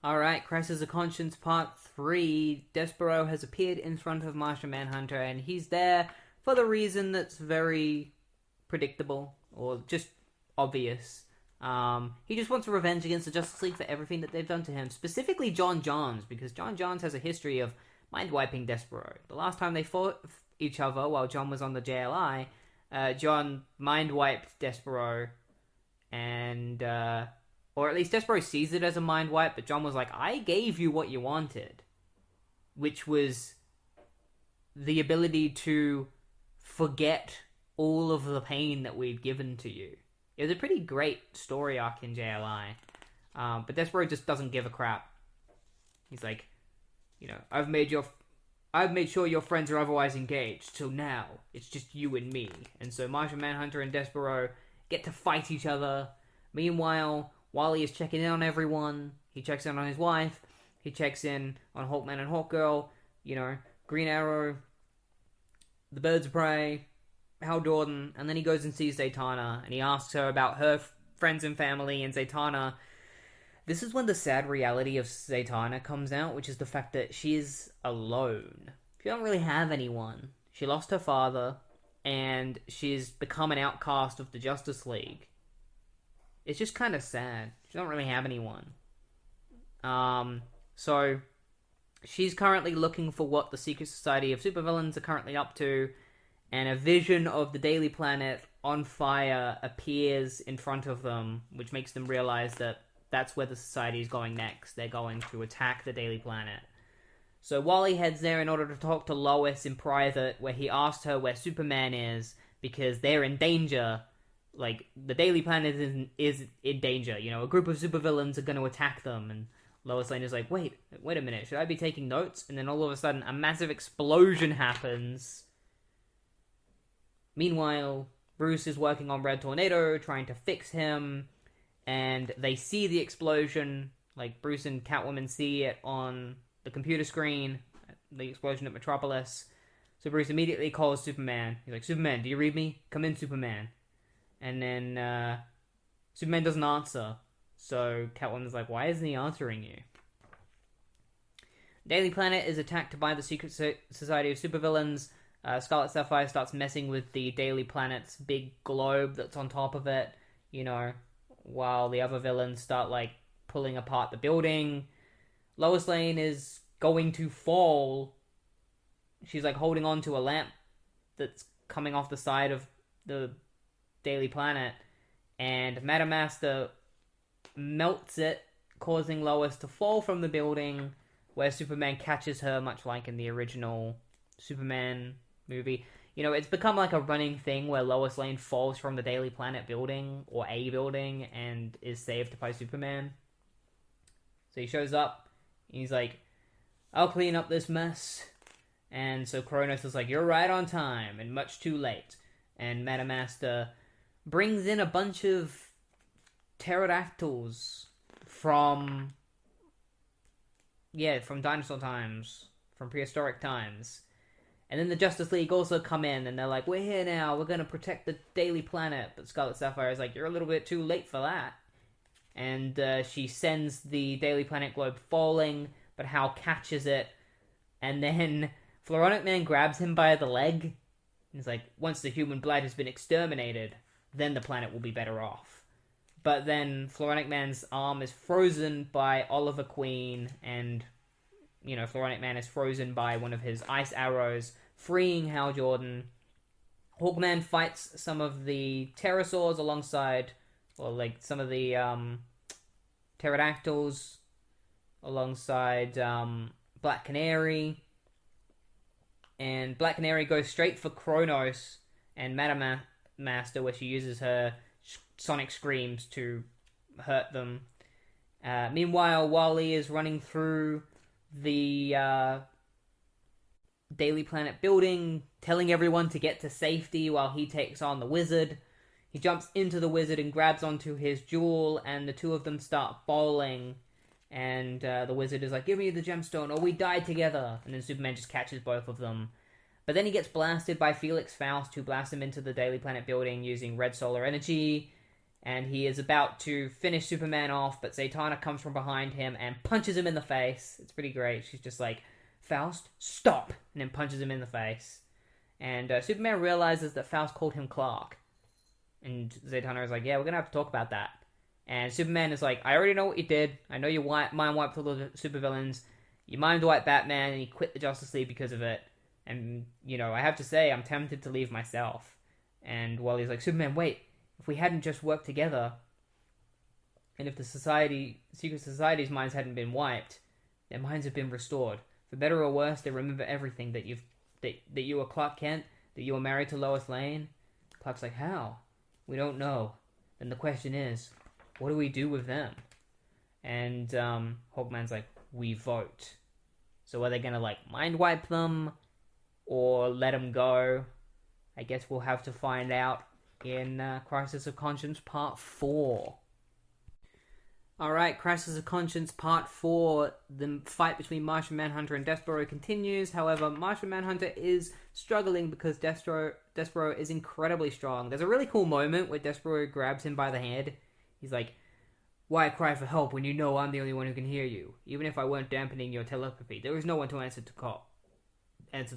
Alright, Crisis of Conscience Part 3. Despero has appeared in front of Martian Manhunter, and he's there for the reason that's very predictable, or just obvious. He just wants revenge against the Justice League for everything that they've done to him. Specifically John Johns, because John Johns has a history of mind-wiping Despero. The last time they fought each other while John was on the JLI, John mind-wiped Despero, and, or at least Despero sees it as a mind-wipe, but John was like, I gave you what you wanted. Which was the ability to forget all of the pain that we'd given to you. It was a pretty great story arc in JLI. But Despero just doesn't give a crap. He's like, I've made sure your friends are otherwise engaged, so now it's just you and me. And so Martian Manhunter and Despero get to fight each other. Meanwhile, Wally is checking in on everyone. He checks in on his wife. He checks in on Hawkman and Hawkgirl. Green Arrow, the Birds of Prey, Hal Jordan, and then he goes and sees Zatanna, and he asks her about her friends and family, and Zatanna. This is when the sad reality of Zatanna comes out, which is the fact that she's alone. She doesn't really have anyone. She lost her father, and she's become an outcast of the Justice League. It's just kind of sad. She doesn't really have anyone. So she's currently looking for what the Secret Society of Supervillains are currently up to, and a vision of the Daily Planet on fire appears in front of them, which makes them realize that that's where the society is going next. They're going to attack the Daily Planet. So Wally heads there in order to talk to Lois in private, where he asked her where Superman is, because they're in danger. Like, the Daily Planet is in danger. A group of supervillains are going to attack them, and Lois Lane is like, wait a minute, should I be taking notes? And then all of a sudden, a massive explosion happens. Meanwhile, Bruce is working on Red Tornado, trying to fix him, and they see the explosion. Like, Bruce and Catwoman see it on the computer screen, the explosion at Metropolis. So Bruce immediately calls Superman. He's like, Superman, do you read me? Come in, Superman. And then, Superman doesn't answer. So Catwoman's like, why isn't he answering you? Daily Planet is attacked by the Secret Society of Supervillains. Scarlet Sapphire starts messing with the Daily Planet's big globe that's on top of it, while the other villains start, pulling apart the building. Lois Lane is going to fall. She's, holding on to a lamp that's coming off the side of the Daily Planet, and Madam Master melts it, causing Lois to fall from the building, where Superman catches her, much like in the original Superman movie. It's become a running thing where Lois Lane falls from the Daily Planet building, or a building, and is saved by Superman. So he shows up, and he's like, I'll clean up this mess. And so Kronos is like, you're right on time, and much too late. And Madam Master brings in a bunch of pterodactyls from dinosaur times, from prehistoric times. And then the Justice League also come in, and they're like, we're here now, we're gonna protect the Daily Planet. But Scarlet Sapphire is like, you're a little bit too late for that. And she sends the Daily Planet globe falling, but Hal catches it. And then Floronic Man grabs him by the leg. And he's like, once the human blight has been exterminated, then the planet will be better off. But then Floronic Man's arm is frozen by Oliver Queen, and, Floronic Man is frozen by one of his ice arrows, freeing Hal Jordan. Hawkman fights some of the pterosaurs alongside, or some of the pterodactyls, alongside Black Canary. And Black Canary goes straight for Kronos and Madame Master, where she uses her sonic screams to hurt them. Meanwhile, Wally is running through the Daily Planet building, telling everyone to get to safety while he takes on the wizard. He jumps into the wizard and grabs onto his jewel, and the two of them start bowling. And the wizard is like, give me the gemstone or we die together. And then Superman just catches both of them. But then he gets blasted by Felix Faust, who blasts him into the Daily Planet building using red solar energy. And he is about to finish Superman off, but Zatanna comes from behind him and punches him in the face. It's pretty great. She's just like, Faust, stop! And then punches him in the face. And Superman realizes that Faust called him Clark. And Zatanna is like, yeah, we're going to have to talk about that. And Superman is like, I already know what you did. I know you mind wiped all the supervillains. You mind wiped Batman, and you quit the Justice League because of it. And, you know, I have to say, I'm tempted to leave myself. And Wally's like, Superman, wait. If we hadn't just worked together, and if the secret society's minds hadn't been wiped, their minds have been restored. For better or worse, they remember everything, that you were Clark Kent, that you were married to Lois Lane. Clark's like, how? We don't know. Then the question is, what do we do with them? And Hawkman's like, we vote. So are they gonna like mind wipe them or let them go? I guess we'll have to find out in Crisis of Conscience Part 4. Alright, Crisis of Conscience Part 4. The fight between Martian Manhunter and Despero continues. However, Martian Manhunter is struggling because Despero is incredibly strong. There's a really cool moment where Despero grabs him by the head. He's like, why cry for help when you know I'm the only one who can hear you? Even if I weren't dampening your telepathy, there is no one to answer the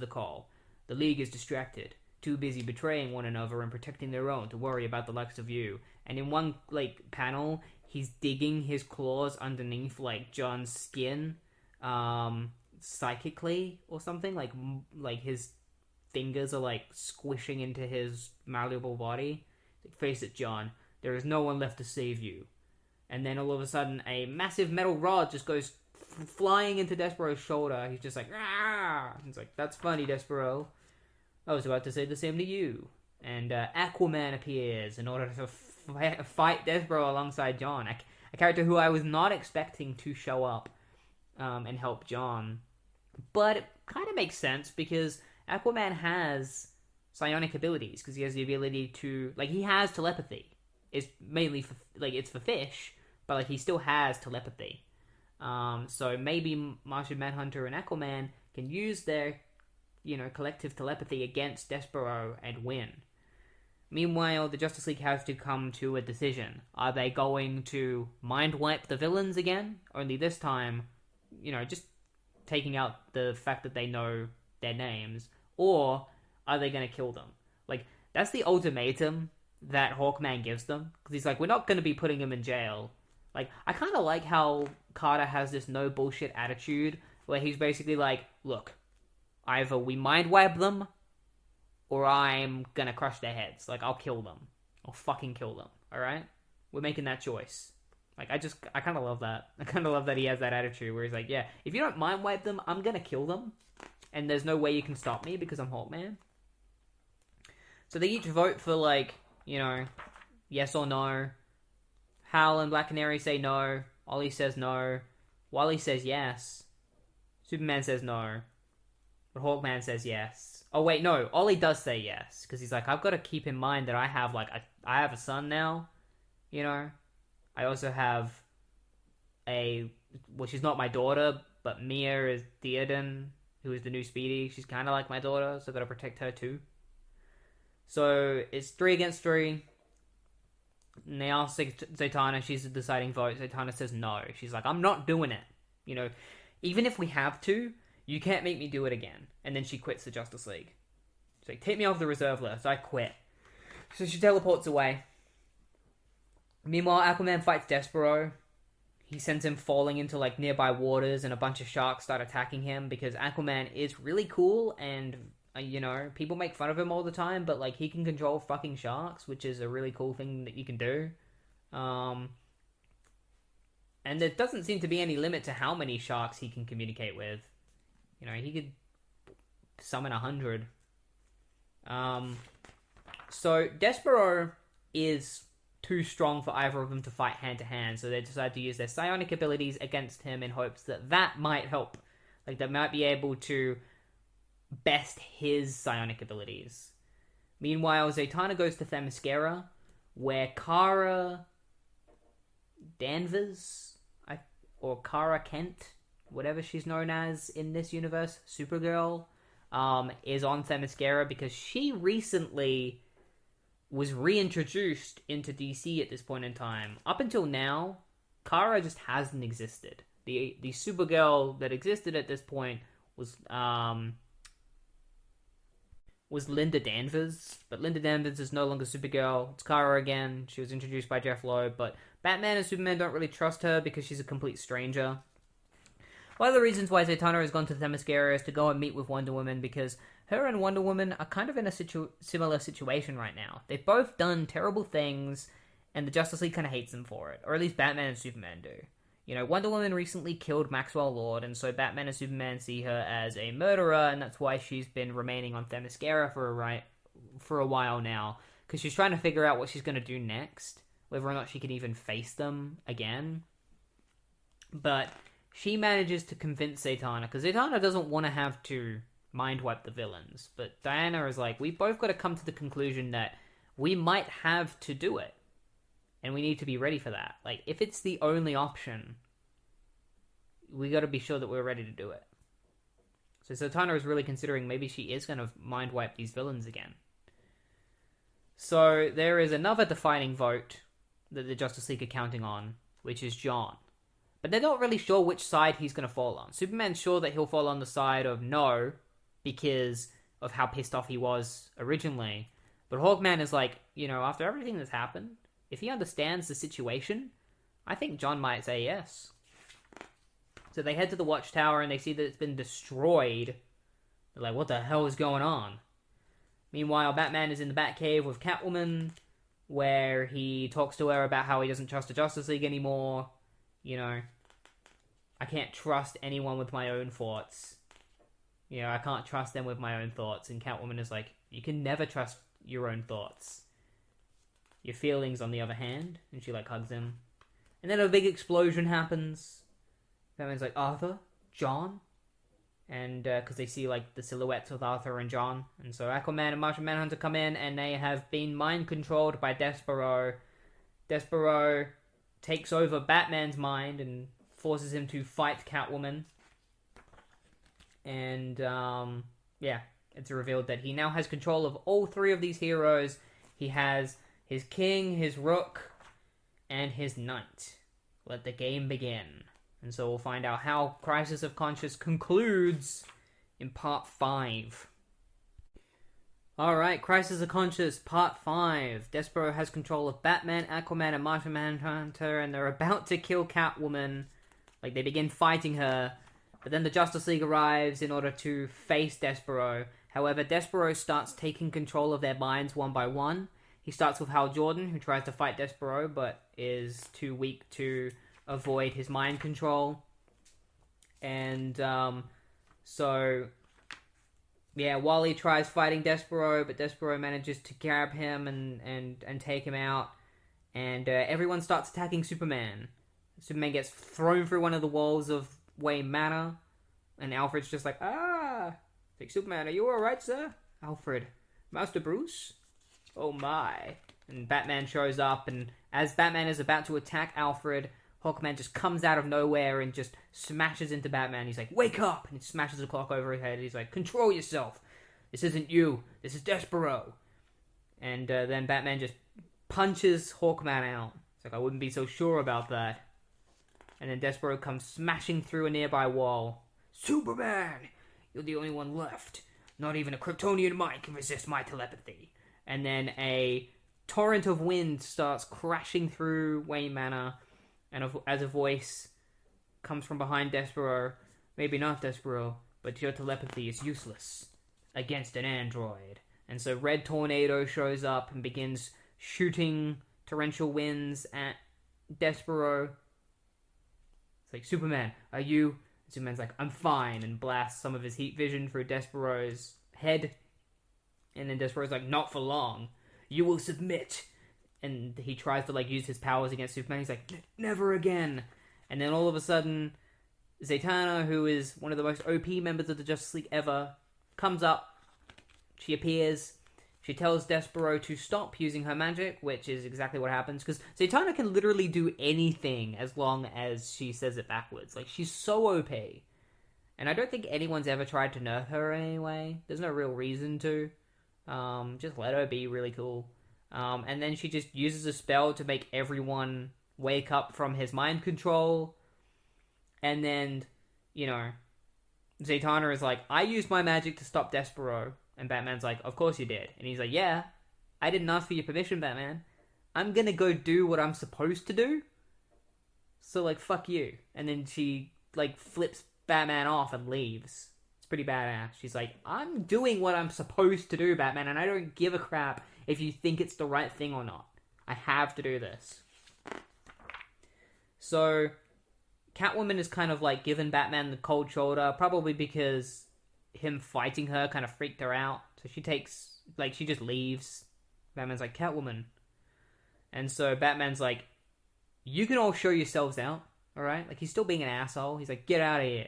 call. The League is distracted, too busy betraying one another and protecting their own to worry about the likes of you. And in one panel, he's digging his claws underneath John's skin, psychically or something. Like his fingers are squishing into his malleable body. Face it, John. There is no one left to save you. And then all of a sudden, a massive metal rod just goes flying into Despero's shoulder. He's just like, ah! He's like, that's funny, Despero. I was about to say the same to you. And Aquaman appears in order to fight Despero alongside John. A character who I was not expecting to show up and help John. But it kind of makes sense because Aquaman has psionic abilities. Because he has the ability to... he has telepathy. It's mainly for... it's for fish. But, he still has telepathy. So maybe Martian Manhunter and Aquaman can use their... collective telepathy against Despero and win. Meanwhile, the Justice League has to come to a decision. Are they going to mind wipe the villains again? Only this time, just taking out the fact that they know their names. Or are they going to kill them? That's the ultimatum that Hawkman gives them. Because he's like, we're not going to be putting him in jail. I kind of like how Carter has this no bullshit attitude where he's basically like, look, either we mind wipe them, or I'm gonna crush their heads. I'll kill them. I'll fucking kill them. Alright? We're making that choice. I kind of love that. I kind of love that he has that attitude where he's like, yeah, if you don't mind wipe them, I'm gonna kill them. And there's no way you can stop me because I'm Hawkman. So they each vote for, yes or no. Hal and Black Canary say no. Ollie says no. Wally says yes. Superman says no. But Hawkman says yes. Oh wait, no. Ollie does say yes because he's like, I've got to keep in mind that I have I have a son now. I also have she's not my daughter, but Mia is Theoden, who is the new Speedy. She's kind of like my daughter, so I've got to protect her too. So it's 3 against 3. And they ask Zatanna, she's the deciding vote. Zatanna says no. She's like, I'm not doing it. Even if we have to, you can't make me do it again. And then she quits the Justice League. She's like, take me off the reserve list. I quit. So she teleports away. Meanwhile, Aquaman fights Despero. He sends him falling into nearby waters, and a bunch of sharks start attacking him because Aquaman is really cool and... people make fun of him all the time, but, he can control fucking sharks, which is a really cool thing that you can do. And there doesn't seem to be any limit to how many sharks he can communicate with. You know, he could summon 100. So Despero is too strong for either of them to fight hand to hand, so they decide to use their psionic abilities against him in hopes that that might help. Like, they might be able to best his psionic abilities. Meanwhile, Zatanna goes to Themyscira, where Kara Danvers, or Kara Kent, whatever she's known as in this universe, Supergirl, is on Themyscira because she recently was reintroduced into DC at this point in time. Up until now, Kara just hasn't existed. The Supergirl that existed at this point was Linda Danvers, but Linda Danvers is no longer Supergirl. It's Kara again. She was introduced by Jeff Loeb, but Batman and Superman don't really trust her because she's a complete stranger. One of the reasons why Zatanna has gone to Themyscira is to go and meet with Wonder Woman, because her and Wonder Woman are kind of in a similar situation right now. They've both done terrible things, and the Justice League kind of hates them for it. Or at least Batman and Superman do. You know, Wonder Woman recently killed Maxwell Lord, and so Batman and Superman see her as a murderer, and that's why she's been remaining on Themyscira for a while now. Because she's trying to figure out what she's going to do next. Whether or not she can even face them again. But she manages to convince Zatanna, because Zatanna doesn't want to have to mind wipe the villains. But Diana is like, we've both got to come to the conclusion that we might have to do it. And we need to be ready for that. Like, if it's the only option, we got to be sure that we're ready to do it. So Zatanna is really considering maybe she is going to mind wipe these villains again. So there is another defining vote that the Justice League are counting on, which is John. But they're not really sure which side he's going to fall on. Superman's sure that he'll fall on the side of no, because of how pissed off he was originally. But Hawkman is like, you know, after everything that's happened, if he understands the situation, I think John might say yes. So they head to the Watchtower and they see that it's been destroyed. They're like, what the hell is going on? Meanwhile, Batman is in the Batcave with Catwoman, where he talks to her about how he doesn't trust the Justice League anymore. You know, I can't trust anyone with my own thoughts. You know, I can't trust them with my own thoughts. And Catwoman is like, you can never trust your own thoughts. Your feelings, on the other hand. And she, like, hugs him. And then a big explosion happens. Batman's like, Arthur? John? And, because they see, like, the silhouettes of Arthur and John. And so Aquaman and Martian Manhunter come in, and they have been mind-controlled by Despero. Despero takes over Batman's mind and forces him to fight Catwoman. And, yeah, it's revealed that he now has control of all three of these heroes. He has his king, his rook, and his knight. Let the game begin. And so we'll find out how Crisis of Conscience concludes in Part 5. Alright, Crisis of Conscience, Part 5. Despero has control of Batman, Aquaman, and Martian Manhunter, and they're about to kill Catwoman. Like, they begin fighting her. But then the Justice League arrives in order to face Despero. However, Despero starts taking control of their minds one by one. He starts with Hal Jordan, who tries to fight Despero, but is too weak to avoid his mind control. And, so, yeah, Wally tries fighting Despero, but Despero manages to grab him and take him out. And, everyone starts attacking Superman. Superman gets thrown through one of the walls of Wayne Manor, and Alfred's just like, It's like, Superman, are you alright, sir? Alfred, Master Bruce? Oh my. And Batman shows up, and as Batman is about to attack Alfred, Hawkman just comes out of nowhere and just smashes into Batman. He's like, wake up! And he smashes the clock over his head. He's like, control yourself! This isn't you. This is Despero. And then Batman just punches Hawkman out. It's like, I wouldn't be so sure about that. And then Despero comes smashing through a nearby wall. Superman! You're the only one left. Not even a Kryptonian mind can resist my telepathy. And then a torrent of wind starts crashing through Wayne Manor. And as a voice comes from behind Despero, maybe not Despero, but your telepathy is useless against an android. And so Red Tornado shows up and begins shooting torrential winds at Despero. like, Superman, are you... Superman's like, I'm fine, and blasts some of his heat vision through Despero's head. And then Despero's like, not for long. You will submit. And he tries to, like, use his powers against Superman. He's like, never again. And then all of a sudden, Zatanna, who is one of the most OP members of the Justice League ever, comes up. She appears. She tells Despero to stop using her magic, which is exactly what happens. Because Zatanna can literally do anything as long as she says it backwards. Like, she's so OP. And I don't think anyone's ever tried to nerf her anyway. There's no real reason to. Just let her be really cool. And then she just uses a spell to make everyone wake up from his mind control. And then, you know, Zatanna is like, I used my magic to stop Despero. And Batman's like, of course you did. And he's like, yeah, I didn't ask for your permission, Batman. I'm gonna go do what I'm supposed to do. So, like, fuck you. And then she, like, flips Batman off and leaves. It's pretty badass. She's like, I'm doing what I'm supposed to do, Batman, and I don't give a crap if you think it's the right thing or not. I have to do this. So, Catwoman is kind of, like, giving Batman the cold shoulder, probably because him fighting her kind of freaked her out. So she takes, like, she just leaves. Batman's like, Catwoman. And so Batman's like, you can all show yourselves out, alright? Like, he's still being an asshole. He's like, get out of here.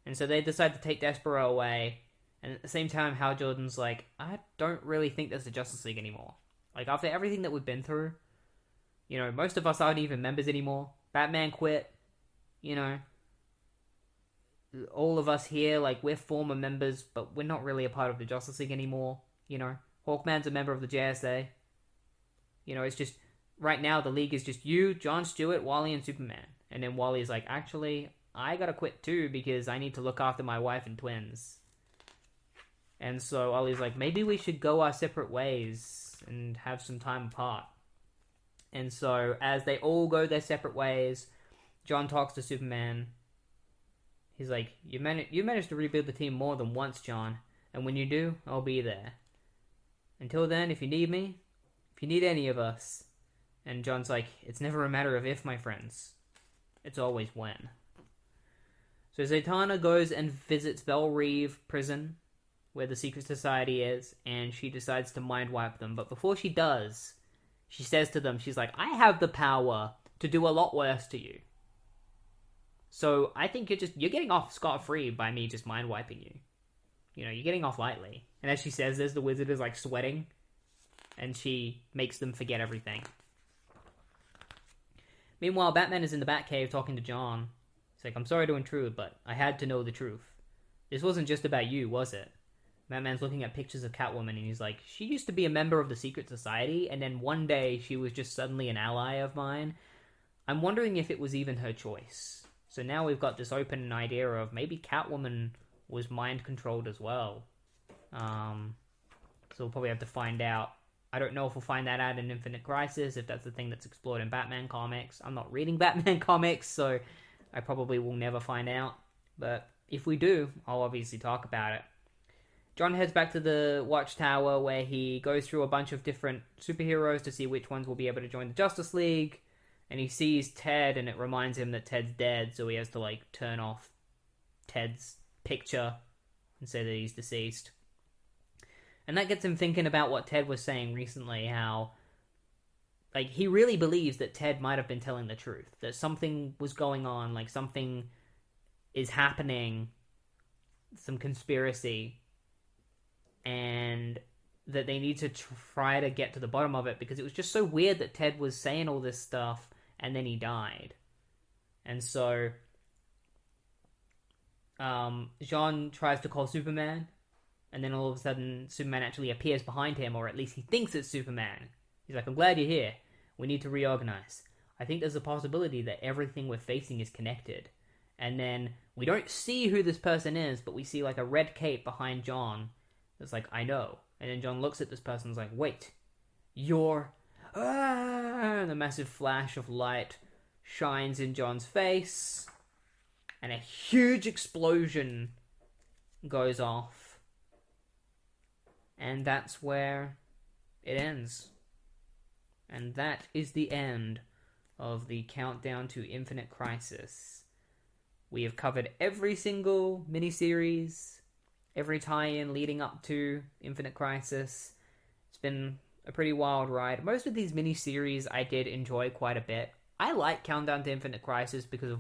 And so they decide to take Despero away. And at the same time, Hal Jordan's like, I don't really think there's a Justice League anymore. Like, after everything that we've been through, you know, most of us aren't even members anymore. Batman quit, you know. All of us here, like, we're former members, but we're not really a part of the Justice League anymore, you know. Hawkman's a member of the JSA. You know, it's just, right now, the League is just you, Jon Stewart, Wally, and Superman. And then Wally's like, actually, I gotta quit too, because I need to look after my wife and twins. And so Ollie's like, maybe we should go our separate ways and have some time apart. And so, as they all go their separate ways, Jon talks to Superman. He's like, you managed to rebuild the team more than once, Jon. And when you do, I'll be there. Until then, if you need me, if you need any of us. And Jon's like, it's never a matter of if, my friends. It's always when. So Zatanna goes and visits Belle Reve prison, where the secret society is, and she decides to mind wipe them. But before she does, she says to them, she's like, I have the power to do a lot worse to you. So I think you're getting off scot-free by me just mind wiping you. You know, you're getting off lightly. And as she says this, the wizard is like sweating, and she makes them forget everything. Meanwhile, Batman is in the Batcave talking to Jon. He's like, I'm sorry to intrude, but I had to know the truth. This wasn't just about you, was it? Batman's looking at pictures of Catwoman, and he's like, she used to be a member of the secret society, and then one day she was just suddenly an ally of mine. I'm wondering if it was even her choice. So now we've got this open idea of maybe Catwoman was mind-controlled as well. So we'll probably have to find out. I don't know if we'll find that out in Infinite Crisis, if that's the thing that's explored in Batman comics. I'm not reading Batman comics, so I probably will never find out. But if we do, I'll obviously talk about it. Jon heads back to the Watchtower, where he goes through a bunch of different superheroes to see which ones will be able to join the Justice League. And he sees Ted, and it reminds him that Ted's dead, so he has to, like, turn off Ted's picture and say that he's deceased. And that gets him thinking about what Ted was saying recently, how, like, he really believes that Ted might have been telling the truth. That something was going on, like, something is happening, some conspiracy, and that they need to try to get to the bottom of it, because it was just so weird that Ted was saying all this stuff, and then he died. And so, Jon tries to call Superman, and then all of a sudden, Superman actually appears behind him, or at least he thinks it's Superman. He's like, I'm glad you're here. We need to reorganize. I think there's a possibility that everything we're facing is connected. And then, we don't see who this person is, but we see like a red cape behind Jon. It's like, I know. And then Jon looks at this person and is like, wait, you're... And a massive flash of light shines in Jon's face, and a huge explosion goes off. And that's where it ends. And that is the end of the countdown to Infinite Crisis. We have covered every single miniseries, every tie-in leading up to Infinite Crisis. It's been a pretty wild ride. Most of these miniseries I did enjoy quite a bit. I like Countdown to Infinite Crisis because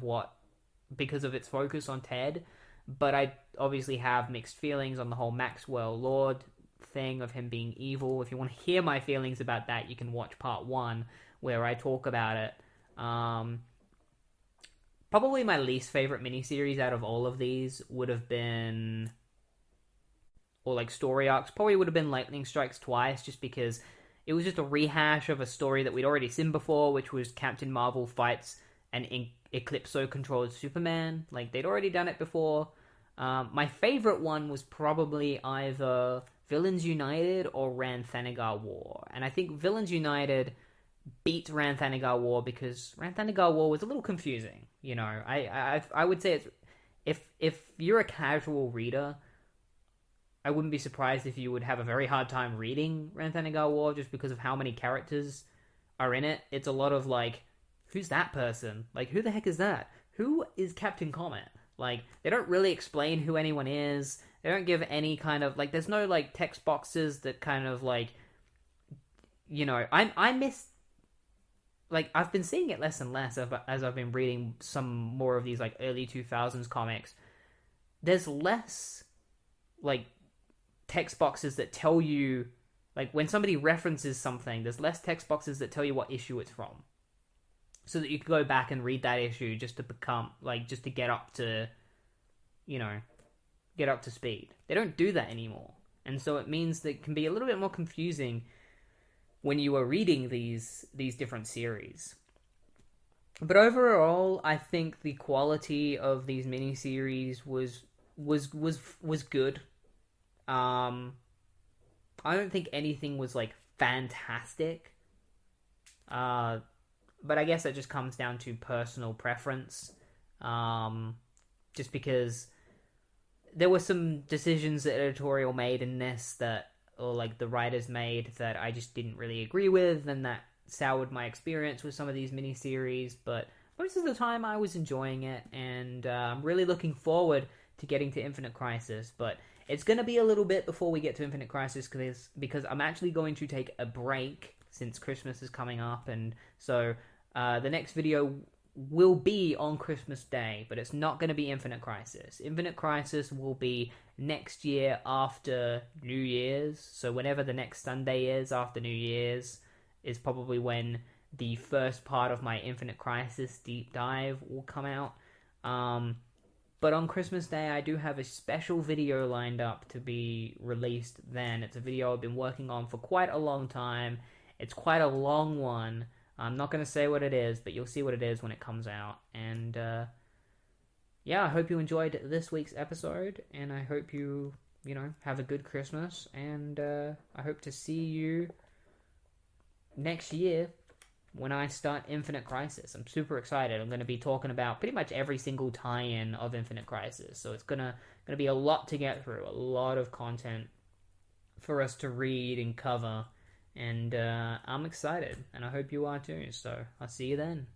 of its focus on Ted, but I obviously have mixed feelings on the whole Maxwell Lord thing of him being evil. If you want to hear my feelings about that, you can watch part 1 where I talk about it. Probably my least favorite miniseries out of all of these would have been, or like story arcs, probably would have been Lightning Strikes Twice, just because it was just a rehash of a story that we'd already seen before, which was Captain Marvel fights an Eclipso controlled Superman. Like, they'd already done it before. My favorite one was probably either Villains United or Rann Thanagar War. And I think Villains United beat Rann Thanagar War because Rann Thanagar War was a little confusing. You know, I would say it's, if you're a casual reader, I wouldn't be surprised if you would have a very hard time reading Rann Thanagar War just because of how many characters are in it. It's a lot of like, who's that person? Like, who the heck is that? Who is Captain Comet? Like, they don't really explain who anyone is. They don't give any kind of, like, there's no, like, text boxes that kind of, like, you know, I miss, like, I've been seeing it less and less as I've been reading some more of these, like, early 2000s comics. There's less, like, text boxes that tell you, like, when somebody references something, there's less text boxes that tell you what issue it's from, so that you can go back and read that issue just to become, like, just to get up to, you know, get up to speed. They don't do that anymore. And so it means that it can be a little bit more confusing when you are reading these different series. But overall, I think the quality of these miniseries was good. I don't think anything was, like, fantastic. But I guess that just comes down to personal preference. Just because there were some decisions that editorial made in this that, or like the writers made, that I just didn't really agree with, and that soured my experience with some of these miniseries. But most of the time I was enjoying it, and I'm really looking forward to getting to Infinite Crisis. But it's going to be a little bit before we get to Infinite Crisis, because I'm actually going to take a break since Christmas is coming up, and so the next video will be on Christmas Day, but it's not going to be Infinite Crisis. Infinite Crisis will be next year after New Year's, so whenever the next Sunday is after New Year's is probably when the first part of my Infinite Crisis deep dive will come out. But on Christmas Day, I do have a special video lined up to be released then. It's a video I've been working on for quite a long time. It's quite a long one. I'm not going to say what it is, but you'll see what it is when it comes out. And, yeah, I hope you enjoyed this week's episode, and I hope you have a good Christmas, and I hope to see you next year when I start Infinite Crisis. I'm super excited. I'm going to be talking about pretty much every single tie-in of Infinite Crisis, so it's gonna be a lot to get through, a lot of content for us to read and cover. And I'm excited, and I hope you are too, so I'll see you then.